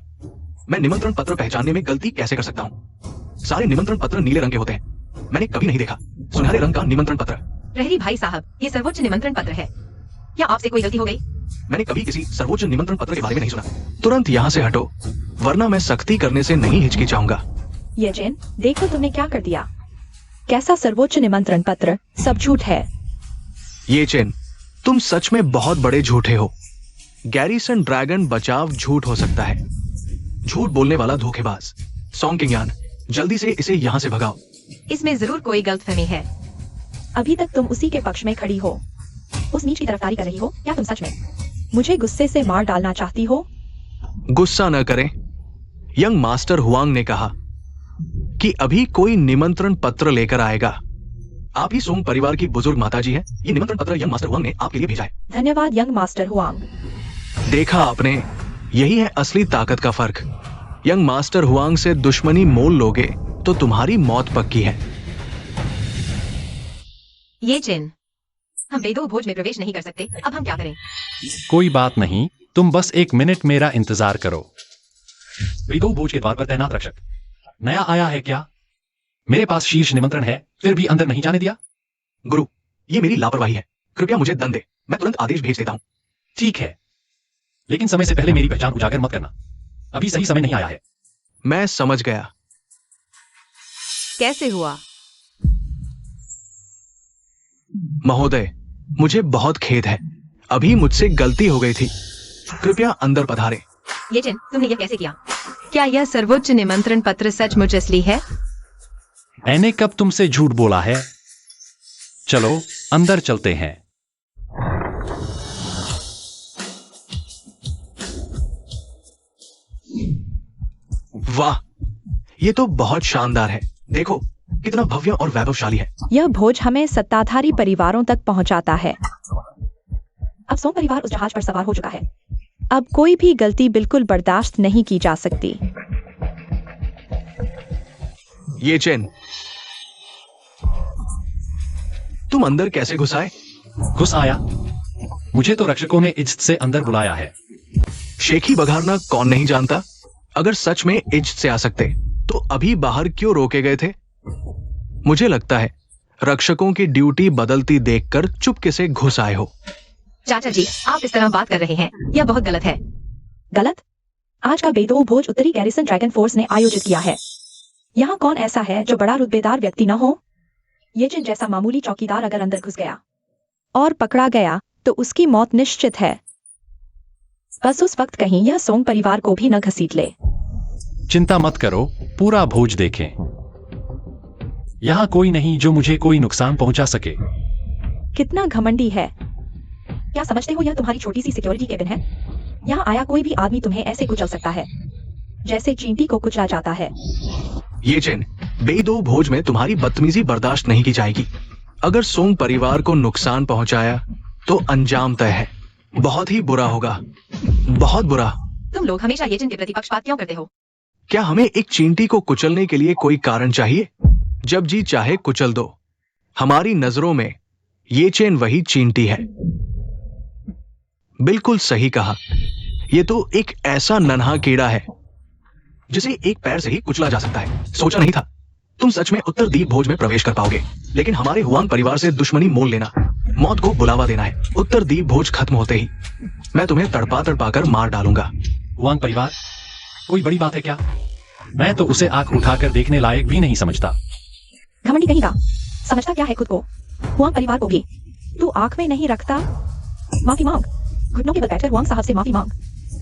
मैं निमंत्रण पत्र पहचानने में गलती कैसे कर सकता हूँ? सारे निमंत्रण पत्र नीले रंग के होते हैं। मैंने कभी नहीं देखा सुनहरे रंग का निमंत्रण पत्र। प्रहरी भाई साहब, ये सर्वोच्च निमंत्रण पत्र है। क्या आपसे कोई गलती हो गई? मैंने कभी किसी सर्वोच्च निमंत्रण पत्र के बारे में नहीं सुना। तुरंत यहाँ से हटो, वरना मैं सख्ती करने से नहीं हिचकिचाऊंगा। ये जेन, देखो तुमने क्या कर दिया। कैसा सर्वोच्च निमंत्रण पत्र, सब झूठ है। ये चेन, तुम सच में बहुत बड़े झूठे हो। गैरिसन ड्रैगन बचाव झूठ हो सकता है। झूठ बोलने वाला धोखेबाज। सॉन्ग किंग यान, जल्दी से इसे यहाँ से भगाओ। इसमें जरूर कोई गलतफहमी है। अभी तक तुम उसी के पक्ष में खड़ी हो, उस नीच की तरफदारी कर रही हो। क्या तुम सच में मुझे गुस्से से मार डालना चाहती हो? गुस्सा न करें। यंग मास्टर हुआंग ने कहा कि अभी कोई निमंत्रण पत्र लेकर आएगा। आप ही सोंग परिवार की बुजुर्ग माताजी हैं। ये निमंत्रण पत्र यंग मास्टर हुआंग ने आपके लिए भेजा है। धन्यवाद यंग मास्टर हुआंग। देखा आपने, यही है असली ताकत का फर्क। यंग मास्टर हुआंग से दुश्मनी मोल लोगे तो तुम्हारी मौत पक्की है। ये चिन, हम बेदो भोज में प्रवेश नहीं कर सकते। अब हम क्या करें? कोई बात नहीं, तुम बस 1 मिनट मेरा इंतजार करो। वेदो भोज के द्वार पर तैनात रक्षक नया आया है क्या? मेरे पास शीर्ष निमंत्रण है, फिर भी अंदर नहीं जाने दिया। गुरु, ये मेरी लापरवाही है। कृपया मुझे दंड दे, मैं तुरंत आदेश भेज देता हूँ। ठीक है, लेकिन समय से पहले मेरी पहचान उजागर मत करना। अभी सही समय नहीं आया है। मैं समझ गया। कैसे हुआ? महोदय, मुझे बहुत खेद है। अभी मुझसे गलती हो गई थी। कृपया अंदर पधारें। ये चिन, तुमने यह कैसे किया? क्या यह सर्वोच्च निमंत्रण पत्र सचमुच असली है? मैंने कब तुमसे झूठ बोला है? चलो अंदर चलते हैं। वाह, ये तो बहुत शानदार है। देखो कितना भव्य और वैभवशाली है। यह भोज हमें सत्ताधारी परिवारों तक पहुंचाता है। अब सोंग परिवार उस जहाज पर सवार हो चुका है। अब कोई भी गलती बिल्कुल बर्दाश्त नहीं की जा सकती। ये चेन, तुम अंदर कैसे घुस आए? घुस आया? मुझे तो रक्षकों ने इज्जत से अंदर बुलाया है। शेखी बघारना कौन नहीं जानता। अगर सच में इज्जत से आ सकते तो अभी बाहर क्यों रोके गए थे? मुझे लगता है रक्षकों की ड्यूटी बदलती देखकर चुपके से घुस आए हो। चाचा जी, आप इस तरह बात कर रहे हैं, यह बहुत गलत है। गलत? आज का बेदो भोज उत्तरी गैरिसन ड्रैगन फोर्स ने आयोजित किया है। यहाँ कौन ऐसा है जो बड़ा रुतबेदार व्यक्ति न हो? ये जिन जैसा मामूली चौकीदार अगर अंदर घुस गया और पकड़ा गया तो उसकी मौत निश्चित है। बस उस वक्त कहीं यह सोंग परिवार को भी न घसीट ले। चिंता मत करो, पूरा भोज देखें। यहां कोई नहीं जो मुझे कोई नुकसान पहुंचा सके। कितना घमंडी है। क्या समझते हो यह तुम्हारी छोटी सी सिक्योरिटी केबिन है? यहाँ आया कोई भी आदमी तुम्हें ऐसे कुचल सकता है जैसे चींटी को कुचला जाता है। ये चेन, बेदो भोज में तुम्हारी बदतमीजी बर्दाश्त नहीं की जाएगी। अगर सोंग परिवार को नुकसान पहुंचाया तो अंजाम तय है। बहुत ही बुरा होगा, बहुत बुरा। तुम लोग हमेशा ये चिन के प्रति पक्षपात क्यों करते हो? क्या हमें एक चींटी को कुचलने के लिए कोई कारण चाहिए? जब जी चाहे कुचल दो। हमारी नजरों में ये चेन वही चींटी है। बिल्कुल सही कहा। ये तो एक ऐसा नन्हा कीड़ा है जिसे एक पैर से ही कुचला जा सकता है। सोचा नहीं था तुम सच में उत्तर द्वीप भोज में प्रवेश कर पाओगे। लेकिन हमारे हुआंग परिवार से दुश्मनी मोल लेना, मौत को बुलावा देना है। उत्तर द्वीप भोज खत्म होते ही मैं तुम्हें तड़पा तड़पा कर मार डालूंगा। हुआंग परिवार कोई बड़ी बात है क्या? मैं तो उसे आंख उठाकर देखने लायक भी नहीं समझता। घमंडी कहीं का। समझता क्या है खुद को? हुआंग परिवार को भी तू आंख में नहीं रखता? माफी मांग। घुटनों के बल बैठकर हुआंग साहब से माफी मांग।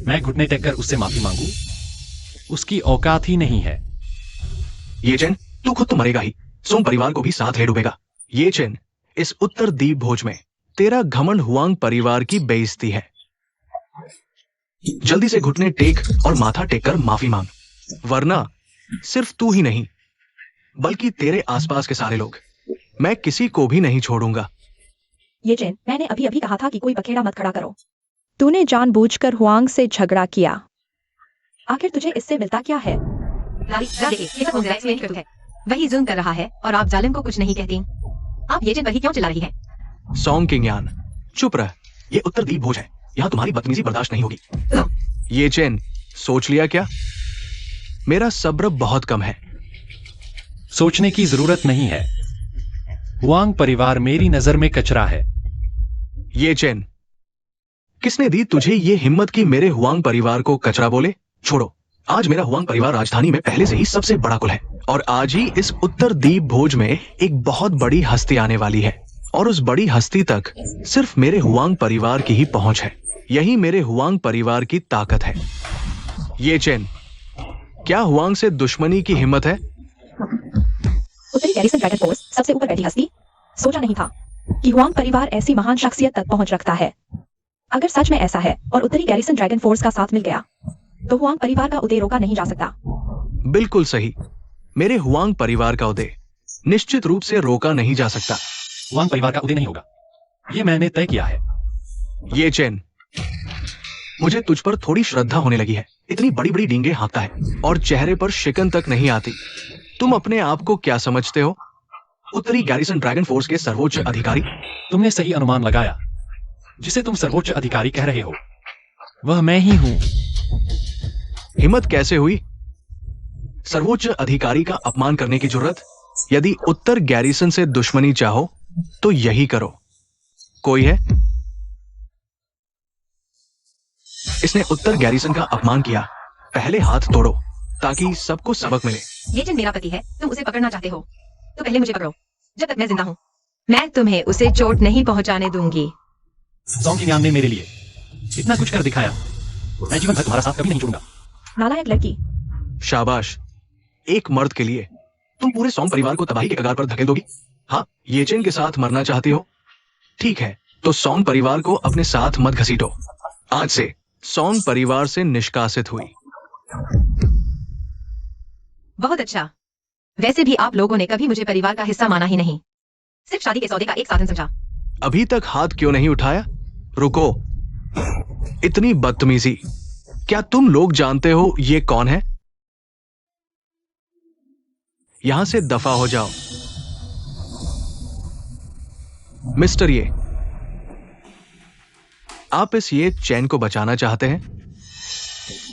मैं घुटने टेक कर उससे माफी मांगू? उसकी औकात ही नहीं है। ये चेन, तू खुद तो मरेगा ही, सोंग परिवार को भी साथ ले डूबेगा। ये चेन, इस उत्तर द्वीप भोज में तेरा घमंड हुआंग परिवार की बेइज्जती है। जल्दी से घुटने टेक और माथा टेक कर माफी मांग, वरना सिर्फ तू ही नहीं बल्कि तेरे आसपास के सारे लोग, मैं किसी को भी नहीं छोड़ूंगा। ये चेन, मैंने अभी अभी कहा था कि कोई बखेड़ा मत खड़ा करो। तूने जानबूझकर हुआंग से झगड़ा किया। आखिर तुझे इससे मिलता क्या है? लारी, जरा देखिए, ये सब होंगज़ेराई एक्सप्लेन करतू है। वही जुल्म कर रहा है और आप जालिम को कुछ नहीं कहती। आप ये चेन पर ही क्यों चिल्ला रही है? सॉन्ग किंगयान, चुप रह। ये उत्तर द्वीप भोज है, यहाँ तुम्हारी बदतमीजी बर्दाश्त नहीं होगी। ये चेन, सोच लिया क्या? मेरा सब्र बहुत कम है। सोचने की जरूरत नहीं है। हुआंग परिवार मेरी नजर में कचरा है। ये चेन, किसने दी तुझे ये हिम्मत कि मेरे हुआंग परिवार को कचरा बोले? छोड़ो, आज मेरा हुआंग परिवार राजधानी में पहले से ही सबसे बड़ा कुल है और आज ही इस उत्तर द्वीप भोज में एक बहुत बड़ी हस्ती आने वाली है और उस बड़ी हस्ती तक सिर्फ मेरे हुआंग परिवार की ही पहुंच है। यही मेरे हुआंग परिवार की ताकत है। ये चेन, क्या हुआंग से दुश्मनी की हिम्मत है? उत्तरी गैरिसन ड्रैगन फोर्स सबसे ऊपर बैठी हस्ती, सोचा नहीं था कि हुआंग परिवार ऐसी महान शख्सियत तक पहुंच रखता है। अगर सच में ऐसा है और उत्तरी गैरिसन ड्रैगन फोर्स का साथ मिल गया तो हुआंग परिवार का उदय रोका नहीं जा सकता। बिल्कुल सही, मेरे हुआंग परिवार का उदय निश्चित रूप से रोका नहीं जा सकता। हुआंग परिवार का उदय नहीं होगा, ये मैंने तय किया है। ये चेन, मुझे तुझ पर थोड़ी श्रद्धा होने लगी है। इतनी बड़ी बड़ी डींगे हाँकता है और चेहरे पर शिकन तक नहीं आती। तुम अपने आप को क्या समझते हो? उत्तरी गैरिसन ड्रैगन फोर्स के सर्वोच्च अधिकारी? तुमने सही अनुमान लगाया। जिसे तुम सर्वोच्च अधिकारी कह रहे हो वह मैं ही हूं। हिम्मत कैसे हुई सर्वोच्च अधिकारी का अपमान करने की जरूरत? यदि उत्तर गैरिसन से दुश्मनी चाहो तो यही करो। कोई है? इसने उत्तर गैरिसन का अपमान किया। पहले हाथ तोड़ो ताकि सबको सबक मिले। ये चेन मेरा पति है, तुम उसे पकड़ना चाहते हो तो पहले मुझे पकड़ो जब तक मैं जिंदा हूँ। मैं तुम्हें उसे चोट नहीं पहुंचाने दूंगी। सॉन्ग किंगयान ने मेरे लिए इतना कुछ कर दिखाया, मैं जीवन भर तुम्हारा साथ कभी नहीं छोड़ूंगा। नालायक लड़की। शाबाश, एक मर्द के लिए तुम पूरे सॉन्ग परिवार को तबाही के कगार पर धकेल दोगी। हाँ, ये चेन के साथ मरना चाहती हो? ठीक है, तो सॉन्ग परिवार को अपने साथ मत घसीटो। आज से सॉन्ग परिवार से निष्कासित हुई। बहुत अच्छा। वैसे भी आप लोगों ने कभी मुझे परिवार का हिस्सा माना ही नहीं, सिर्फ शादी के सौदे का एक साधन समझा। अभी तक हाथ क्यों नहीं उठाया? रुको, इतनी बदतमीजी। क्या तुम लोग जानते हो ये कौन है? यहां से दफा हो जाओ। मिस्टर ये, आप इस ये चैन को बचाना चाहते हैं?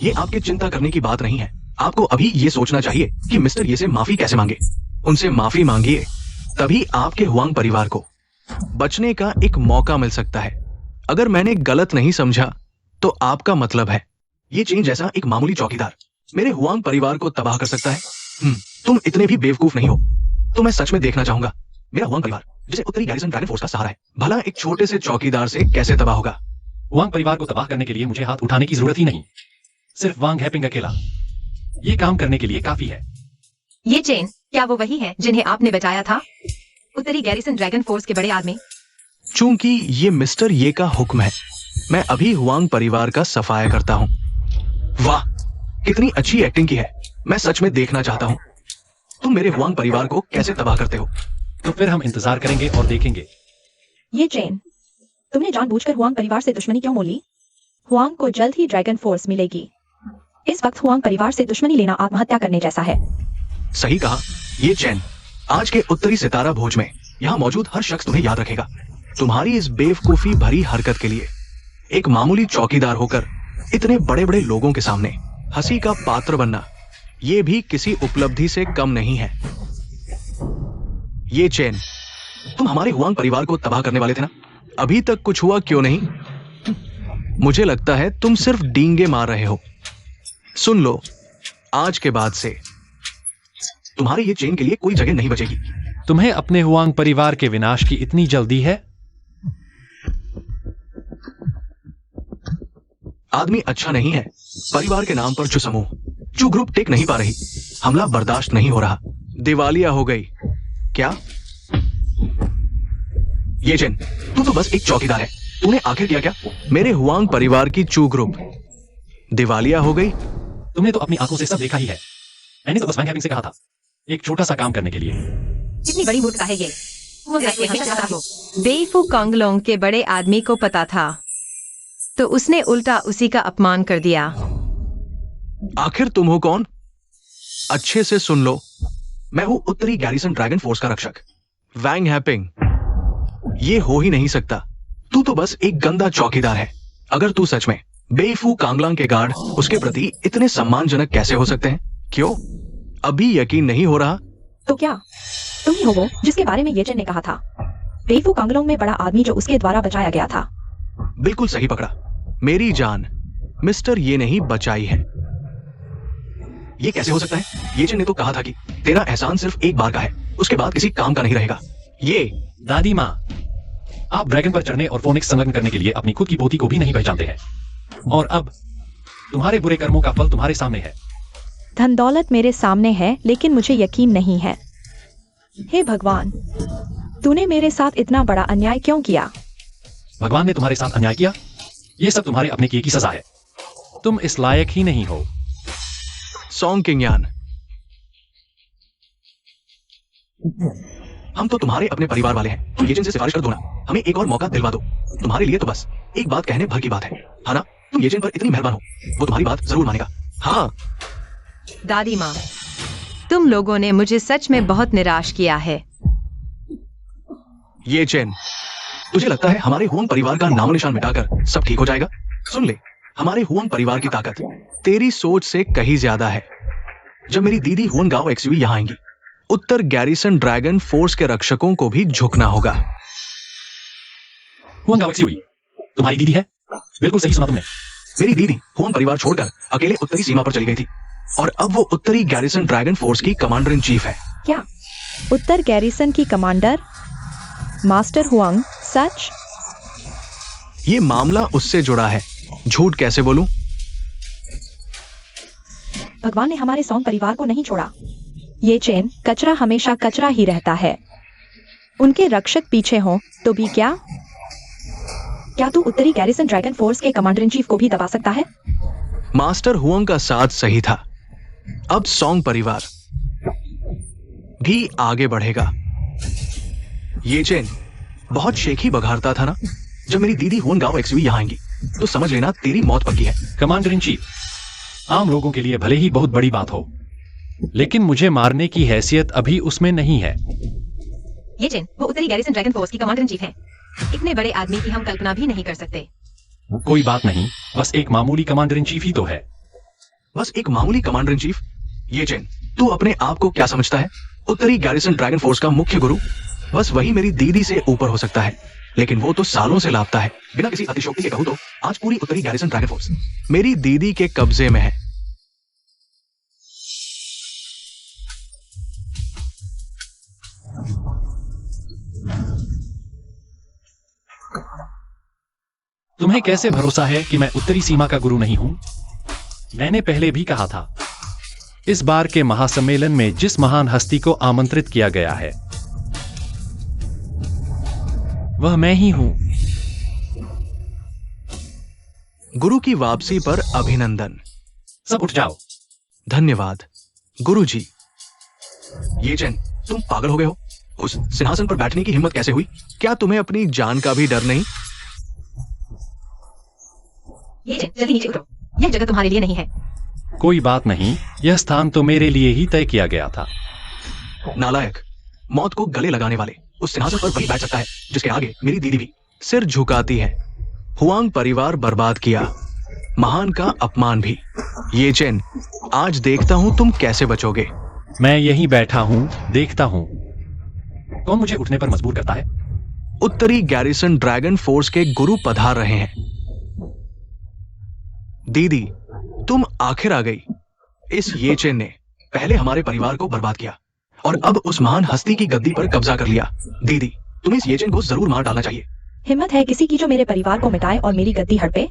ये आपकी चिंता करने की बात नहीं है। आपको अभी ये सोचना चाहिए कि मिस्टर ये से माफी कैसे मांगे। उनसे माफी मांगिए, तभी आपके हुआंग परिवार को बचने का एक मौका मिल सकता है। अगर मैंने गलत नहीं समझा तो आपका मतलब है ये चेन जैसा एक मामूली चौकीदार मेरे हुआंग परिवार को तबाह कर सकता है? तुम इतने भी बेवकूफ नहीं हो। तो मैं सच में देखना चाहूंगा मेरा हुआंग परिवार, जिसे उत्तरी गैरिसन ड्रैगन फोर्स का सहारा है, भला एक छोटे से चौकीदार से कैसे तबाह होगा। वांग परिवार को तबाह करने के लिए मुझे हाथ उठाने की जरूरत ही नहीं। सिर्फ वांग हैपिंग अकेला ये काम करने के लिए काफी है। ये चेन, क्या वो वही है जिन्हें आपने बचाया था? उत्तरी गैरिसन ड्रैगन फोर्स के बड़े आदमी? चूंकि ये मिस्टर ये का हुक्म है, मैं अभी हुआंग परिवार का सफाया करता हूँ। वाह, कितनी अच्छी एक्टिंग की है। मैं सच में देखना चाहता हूँ तुम मेरे हुआंग परिवार को कैसे तबाह करते हो। तो फिर हम इंतजार करेंगे और देखेंगे। ये चेन, तुमने जानबूझकर हुआंग परिवार से दुश्मनी क्यों मोली? हुआंग को जल्द ही ड्रैगन फोर्स मिलेगी। इस वक्त हुआंग परिवार से दुश्मनी लेना आत्महत्या करने जैसा है। सही कहा ये चैन। आज के उत्तरी सितारा भोज में यहाँ मौजूद हर शख्स तुम्हें याद रखेगा। तुम्हारी इस बेवकूफी भरी हरकत के लिए एक मामूली चौकीदार होकर इतने बड़े बड़े लोगों के सामने हंसी का पात्र बनना, ये भी किसी उपलब्धि से कम नहीं है। ये चैन, तुम हमारे हुआंग परिवार को तबाह करने वाले थे ना? अभी तक कुछ हुआ क्यों नहीं? मुझे लगता है तुम सिर्फ डींगे मार रहे हो। सुन लो, आज के बाद से तुम्हारे ये चेन के लिए कोई जगह नहीं बचेगी। तुम्हें अपने हुआंग परिवार के विनाश की इतनी जल्दी है? आदमी अच्छा नहीं है। परिवार के नाम पर चू समूह, चू ग्रुप टिक नहीं पा रही। हमला बर्दाश्त नहीं हो रहा। दिवालिया हो गई। क्या? ये जेन, तू तो बस एक चौकीदार है। तूने आखिर किया क्या? मेरे हुआंग परिवार की चू ग्रुप दिवालिया हो गई। तुमने तो अपनी आंखों से सब देखा ही है। मैंने तो बस बैंक हैविंग से कहा था, एक छोटा सा काम करने के लिए। कितनी बड़ी मूर्खता है ये। वो हमेशा चाहता हो। बेईफू कांगलोंग के बड़े आदमी को पता था, तो उसने उल्टा उसी का अपमान कर दिया। आखिर तुम हो कौन? अच्छे से सुन लो, मैं हूं उत्तरी गैरिसन ड्रैगन फोर्स का रक्षक, वैंग हैपिंग। ये हो ही नहीं सकता। तू तो बस एक गंदा चौकीदार है। अगर तू सच में बेईफू कांगलांग के गार्ड, उसके प्रति इतने सम्मानजनक कैसे हो सकते हैं? क्यों अभी यकीन नहीं हो रहा? तो क्या तुम ही हो वो जिसके बारे में येचन ने कहा था? बेईफू कांगलोंग में बड़ा आदमी जो उसके द्वारा बचाया गया था। बिल्कुल सही पकड़ा। मेरी जान मिस्टर ये नहीं बचाई है। ये कैसे हो सकता है? येचन ने तो कहा था कि तेरा एहसान सिर्फ एक बार का है, उसके बाद किसी काम का नहीं रहेगा। ये दादी माँ, आप ड्रैगन पर चढ़ने और फोनिक्स संलग्न करने के लिए अपनी खुद की पोती को भी नहीं पहचानते हैं, और अब तुम्हारे बुरे कर्मों का फल तुम्हारे सामने है। धन दौलत मेरे सामने है, लेकिन मुझे यकीन नहीं है। हे भगवान, तूने मेरे साथ इतना बड़ा अन्याय क्यों किया? भगवान ने तुम्हारे साथ अन्याय किया? ये सब तुम्हारे अपने किए की सजा है। तुम इस लायक ही नहीं हो। सॉन्ग किंगयान, हम तो तुम्हारे अपने परिवार वाले हैं। तुम येचन से सिफारिश कर दो ना, हमें एक और मौका दिलवा दो। तुम्हारे लिए तो बस एक बात कहने भर की बात है ना? तुम येचन पर इतनी मेहरबान हो, वो तुम्हारी बात जरूर मानेगा। हाँ दादी माँ, तुम लोगों ने मुझे सच में बहुत निराश किया है। येचन, तुझे लगता है हमारे हुआंग परिवार का नामो निशान मिटाकर सब ठीक हो जाएगा? सुन ले, हमारे हुआंग परिवार की ताकत तेरी सोच से कहीं ज्यादा है। जब मेरी दीदी हुआंग गाओ एक्सयूवी यहाँ आएंगी, उत्तर गैरिसन ड्रैगन फोर्स के रक्षकों को भी झुकना होगा। हुआंग गाओ एक्सयूवी तुम्हारी दीदी है? बिल्कुल सही सुना तुमने। मेरी दीदी हुआंग परिवार छोड़कर अकेले उत्तरी सीमा पर चली गई थी, और अब वो उत्तरी गैरिसन ड्रैगन फोर्स की कमांडर इन चीफ है। क्या उत्तर गैरिसन की कमांडर मास्टर हुआंग? सच? ये मामला उससे जुड़ा है, झूठ कैसे बोलूं? भगवान ने हमारे सॉन्ग परिवार को नहीं छोड़ा। ये चेन कचरा हमेशा कचरा ही रहता है। उनके रक्षक पीछे हों तो भी क्या तू उत्तरी गैरिसन ड्रैगन फोर्स के कमांडर इन चीफ को भी दबा सकता है? मास्टर हुआंग का साथ सही था। अब सॉन्ग परिवार भी आगे बढ़ेगा। ये चेन बहुत शेखी बघारता था ना? जब मेरी दीदी हुआंग गाओ एक्सयूवी यहां आएंगी तो समझ लेना तेरी मौत पक्की है। कमांडर इन चीफ आम लोगों के लिए भले ही बहुत बड़ी बात हो, लेकिन मुझे मारने की हैसियत अभी उसमें नहीं है। ये चेन वो उत्तरी गैरिसन ड्रैगन फोर्स की कमांडर इन चीफ है। इतने बड़े आदमी की हम कल्पना भी नहीं कर सकते। कोई बात नहीं, बस एक मामूली कमांडर इन चीफ ही तो है। बस एक मामूली कमांडर इन चीफ? ये चेन, तू अपने आप को क्या समझता है? उत्तरी गैरिसन ड्रैगन फोर्स का मुख्य गुरु? बस वही मेरी दीदी से ऊपर हो सकता है, लेकिन वो तो सालों से लापता है। बिना किसी अतिशयोक्ति के कहूं तो आज पूरी उत्तरी गैरिसन ड्रैगन फोर्स मेरी दीदी के कब्जे में है। तुम्हें कैसे भरोसा है कि मैं उत्तरी सीमा का गुरु नहीं हूं? मैंने पहले भी कहा था, इस बार के महासम्मेलन में जिस महान हस्ती को आमंत्रित किया गया है वह मैं ही हूं। गुरु की वापसी पर अभिनंदन। सब उठ जाओ। धन्यवाद गुरुजी। ये चैन, तुम पागल हो गए हो? उस सिंहासन पर बैठने की हिम्मत कैसे हुई? क्या तुम्हें अपनी जान का भी डर नहीं? ये चेन, जल्दी नीचे उतरो। यह जगह तुम्हारे लिए नहीं है। कोई बात नहीं, यह स्थान तो मेरे लिए ही तय किया गया था। नालायक, मौत को गले लगाने वाले, उस सिंहासन पर वही बैठ सकता है जिसके आगे मेरी दीदी भी सिर झुकाती है। हुआंग परिवार बर्बाद किया, महान का अपमान भी। ये चेन, आज देखता हूं तुम कैसे बचोगे। मैं यहीं बैठा हूं, देखता हूं। कौन मुझे उठने पर मजबूर करता है? उत्तरी गैरिसन ड्रैगन फोर्स के गुरु पधार रहे हैं। दीदी, तुम आखिर आ गई। इस ये चेन ने पहले हमारे परिवार को बर्बाद किया और अब उस महान हस्ती की गद्दी पर कब्जा कर लिया। दीदी, तुम्हें इस ये चेन को जरूर मार डालना चाहिए। हिम्मत है किसी की जो मेरे परिवार को मिटाए और मेरी गद्दी हड़पे?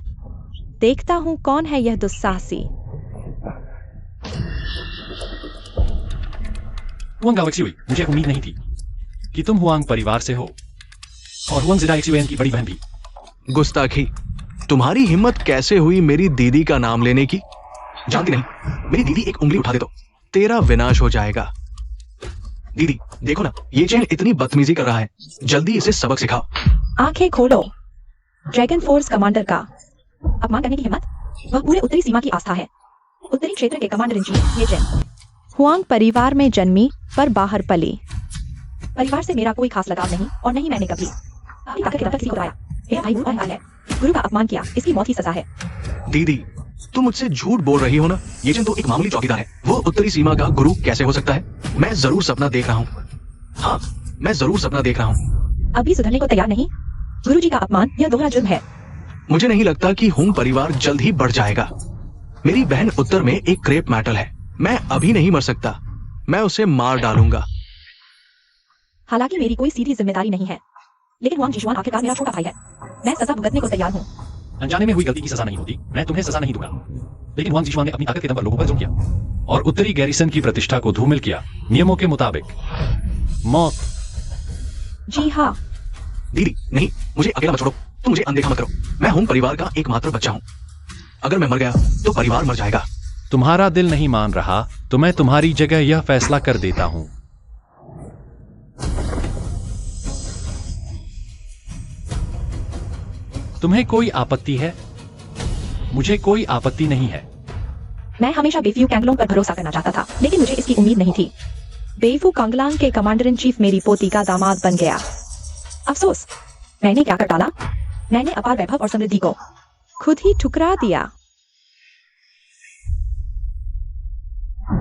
देखता हूँ कौन है यह दुस्साहसी। हुआंग गाओ एक्सुई, मुझे उम्मीद नहीं थी कि तुम हुआंग परिवार से हो और हुआंग जिदा एक्सुएन की बड़ी बहन भी। गुस्ताखी, तुम्हारी हिम्मत कैसे हुई मेरी दीदी का नाम लेने की? जानती नहीं, मेरी दीदी एक उंगली उठा दे तो तेरा विनाश हो जाएगा। दीदी देखो ना, ये चैन इतनी बदतमीजी कर रहा है, जल्दी इसे सबक सिखाओ। आंखें खोलो। ड्रैगन फोर्स कमांडर का अपमान करने की हिम्मत? वह पूरे उत्तरी सीमा की आस्था है, उत्तरी क्षेत्र के कमांडर इन चीफ ये चैन। हुआंग परिवार में जन्मी पर बाहर पली। परिवार से मेरा कोई खास लगाव नहीं और नहीं मैंने कभी अपनी ताकत के दम पर किसी को दबाया। हे भाई और हाल है, गुरु का अपमान किया, इसकी मौत ही सजा है। दीदी तुम मुझसे झूठ बोल रही हो ना, ये चैन तो एक मामूली चौकीदार है, वो उत्तरी सीमा का गुरु कैसे हो सकता है? मैं जरूर सपना देख रहा हूँ। हाँ, मैं जरूर सपना देख रहा हूँ। अभी सुधरने को तैयार नहीं? गुरुजी का अपमान यह दोहरा जुर्म है। मुझे नहीं लगता कि हुंग परिवार जल्द ही बढ़ जाएगा। मेरी बहन उत्तर में एक क्रेप मेटल है, मैं अभी नहीं मर सकता, मैं उसे मार डालूंगा। हालांकि मेरी कोई सीधी जिम्मेदारी नहीं है, लेकिन हुआंग जिशुआन आखिरकार मेरा छोटा भाई है, मैं सजा भुगतने को तैयार हूँ। अनजाने में हुई गलती की सजा नहीं होती, मैं तुम्हें सजा नहीं दूंगा, लेकिन हुआंग जिशुआन ने अपनी ताकत के दम पर लोगों पर जुल्म किया और उत्तरी गैरिसन की प्रतिष्ठा को धूमिल किया। नियमों के मुताबिक मौत। जी हाँ। दीदी नहीं, मुझे अकेला मत छोड़ो, तुम मुझे अनदेखा मत करो, मैं हुंग परिवार का एकमात्र बच्चा हूँ। अगर मैं मर गया तो परिवार मर जाएगा। तुम्हारा दिल नहीं मान रहा तो मैं तुम्हारी जगह यह फैसला कर देता हूं। तुम्हें कोई आपत्ति है? मुझे कोई आपत्ति नहीं है। मैं हमेशा बेफू कैंगलोंग पर भरोसा करना चाहता था, लेकिन मुझे इसकी उम्मीद नहीं थी। बेफू कांगलांग के कमांडर इन चीफ मेरी पोती का दामाद बन गया। अफसोस, मैंने क्या कर डाला? मैंने अपार वैभव और समृद्धि को खुद ही ठुकरा दिया।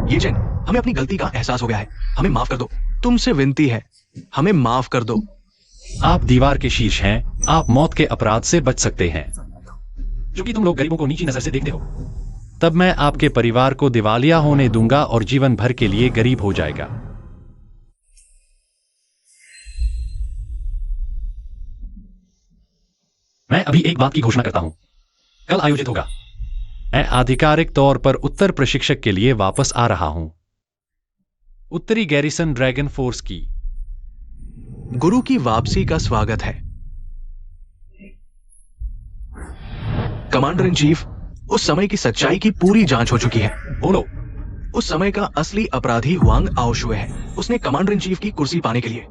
ये चैन, हमें अपनी गलती का एहसास हो गया है, हमें माफ कर दो, तुमसे विनती है, हमें माफ कर दो। आप दीवार के शीर्ष हैं, आप मौत के अपराध से बच सकते हैं। क्योंकि तुम लोग गरीबों को नीची नजर से देखते हो। तब मैं आपके परिवार को दिवालिया होने दूंगा और जीवन भर के लिए गरीब हो जाएगा। मैं अभी एक बात की घोषणा करता हूं, कल आयोजित होगा। मैं आधिकारिक तौर पर उत्तर प्रशिक्षक के लिए वापस आ रहा हूं। उत्तरी गैरिसन ड्रैगन फोर्स की गुरु की वापसी का स्वागत है। कमांडर इन चीफ, उस समय की सच्चाई की पूरी जांच हो चुकी है। बोलो। उस समय का असली अपराधी हुआंग आओशुए है। उसने कमांडर इन चीफ की कुर्सी पाने के लिए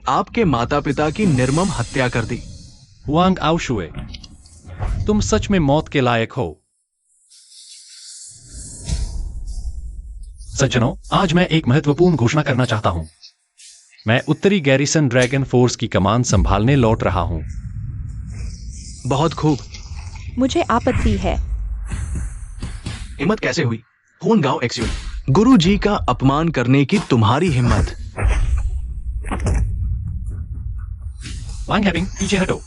आपके माता पिता की निर्मम हत्या कर दी। हुआंग आओशुए, तुम सच में मौत के लायक हो। सज्जनों, आज मैं एक महत्वपूर्ण घोषणा करना चाहता हूं। मैं उत्तरी गैरिसन ड्रैगन फोर्स की कमान संभालने लौट रहा हूं। बहुत खूब। मुझे आपत्ति है। हिम्मत कैसे हुई हुआंग गाओ एक्सुई, गुरु जी का अपमान करने की तुम्हारी हिम्मत? वांग हैबिंग, पीछे हटो।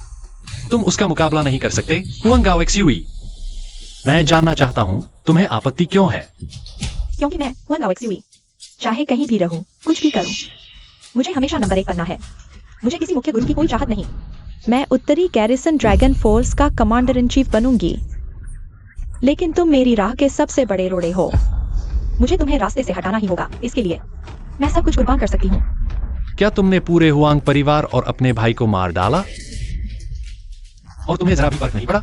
तुम उसका मुकाबला नहीं कर सकते, हुआंग गाओ एक्सुई। मैं जानना चाहता हूं तुम्हें आपत्ति क्यों है? क्योंकि मैं हुआंग गाओ एक्सुई, चाहे कहीं भी रहूं, कुछ भी करूं, मुझे हमेशा नंबर 1 बनना है। मुझे किसी मुख्य गुरु की कोई चाहत नहीं। मैं उत्तरी गैरिसन ड्रैगन फोर्स का कमांडर इन चीफ बनूंगी, लेकिन तुम मेरी राह के सबसे बड़े रोड़े हो। मुझे तुम्हें रास्ते से हटाना ही होगा। इसके लिए मैं सब कुछ कुर्बान कर सकती हूँ। क्या तुमने पूरे हुआंग परिवार और अपने भाई को मार डाला और तुम्हें जरा भी फर्क नहीं पड़ा?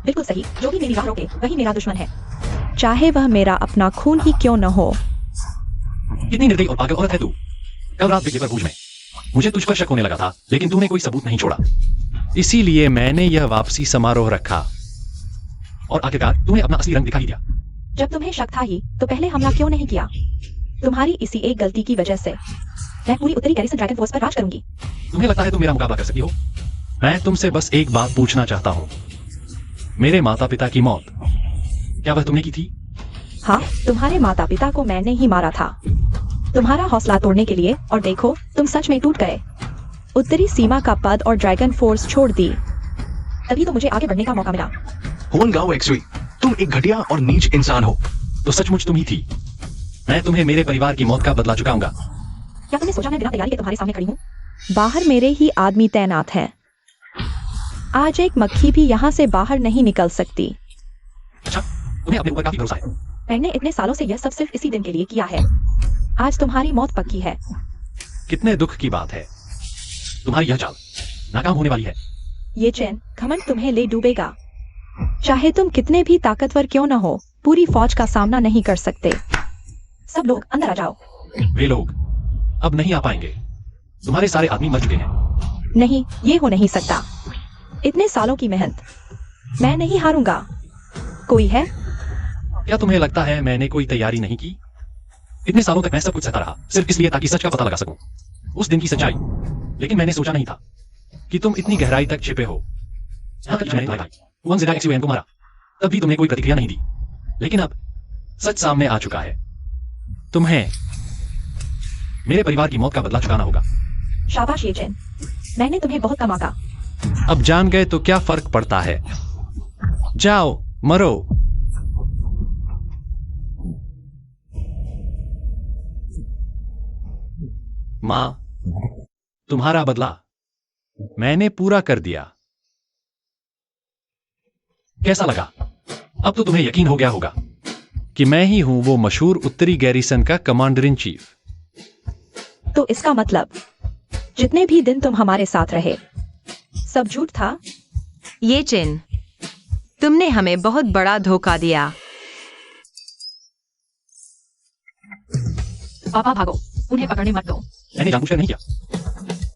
बिल्कुल सही। जो भी मेरी राह रोके वही मेरा दुश्मन है, चाहे वह मेरा अपना खून ही क्यों न हो। कितनी निर्दयी और पागल औरत है तू। कल रात बिजली पर भूज में मुझे तुझ पर शक होने लगा था, लेकिन तूने कोई सबूत नहीं छोड़ा। इसीलिए मैंने यह वापसी समारोह रखा और आखिरकार तुम्हें अपना असली रंग दिखा ही दिया। जब तुम्हें शक था ही तो पहले हमला क्यों नहीं किया? तुम्हारी इसी एक गलती की वजह से मैं पूरी उत्तरी गैरिसन ड्रैगन फोर्स पर राज करूंगी। तुम्हें लगता है तुम मेरा मुकाबला कर सकती हो? मैं तुमसे बस एक बात पूछना चाहता हूं। मेरे माता पिता की मौत, क्या वह तुमने की थी? हाँ, तुम्हारे माता पिता को मैंने ही मारा था, तुम्हारा हौसला तोड़ने के लिए, और देखो तुम सच में टूट गए। उत्तरी सीमा का पद और ड्रैगन फोर्स छोड़ दी, तभी तो मुझे आगे बढ़ने का मौका मिला। हुआंग गाओ एक्सुई, तुम एक घटिया और नीच इंसान हो। तो सचमुच तुम ही थी। मैं तुम्हें मेरे परिवार की मौत का बदला चुकाऊंगा। क्या तुमने सोचा मैं बिना तैयारी के तुम्हारे सामने खड़ी हूँ? बाहर मेरे ही आदमी तैनात हैं। आज एक मक्खी भी यहाँ से बाहर नहीं निकल सकती। अच्छा, तुम्हें अपने ऊपर काफी भरोसा है। मैंने इतने सालों से यह सब सिर्फ इसी दिन के लिए किया है। आज तुम्हारी मौत पक्की है। कितने दुख की बात है। तुम्हारी यह चाल नाकाम होने वाली है। ये चैन घमंड तुम्हें ले डूबेगा। चाहे तुम कितने भी ताकतवर क्यों न हो, पूरी फौज का सामना नहीं कर सकते। सब लोग अंदर आ जाओ। वे लोग अब नहीं आ पाएंगे। तुम्हारे सारे आदमी मर चुके हैं। नहीं, ये हो नहीं सकता। इतने सालों की मेहनत, मैं नहीं हारूंगा। कोई है? क्या तुम्हें लगता है मैंने कोई तैयारी नहीं की? इतने सालों तक मैं सब कुछ सहता रहा, सिर्फ इसलिए ताकि सच का पता लगा सकूं, उस दिन की सच्चाई। लेकिन मैंने सोचा नहीं था कि तुम इतनी गहराई तक छिपे हो। यहाँ तक कि मैंने तुम्हारे भाई वंस XUN को मारा, तब भी तुमने कोई प्रतिक्रिया नहीं दी। लेकिन अब सच सामने आ चुका है। तुम्हें मेरे परिवार की मौत का बदला चुकाना होगा। शाबाश ये चैन, मैंने तुम्हें बहुत कम आका। अब जान गए तो क्या फर्क पड़ता है। जाओ मरो। मां, तुम्हारा बदला मैंने पूरा कर दिया। कैसा लगा? अब तो तुम्हें यकीन हो गया होगा कि मैं ही हूं वो मशहूर उत्तरी गैरिसन का कमांडर इन चीफ। तो इसका मतलब जितने भी दिन तुम हमारे साथ रहे, सब झूठ था। ये चिन, तुमने हमें बहुत बड़ा धोखा दिया। पापा भागो, उन्हें पकड़ने मत दो। मैंने जानबूझकर नहीं किया।